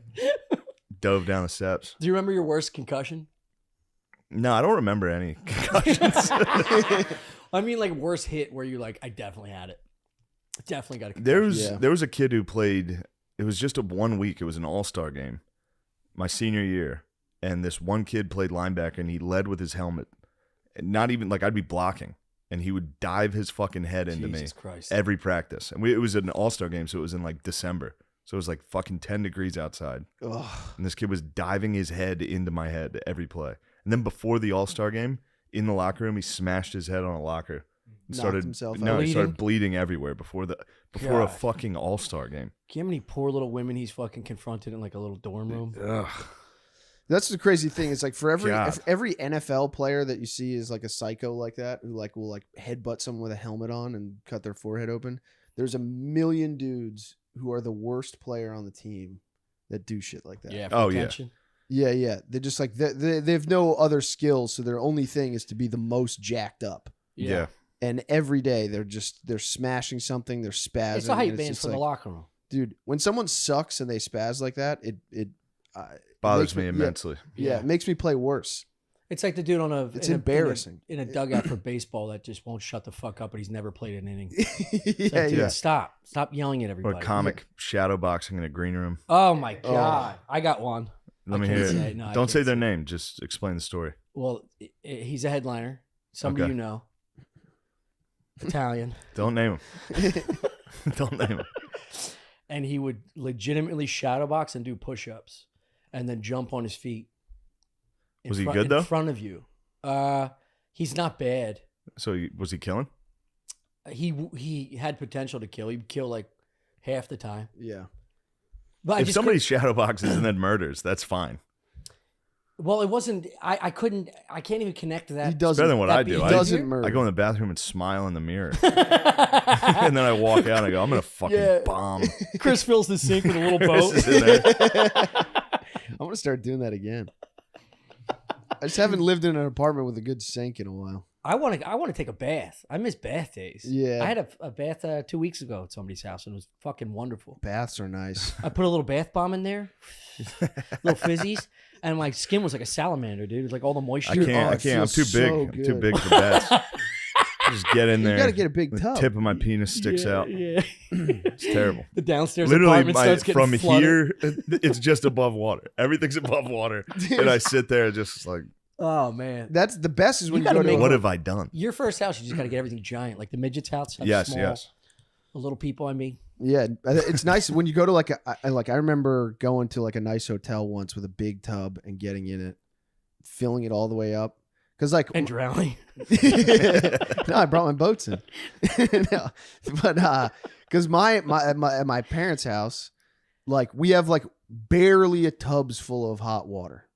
Dove down the steps. Do you remember your worst concussion? No, I don't remember any concussions. I mean, like worst hit where you're like, I definitely had it. Definitely got a concussion. There was a kid who played. It was just a 1 week. It was an all-star game, my senior year, and this one kid played linebacker, and he led with his helmet. Not even like I'd be blocking, and he would dive his fucking head into Jesus me Christ. every practice. And it was an all-star game, so it was in like December. So it was like fucking 10 degrees outside. Ugh. And this kid was diving his head into my head every play. And then before the all-star game, in the locker room, he smashed his head on a locker. And Knocked himself No, out. he started bleeding everywhere before a God. fucking all-star game. Can you how many poor little women he's fucking confronted in like a little dorm room? Ugh. That's the crazy thing. It's like for every God. if every NFL player that you see is like a psycho like that, who like will like headbutt someone with a helmet on and cut their forehead open. There's a million dudes who are the worst player on the team that do shit like that. Yeah. Oh, attention. Yeah. They're just like they have no other skills, so their only thing is to be the most jacked up. Yeah. And every day they're smashing something, they're spazzing. It's a hype and band just for the like, locker room. dude. When someone sucks and they spaz like that, it Bothers makes me immensely. Yeah, it makes me play worse. It's like the dude on a. It's in a- embarrassing. in a dugout for baseball that just won't shut the fuck up, but he's never played an inning. Yeah, Dude, yeah. Stop yelling at Or everybody. comic shadow boxing in a green room. Oh my god, I got one. Let me can't hear say- it. no, I Don't say can't their say. name. Just explain the story. Well, he's a headliner. Somebody Okay. you know. Italian. Don't name him. Don't name him. And he would legitimately shadow box and do push-ups and then jump on his feet. Was he good, though? In front of you. He's not bad. So was he killing? He had potential to kill. He'd kill like half the time. Yeah. But If somebody shadow boxes and then murders, that's fine. Well, it wasn't. I couldn't. I can't even connect to that. He doesn't. Better than what that I do. he I doesn't murder. go in the bathroom and smile in the mirror. And then I walk out and I go, I'm going to fucking Yeah. bomb. Chris fills the sink with a little boat. This is in there. I'm gonna start doing that again. I just haven't lived in an apartment with a good sink in a while. I want to take a bath. I miss bath days. Yeah. I had a bath 2 weeks ago at somebody's house and it was fucking wonderful. Baths are nice. I put a little bath bomb in there, little fizzies, and my skin was like a salamander, dude. It was like all the moisture. I can't. I'm feels too big. so I'm too good. big for baths. Just get in there. You gotta get a big The tub. tip of my penis sticks out. Yeah. It's terrible. The downstairs Literally, apartment starts getting from flooded. here, it's just above water. Everything's above water. And I sit there just like, Oh man. That's the best is when You you, gotta go to make what have I done? Your first house, you just got to get everything giant, like the midget's house. Have Yes, small, yes. The little people. I mean, Yeah, it's nice when you go to like I remember going to like a nice hotel once with a big tub and getting in it, filling it all the way up. Cause like and drowning. no, I brought my boats in. No, but because my parents' house, like we have like barely a tubs full of hot water.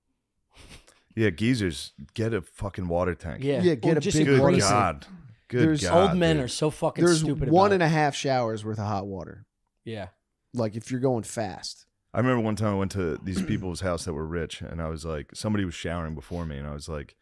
Yeah, geezers, get a fucking water tank. Yeah. Yeah, get a just big Good embrace it. God. Good There's God. Old men dude. are so fucking There's stupid. one about and it. a half showers worth of hot water. Yeah. Like if you're going fast. I remember one time I went to these people's house that were rich, and I was like, somebody was showering before me, and I was like,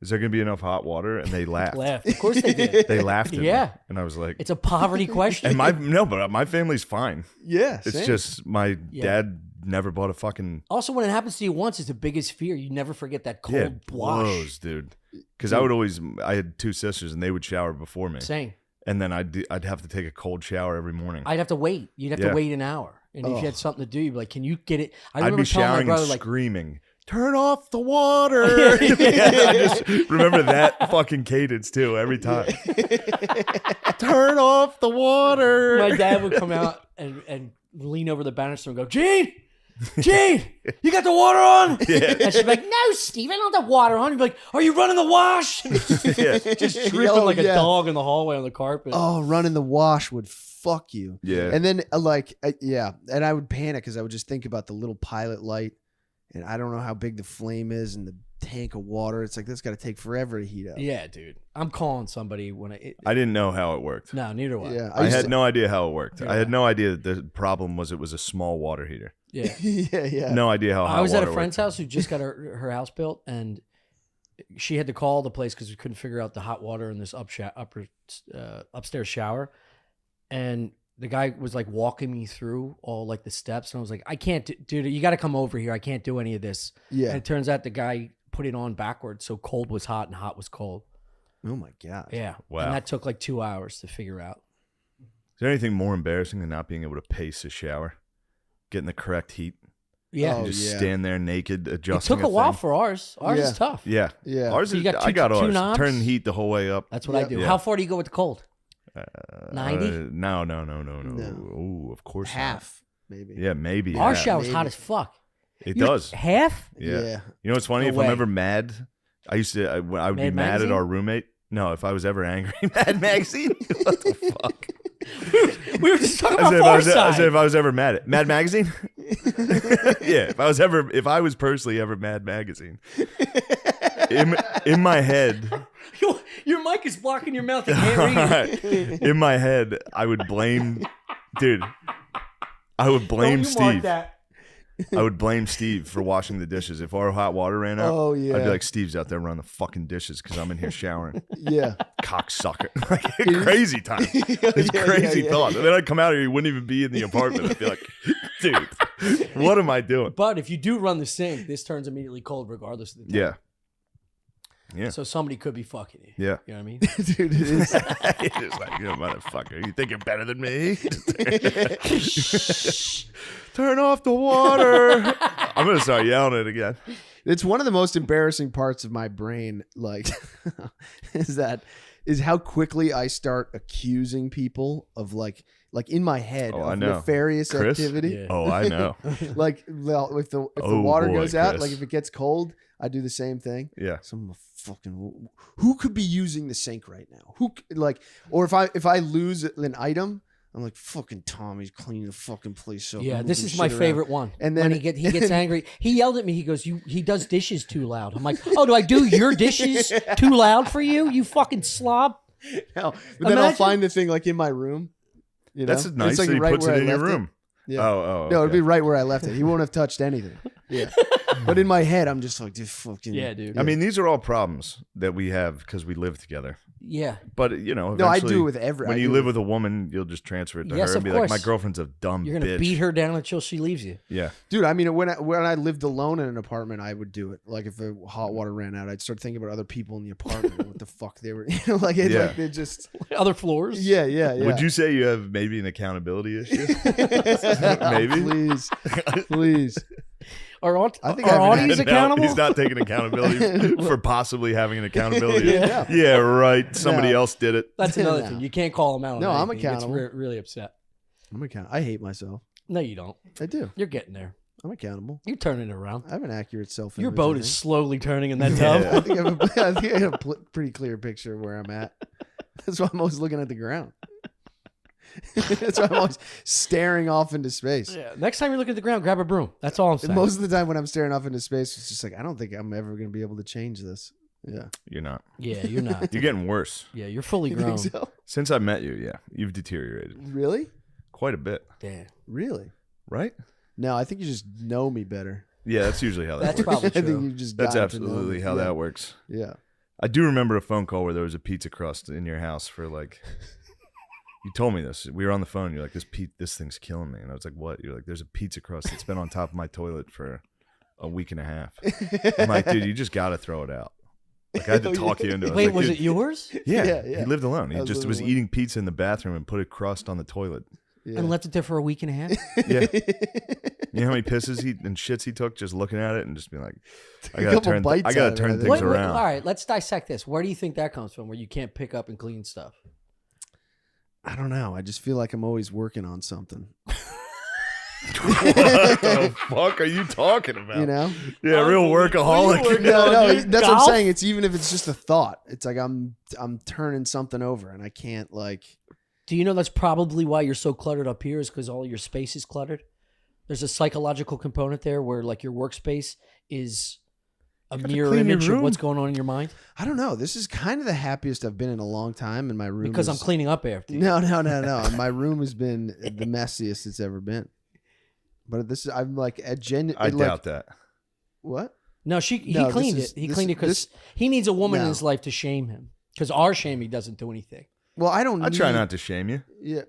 is there going to be enough hot water? And they laughed. Laughed. Of course they did. They laughed at me. Yeah. And I was like, It's a poverty question. and but my family's fine. Yeah, It's same. just my Yeah. dad never bought a fucking Also, when it happens to you once, it's the biggest fear. You never forget that cold it wash. blows, dude. Because I had two sisters, and they would shower before me. Same. and then I'd have to take a cold shower every morning. I'd have to wait. You'd have to wait an hour. And if you had something to do, you'd be like, can you get it? I'd be showering and screaming, turn off the water. I just remember that fucking cadence too every time. Turn off the water. My dad would come out and lean over the banister and go, Gene, you got the water on? Yeah. And she'd be like, no, Steve, I don't have the water on. You'd be like, are you running the wash? Just tripping like a dog in the hallway on the carpet. Oh, running the wash would fuck you. Yeah. And then and I would panic because I would just think about the little pilot light, and I don't know how big the flame is and the tank of water. It's like, that's got to take forever to heat up. Yeah, dude. I'm calling somebody when I didn't know how it worked. No, neither was. Yeah, I had no idea how it worked. I had no idea that the problem was it was a small water heater. Yeah. yeah. No idea how hot I was water at a friend's worked. house who just got her house built, and she had to call the place because we couldn't figure out the hot water in this upstairs shower. And the guy was like walking me through all like the steps, and I was like, I can't, dude, you got to come over here. I can't do any of this. Yeah. And it turns out the guy put it on backwards, so cold was hot and hot was cold. Oh my God. Yeah. Wow. And that took like 2 hours to figure out. Is there anything more embarrassing than not being able to pace a shower? Getting the correct heat? Yeah. You just stand there naked, It adjusting. took a while for ours. Ours is tough. Yeah. Yeah. Ours So is, you got I got two ours. knobs? Turn the heat the whole way up. That's what I do. Yeah. How far do you go with the cold? 90? No. No. Oh, of course Half, maybe. Not. Yeah, maybe. Our half. shower's hot as fuck. It does. Half? Yeah. You know what's funny? No If way. I'm ever mad, I used to. I would be Mad mad Magazine? at our roommate. No, if I was ever angry, Mad Magazine. What the fuck? We were just talking As about if, Far as Side. if I was ever mad at Mad Magazine. Yeah, if I was personally ever Mad Magazine. In my head. Your mic is blocking your mouth. I can't read it. In my head, I would blame, dude. I would blame Don't you mark Steve. that. I would blame Steve for washing the dishes. If our hot water ran out, Oh, yeah. I'd be like, Steve's out there running the fucking dishes because I'm in here showering. Yeah. Cocksucker. Like, crazy time. It's crazy thought. And then I'd come out here, he wouldn't even be in the apartment. I'd be like, dude, what am I doing? But if you do run the sink, this turns immediately cold regardless of the time. Yeah. Yeah. So somebody could be fucking you. Yeah. You know what I mean? Dude, it is. It's like, you motherfucker, you think you're better than me? Turn off the water. I'm going to start yelling it again. It's one of the most embarrassing parts of my brain, like, is how quickly I start accusing people of like in my head I of know. nefarious Chris? activity. Yeah. Oh, I know. Like, well, if the Oh, water boy, goes out, Chris. like if it gets cold, I do the same thing. Yeah. So I'm a fucking, who could be using the sink right now? Or if I lose an item, I'm like, fucking Tommy's cleaning the fucking place up. Yeah, this moving is my shit around. favorite one. And when then he gets angry, he yelled at me. He goes, he does dishes too loud. I'm like, oh, do I do your dishes too loud for you? You fucking slob. No, but then I'll Imagine- find the thing like in my room. You know? That's nice It's like that he right puts where it I in your left room. Yeah. Oh, No, it'd okay. be right where I left it. He won't have touched anything. Yeah. But in my head, I'm just like, this fucking. Yeah, dude. I mean, these are all problems that we have because we live together. Yeah. But, you know, No, I eventually, do it with every. when I you do live it with a woman, you'll just transfer it to Yes, her and of be like, my course. girlfriend's a dumb You're gonna bitch. beat her down until she leaves you. Yeah. Dude, I mean, when I lived alone in an apartment, I would do it. Like if the hot water ran out, I'd start thinking about other people in the apartment and what the fuck they were, like they just. Other floors. Yeah. Would you say you have maybe an accountability issue? Maybe? please. I think are I've Audie's No, accountable? he's not taking accountability for possibly having an accountability. Yeah. Yeah, right. Somebody No. else did it. That's another No. thing. You can't call him out. On No, I'm anything. He gets accountable. really upset. I hate myself. No, you don't. I do. You're getting there. I'm accountable. You're turning it around. I have an accurate self. Your boat is slowly turning in that Yeah. tub. I think I have a pretty clear picture of where I'm at. That's why I'm always looking at the ground. That's why I'm always staring off into space. Yeah. Next time you look at the ground, grab a broom. That's all I'm saying. And most of the time when I'm staring off into space, it's just like, I don't think I'm ever going to be able to change this. Yeah. You're not. Yeah, you're not. You're getting worse. Yeah, you're fully You grown. think so? Since I met you, yeah, you've deteriorated Really? quite a bit, Damn. Really? right? No, I think you just know me better. Yeah, that's usually how that That's works. probably I think true. you just That's gotten to know absolutely me. how Yeah. that works. Yeah. I do remember a phone call where there was a pizza crust in your house for like. You told me this. We were on the phone. You're like, this thing's killing me, and I was like, what? You're like, there's a pizza crust that's been on top of my toilet for a week and a half. I'm like, dude, you just got to throw it out. Like I had to talk you into it. Wait, like, was dude, it yours? Yeah, Yeah. he lived alone. He was just was living alone. eating pizza in the bathroom and put a crust on the toilet. Yeah. And left it there for a week and a half? Yeah. You know how many pisses and shits he took just looking at it and just being like, I a gotta couple turn, bites I gotta out of it, I turn think. things All around. right, let's dissect this. Where do you think that comes from, where you can't pick up and clean stuff? I don't know. I just feel like I'm always working on something. What the fuck are you talking about? You know? Yeah, real workaholic. No, that's what I'm Golf? saying. It's even if it's just a thought. It's like I'm turning something over and I can't like. Do you know that's probably why you're so cluttered up here is because all your space is cluttered? There's a psychological component there where like your workspace is a mirror clean your image of room. what's going on in your mind. I don't know. This is kind of the happiest I've been in a long time, and my room Because is, I'm cleaning up after you. No. My room has been the messiest it's ever been. But this is I'm like a I doubt that. What? No, he cleaned it. He cleaned it because he needs a woman in No. his life to shame him. Because our shaming doesn't do anything. Well, I don't. I try not to shame you. Yeah.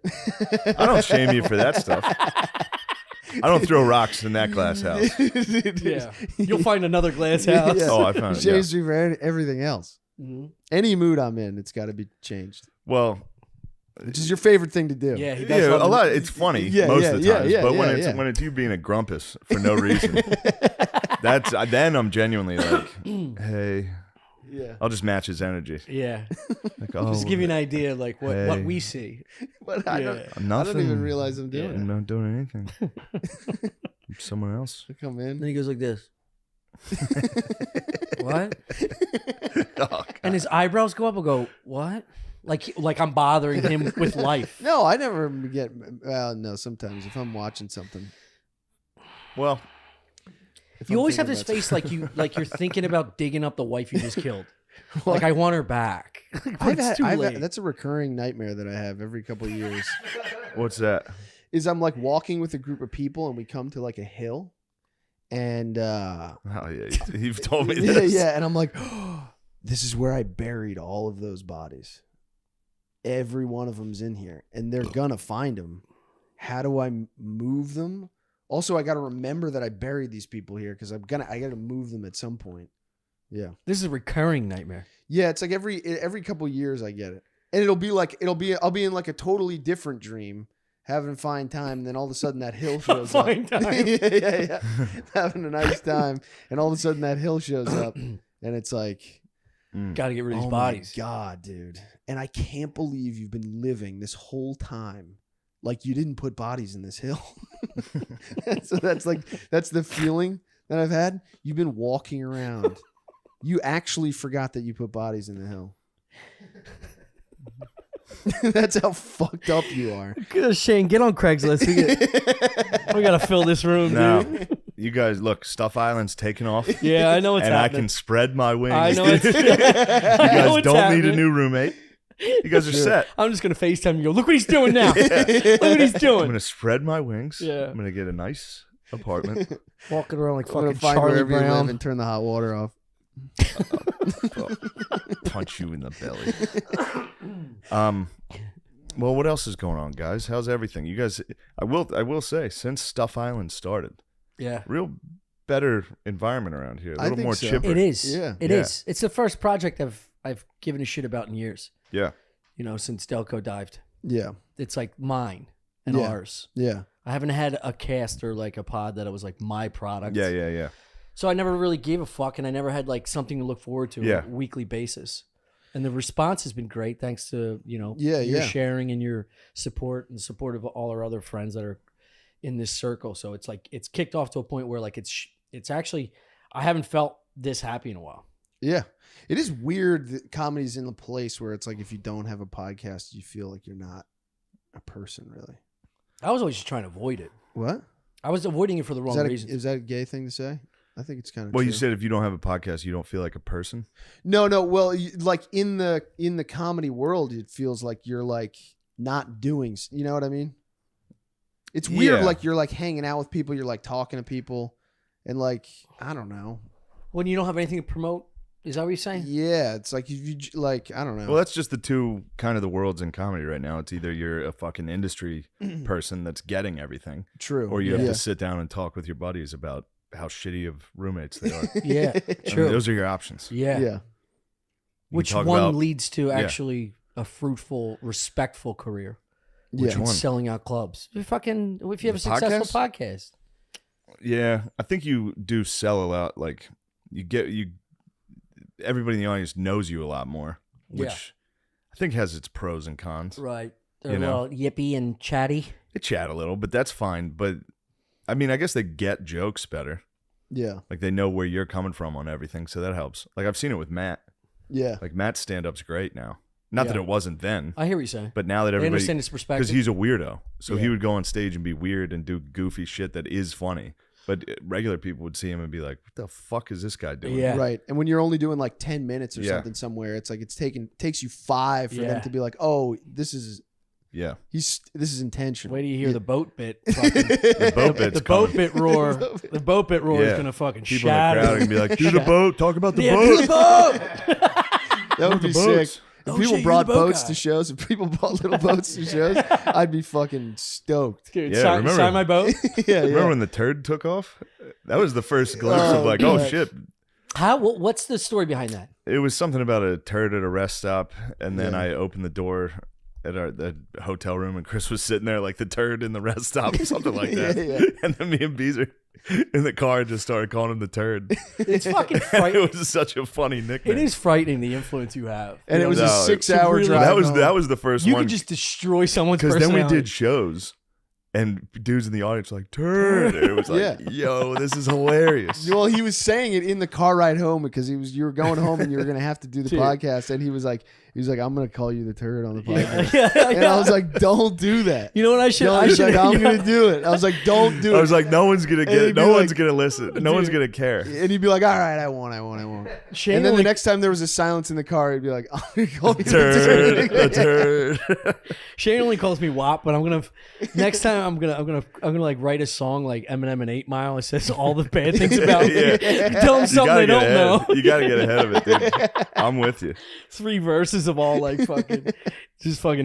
I don't shame you for that stuff. I don't throw rocks in that glass house. Yeah, you'll find another glass house. Yeah. Oh, I found it. Yeah. Changed me for everything else. Mhm. Any mood I'm in, it's got to be changed. Well, Which is your favorite thing to do? Yeah, he does. yeah, love a to- lot. It's funny Yeah, most yeah, of the yeah, times, yeah, but yeah. when it's you being a grumpus for no reason, then I'm genuinely like, hey, Yeah. I'll just match his energy. Yeah, Like, oh, just to give you an idea, like what Hey. we see. But I don't. Yeah. I'm I nothing. don't even realize I'm doing I'm not doing anything. I'm someone else. it. I come And in. then he goes like this. What? Oh, God. And his eyebrows go up and go, what? Like I'm bothering him with life. No, I never get. Well, no. Sometimes if I'm watching something, Well, if You I'm always have thinking this about face like you're thinking about digging up the wife you just killed. What? Like I want her back. But I've it's had, too I've late. had, that's a recurring nightmare that I have every couple of years. what's that? Is I'm like walking with a group of people and we come to like a hill, and Oh yeah, you've told me yeah, this. yeah, and I'm like, this is where I buried all of those bodies. Every one of them's in here, and they're gonna find them. How do I move them? Also, I got to remember that I buried these people here because I got to move them at some point. Yeah. This is a recurring nightmare. Yeah, it's like every couple years I get it. And I'll be in like a totally different dream, having a fine time, and then all of a sudden that hill shows up. Fine time. yeah. Having a nice time, and all of a sudden that hill shows up, and it's like, Got to get rid of these oh bodies. my God, dude. And I can't believe you've been living this whole time like you didn't put bodies in this hill. So that's the feeling that I've had. You've been walking around. You actually forgot that you put bodies in the hill. That's how fucked up you are. Shane, get on Craigslist. We got to fill this room, Now, dude. you guys look. Stuff Island's taking off, Yeah, I know what's and I happening. can spread my wings. I know it's. you I know guys what's don't need a happening. new roommate. You guys are set. I'm just gonna FaceTime and go. Look what he's doing now. Look what he's I'm doing. gonna spread my wings. Yeah. I'm gonna get a nice apartment. Walking around like I'm gonna fucking find Charlie wherever you live Brown. and turn the hot water off. Punch you in the belly. Well, what else is going on, guys? How's everything? You guys, I will say, since Stuff Island started, Yeah. real better environment around here. A I little think more so. chipper. It is. Yeah. It is. It's the first project I've given a shit about in years. Yeah. You know, since Delco dived. Yeah. It's like mine and Yeah. ours. Yeah. I haven't had a cast or like a pod that it was like my product. Yeah. So I never really gave a fuck, and I never had like something to look forward to Yeah. on a weekly basis. And the response has been great, thanks to your Yeah. sharing and your support and support of all our other friends that are in this circle. So it's like it's kicked off to a point where like it's actually I haven't felt this happy in a while. Yeah. It is weird that comedy's in the place where it's like if you don't have a podcast, you feel like you're not a person, really. I was always just trying to avoid it. What? I was avoiding it for the wrong reasons. Is that a gay thing to say? I think it's kind of Well, true. you said if you don't have a podcast, you don't feel like a person. No. Well, like in the comedy world, it feels like you're like not doing. You know what I mean? It's weird. Yeah. Like you're like hanging out with people. You're like talking to people, and like I don't know. When you don't have anything to promote, is that what you're saying? Yeah, it's like if you like I don't know. Well, that's just the two kind of the worlds in comedy right now. It's either you're a fucking industry person that's getting everything, True. or you have Yeah. to sit down and talk with your buddies about how shitty of roommates they are. Yeah, I mean, true. those are your options. Yeah. Yeah. Which one leads to actually a fruitful, respectful career? Which one? Selling out clubs. If you have a successful podcast. Yeah, I think you do sell a lot. Like everybody in the audience knows you a lot more, which I think has its pros and cons. Right. They're a little yippy and chatty. They chat a little, but that's fine. But I mean, I guess they get jokes better. Yeah. Like they know where you're coming from on everything, so that helps. Like I've seen it with Matt. Yeah. Like Matt's stand-up's great now. Not that it wasn't then. I hear what you're saying. But now that everybody... I understand his perspective. Because he's a weirdo. So he would go on stage and be weird and do goofy shit that is funny. But regular people would see him and be like, what the fuck is this guy doing? Yeah. Right. And when you're only doing like 10 minutes or something somewhere, it's like takes you 5 for them to be like, oh, this is... Yeah. This is intentional. Wait till you hear the boat bit. The boat bit's coming. Boat bit roar. The boat bit roar is going to fucking people shatter. in the crowd and be like, do the boat. Talk about the boat. Do the boat. That would be boats. sick. If people brought boats to shows, if people brought little boats to shows, I'd be fucking stoked. Dude, sign my boat. Remember when the turd took off? That was the first glimpse of like, oh shit. What's the story behind that? It was something about a turd at a rest stop, and then I opened the door at the hotel room, and Chris was sitting there like the turd in the rest stop, something like that. And then me and Beezer in the car just started calling him the turd. It's fucking frightening. It was such a funny nickname. It is frightening the influence you have. And it was a 6-hour drive. That was the first one. one. You could just destroy someone's because personality. then we did shows. And dudes in the audience were like, turd. And it was like, yo, this is hilarious. Well, he was saying it in the car ride home because you were going home and you were going to have to do the podcast. And he was like, I'm going to call you the turd on the podcast. And I was like, don't do that. You know what I should? I'm going to do it. I was like, don't do it. I was like, no one's going to get it. No one's going to listen. No one's going to care. And he'd be like, all right, I won't. And then the next time there was a silence in the car, he'd be like, I'm going to call you the turd. Shane only calls me WAP, but next time I'm gonna like write a song like Eminem and 8 Mile. It says all the bad things about me. Tell them something they don't know. You gotta get ahead of it, dude. I'm with you. 3 verses of all like fucking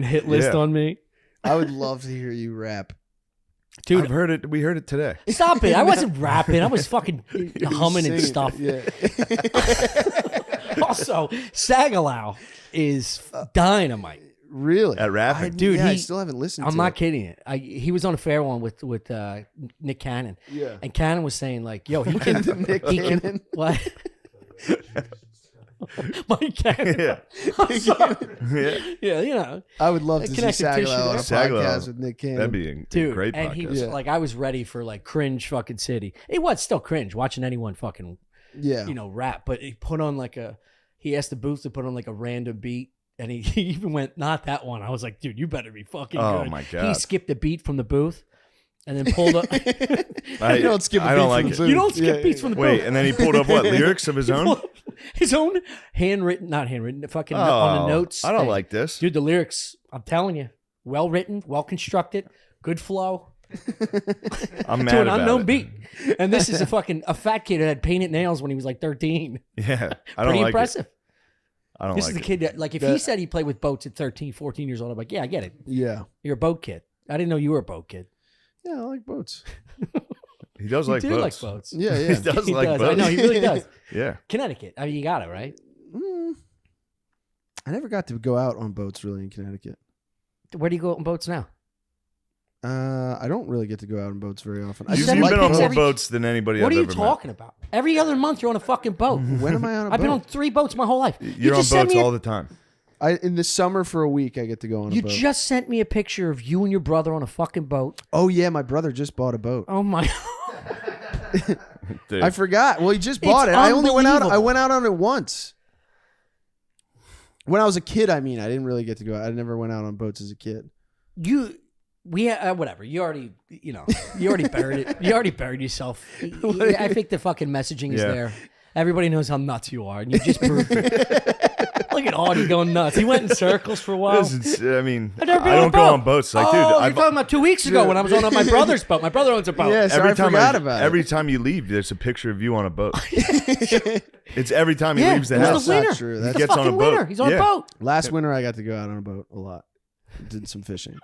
hit list on me. I would love to hear you rap. Dude, I've heard it. We heard it today. Stop it. I wasn't rapping. I was fucking humming and stuff. Yeah. Also, Sagalow is dynamite. Really? At rapping? Dude, I still haven't listened to it. I'm not kidding. He was on a fair one with Nick Cannon. Yeah. And Cannon was saying like, yo, he can... Nick Cannon? What? Mike Cannon. Yeah, you know. I would love to see Connective tissue Sagalow on a there. podcast with Nick Cannon. That'd be a Dude, great and podcast. he was like, I was ready for like cringe fucking city. It was still cringe watching anyone fucking, rap. But he put on he asked the booth to put on like a random beat. And he even went, not that one. I was like, dude, you better be fucking good. Oh, my God. He skipped a beat from the booth and then pulled up. You don't skip a beat from the booth. You don't skip beats from the booth. Wait, and then he pulled up what? Lyrics of his own? His own not handwritten, fucking on the notes. I don't like this. Dude, the lyrics, I'm telling you, well written, well constructed, good flow. I'm mad to an about unknown it. beat. And this is a fat kid that had painted nails when he was like 13. Yeah, I don't Pretty like impressive. it. I don't This like is the it. kid that, like, if he said he played with boats at 13, 14 years old, I'm like, yeah, I get it. Yeah. You're a boat kid. I didn't know you were a boat kid. Yeah, I like boats. He does like You do boats. like boats. Yeah, He yeah. does He like does. boats. I know, he really does. Yeah. Connecticut. I mean, you got it, right? I never got to go out on boats really in Connecticut. Where do you go on boats now? I don't really get to go out on boats very often. I You've just send been me on pics more every- boats than anybody What I've are you ever talking about? Every other month you're on a fucking boat. When am I on a boat? I've been on 3 boats my whole life. met. You You're on just sent boats me a- all the time. In the summer for a week, I get to go on a You boat. just sent me a picture of you and your brother on a fucking boat. Oh yeah, my brother just bought a boat. Oh my! Dude. I forgot. Well, he just bought it. I only went out. I unbelievable. went out on it once. When I was a kid, I mean, I didn't really get to go out. I never went out on boats as a kid. Whatever. You already buried it. You already buried yourself. I think the fucking messaging is Yeah. there. Everybody knows how nuts you are, and you just proved it. Look at Audie going nuts. He went in circles for a while. I mean, I I've never been on a don't go boat. on boats. Like, dude, you're I've, talking about 2 weeks ago when I was on my brother's boat. My brother owns a boat. Yes, every I time forgot about it. every time you leave, there's a picture of you on a boat. It's every time he leaves the he's house. the winner. Not true. He That's He's gets the on a fucking boat. winner. He's on Yeah. a boat. Last winter, I got to go out on a boat a lot. Did some fishing.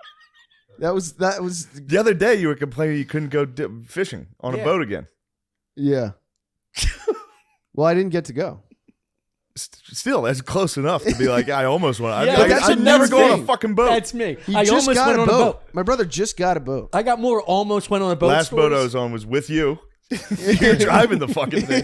That was The other day, you were complaining you couldn't go fishing on a boat again. yeah. Well, I didn't get to go. Still, that's close enough to be like, I almost went. Yeah, I'd never go on a fucking boat. That's me. He I just almost got went a on a boat. My brother just got a boat. I got more almost went on a boat. Last boat I was on was with you. You're driving the fucking thing.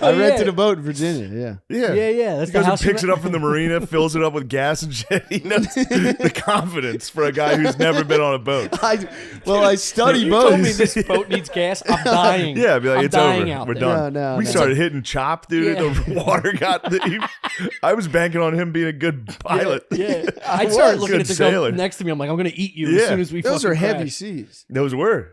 I rented a boat in Virginia. Yeah. Yeah. That's He goes the and house picks it up from the marina, fills it up with gas and shit. He knows the confidence for a guy who's never been on a boat. I study You boats. told me this boat needs gas. I'm dying. Yeah, I'd be like, I'm it's dying over. out We're there. done. No, we started hitting chop, dude. Yeah. The water got. I was banking on him being a good pilot. Yeah. I started looking Good at the sailor. girl next to me. I'm like, I'm going to eat you Yeah. as soon as we Those fucking are heavy crash. seas. Those were.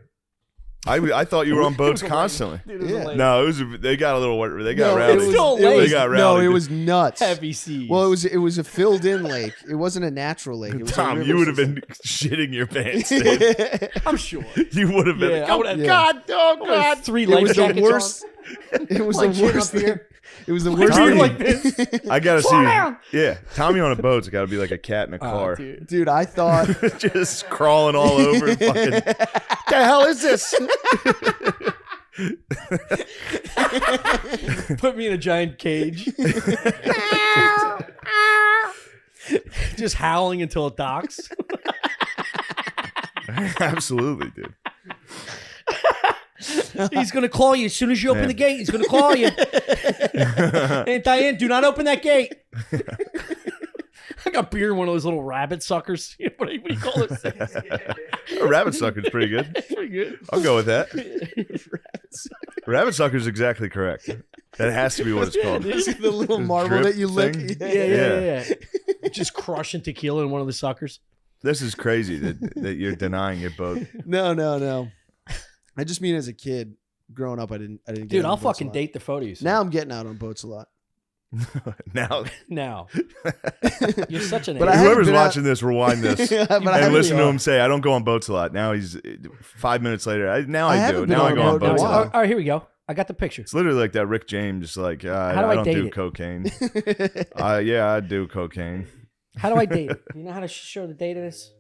I thought you were on boats constantly. Dude, it was hilarious. No, they got a little. They got No, rowdy. it was, Still it late. was- They got no, rowdy. it was nuts. Heavy seas. Well, it was a filled-in lake. It wasn't a natural lake. It was a Tom, river you would have system. been shitting your pants. Dude. I'm sure. You would have been. Yeah, I would've- God, oh God. 3 It life was the jackets worst. It was Like the chin worst up here. thing. It was the on. worst Tommy, thing. like this. I gotta Slow see. down. Yeah, Tommy on a boat's got to be like a cat in a Oh, car, dude. Dude, I thought just crawling all over. Fucking, the hell is this? Put me in a giant cage. Just howling until it docks. Absolutely, dude. He's going to call you as soon as you open Man. the gate. He's going to call you. Hey, Diane, do not open that gate. I got beer in one of those little rabbit suckers. What do you call those things? A rabbit sucker's pretty good. Pretty good. I'll go with that. Rabbit sucker's exactly correct. That has to be what it's called. the little marble drip that you lick. thing? Yeah. Just crushing tequila in one of the suckers. This is crazy that you're denying your boat. No. I just mean as a kid, growing up, I didn't. Get Dude, out I'll on boats a fucking lot. date the photos. Now I'm getting out on boats a lot. Now, Now. You're such an But I idiot. haven't whoever's been out- watching this, rewind this But I and haven't listen been to out- him say, "I don't go on boats a lot." Now he's 5 minutes later. I do. haven't been Now I on go a on boat in a boats a while. lot. All right, here we go. I got the picture. It's literally like that Rick James, like I do I don't date do it? cocaine. Yeah, I do cocaine. How do I date it? Do you know how to show the date of this?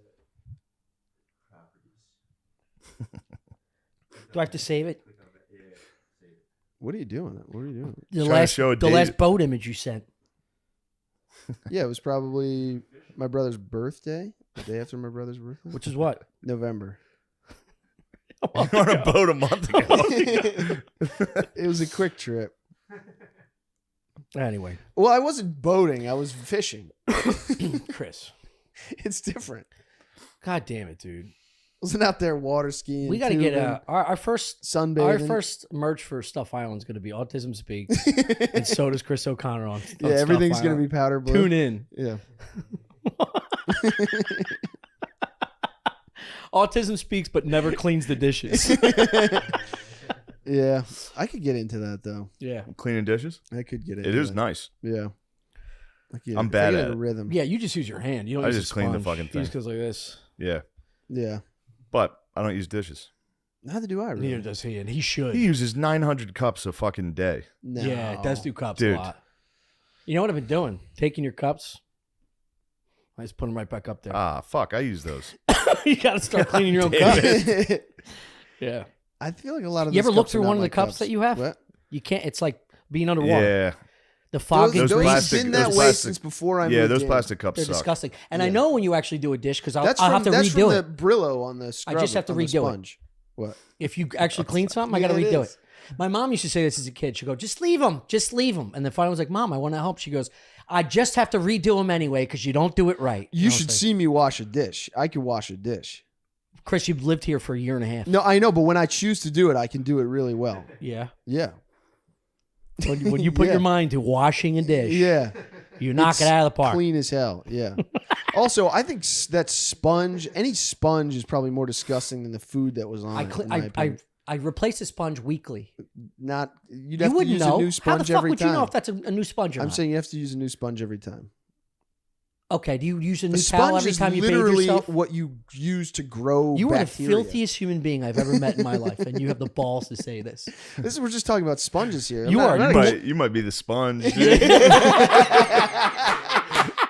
Do I have to save it? What are you doing? What are you doing? The Trying to last, show a the date. last boat image you sent. Yeah, it was probably my brother's birthday. The day after my brother's birthday. Which is what? November. You were on a boat a month ago. It was a quick trip. Anyway, Well, I wasn't boating. I was fishing. Chris. It's different. God damn it, dude. I wasn't out there water skiing. We got to get tubing, our first sunbathing. Our first merch for Stuff Island is going to be Autism Speaks, and so does Chris O'Connor on. Yeah, everything's gonna be powder blue. Tune in. Yeah. Autism speaks, but never cleans the dishes. Yeah, I could get into that though. Yeah, Cleaning dishes. I could get into It is that. nice. Yeah. I'm bad at a it. rhythm. yeah. You just use your hand. You don't. I use just a clean the sponge. fucking You thing. just goes like this. Yeah, Yeah. but I don't use dishes. Neither do I. Really. Neither does he, and he should. He uses 900 cups a fucking day. No. Yeah, it does do cups Dude. a lot. You know what I've been doing? Taking your cups. I just put them right back up there. Ah, fuck. I use those. You got to start cleaning your own Damn cups. Yeah. I feel like a lot of. You those ever look cups through are not one of the my cups that you have? What? You can't. It's like being underwater. Yeah. The fog Those Those plastic- been that those way plastic- since before I Yeah, moved those in. plastic cups They're suck. disgusting. And I Yeah. know when you actually do a dish because I'll That's have from to that's redo from it. the Brillo on the scrub. just have to on the redo it. sponge. What? If you actually clean something, I got to Yeah, it redo is. it. My mom used to say this as a kid. She'd go, just leave them. Just leave them. And then finally I was like, Mom, I want to help. She goes, I just have to redo them anyway because you don't do it right. And You I was should like, see me wash a dish. I can wash a dish. Chris, you've lived here for a year and a half. No, I know, but when I choose to do it, I can do it really well. Yeah. Yeah. When you put Yeah. your mind to washing a dish, Yeah. you knock It's it out of the park. Clean as hell. Yeah. Also, I think that sponge, any sponge is probably more disgusting than the food that was on it. In my opinion. I replace the sponge weekly. Not you'd You have to wouldn't use know. a new How the sponge fuck every would time. you know if that's a new sponge or I'm not? saying you have to use a new sponge every time. Okay, do you use a A new towel sponge every is time you bathe literally yourself? what you use to grow You are the bacteria. filthiest human being I've ever met in my life, and you have the balls to say this. This is, we're just talking about sponges here. You are. I'm not You might be the sponge. dude.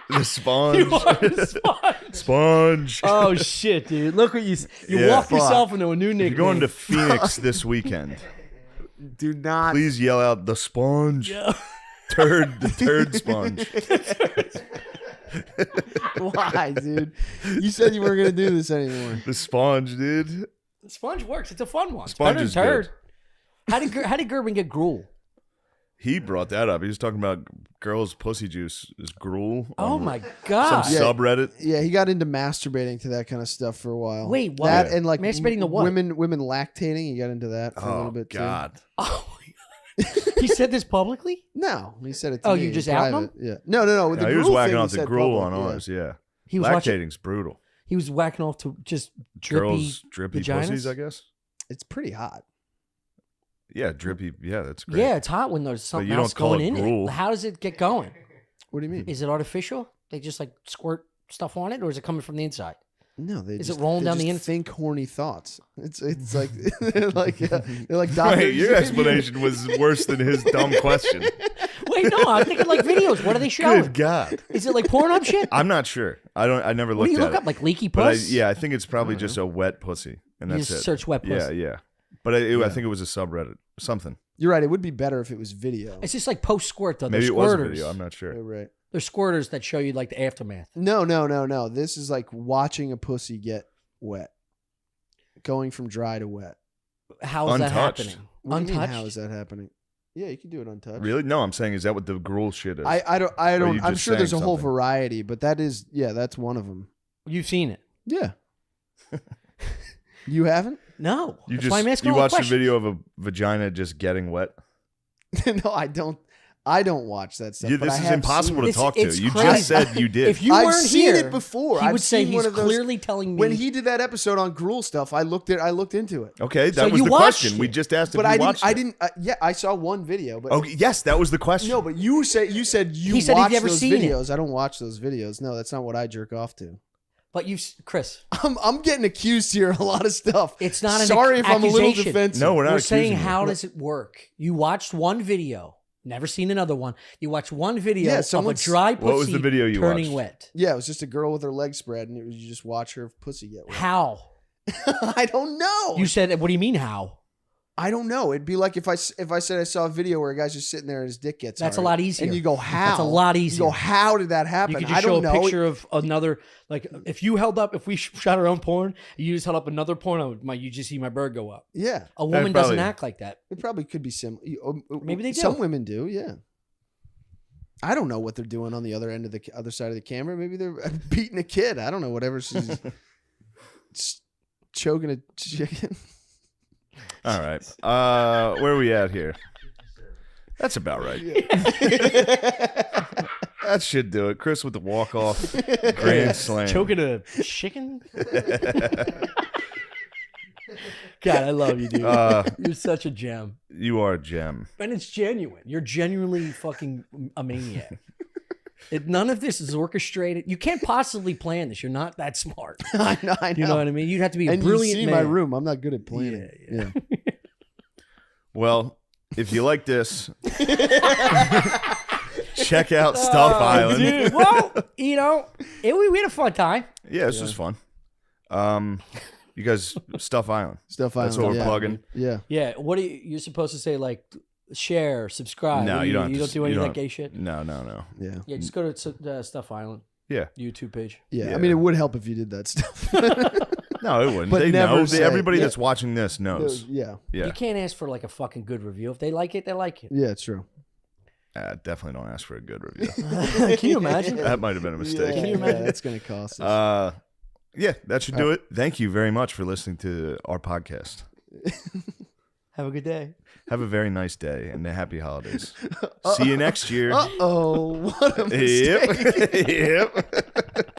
The sponge. You are the sponge. Sponge. Oh shit, dude! Look what you Yeah. walked Fuck. yourself into a new nickname. You're going to Phoenix this weekend. do not. Please yell out the sponge. Yeah. The turd sponge. Why, dude? You said you weren't gonna do this anymore. The sponge, dude. The sponge works. It's a fun one. Sponge it's is better than good. turd. How did Gerben get gruel? He brought that up. He was talking about girls' pussy juice is gruel. Oh my Some god! subreddit. Yeah, he got into masturbating to that kind of stuff for a while. Wait, what? That and like Masturbating to what? Women lactating. He got into that for a little bit God. too. Oh, he said this publicly? No, he said it to Oh, me you in just outing private. him? Yeah. No. With the He was gruel whacking thing, off he the said gruel on public, ours. Yeah. He was watching. Lactating's brutal. He was whacking off to just drippy Girls drippy vaginas? pussies, I guess. It's pretty hot. Yeah, drippy. Yeah, that's great. Yeah, it's hot when there's something you don't else call going it in gruel. it. How does it get going? What do you mean? Is it artificial? They just like squirt stuff on it, or is it coming from the inside? No, Is it rolling down the inside? Think horny thoughts. It's like they're like doctors. Wait, your explanation was worse than his dumb question. Wait, no, I'm thinking like videos. What are they showing? Good God. Is it like Pornhub shit? I'm not sure. I never What looked do you at look it. up? Like leaky But puss? I think it's probably just a wet pussy, and You that's just it. search wet pussy. Yeah. But I think it was a subreddit, something. You're right. It would be better if it was video. It's just like post squirt though. Maybe They're it was a squirters. video. I'm not sure. Right. They're squirters that show you like the aftermath. No. This is like watching a pussy get wet, going from dry to wet. How is that Untouched. happening? What do you mean, Untouched? how is that happening? Yeah, you can do it untouched. Really? No, I'm saying, is that what the gruel shit is? I don't. you I'm just sure there's a saying whole something? variety, but that's one of them. You've seen it? Yeah. You haven't? No. You That's why I'm just asking you all the watched a questions. video of a vagina just getting wet. No, I don't. I don't watch that stuff. but This I is have impossible to It's- talk to. it's You crazy. just said you did. If you I've weren't seen here, it before. He I've would say seen he's one of those- clearly telling me. When he did that episode on gruel stuff, I looked into it. Okay, that So was you the watched question. We it. just asked if But you I watched didn't. it. Yeah, I saw one video. But Okay, yes, that was the question. no, but you said you He said he'd watch never those seen it. videos. I don't watch those videos. No, that's not what I jerk off to. But Chris, I'm getting accused here of a lot of stuff. it's not an Sorry if I'm a little accusation. defensive. No, we're not We're saying accusing you. how does it work? You watched one video, never seen another one. You watched one video Yeah, of a someone's- dry pussy What was the video you turning watched? wet. Yeah, it was just a girl with her legs spread, and it was you just watch her pussy get wet. How? I don't know. You said, what do you mean how? I don't know. It'd be like if I said I saw a video where a guy's just sitting there and his dick gets That's hard. a lot easier. And you go, how? That's a lot You easier. go, how did that happen? You could I just show don't a know. picture of another, like if we shot our own porn, you just held up another porn, you just see my bird go up. Yeah, A woman probably- doesn't act like that. it probably could be similar. Maybe they do. Some women do. Yeah. I don't know what they're doing on the other end of the other side of the camera. Maybe they're beating a kid. I don't know. Whatever. She's choking a chicken. All right. Where are we at here? That's about right. That should do it. Chris with the walk-off grand slam. Choking a chicken? God, I love you, dude. You're such a gem. You are a gem. And it's genuine. You're genuinely fucking a maniac. None of this is orchestrated. You can't possibly plan this. You're not that smart. I know. You know what I mean? You'd have to be a And brilliant you see man. my room. I'm not good at planning. Yeah. Well, if you like this, check out Stuff Island. Dude, well, we had a fun time. Yeah, this was fun. You guys, Stuff Island. Stuff Island. That's what we're yeah. plugging. Yeah. Yeah. What are you're supposed to say? Like, share, subscribe. No, you don't. You don't do any of that gay shit. No. Yeah. Yeah, just go to Stuff Island Yeah. YouTube page. Yeah. Yeah. I mean, it would help if you did that stuff. No, it wouldn't. But They never know. say- Everybody yeah. that's watching this knows. Yeah. Yeah. You can't ask for like a fucking good review. If they like it, they like it. Yeah, it's true. Definitely don't ask for a good review. Can you imagine? That might have been a mistake. Can you imagine? That's going to cost us. Yeah, that should do it. Thank you very much for listening to our podcast. Have a good day. Have a very nice day and happy holidays. See you next year. Uh-oh. What a mistake. Yep. Yep.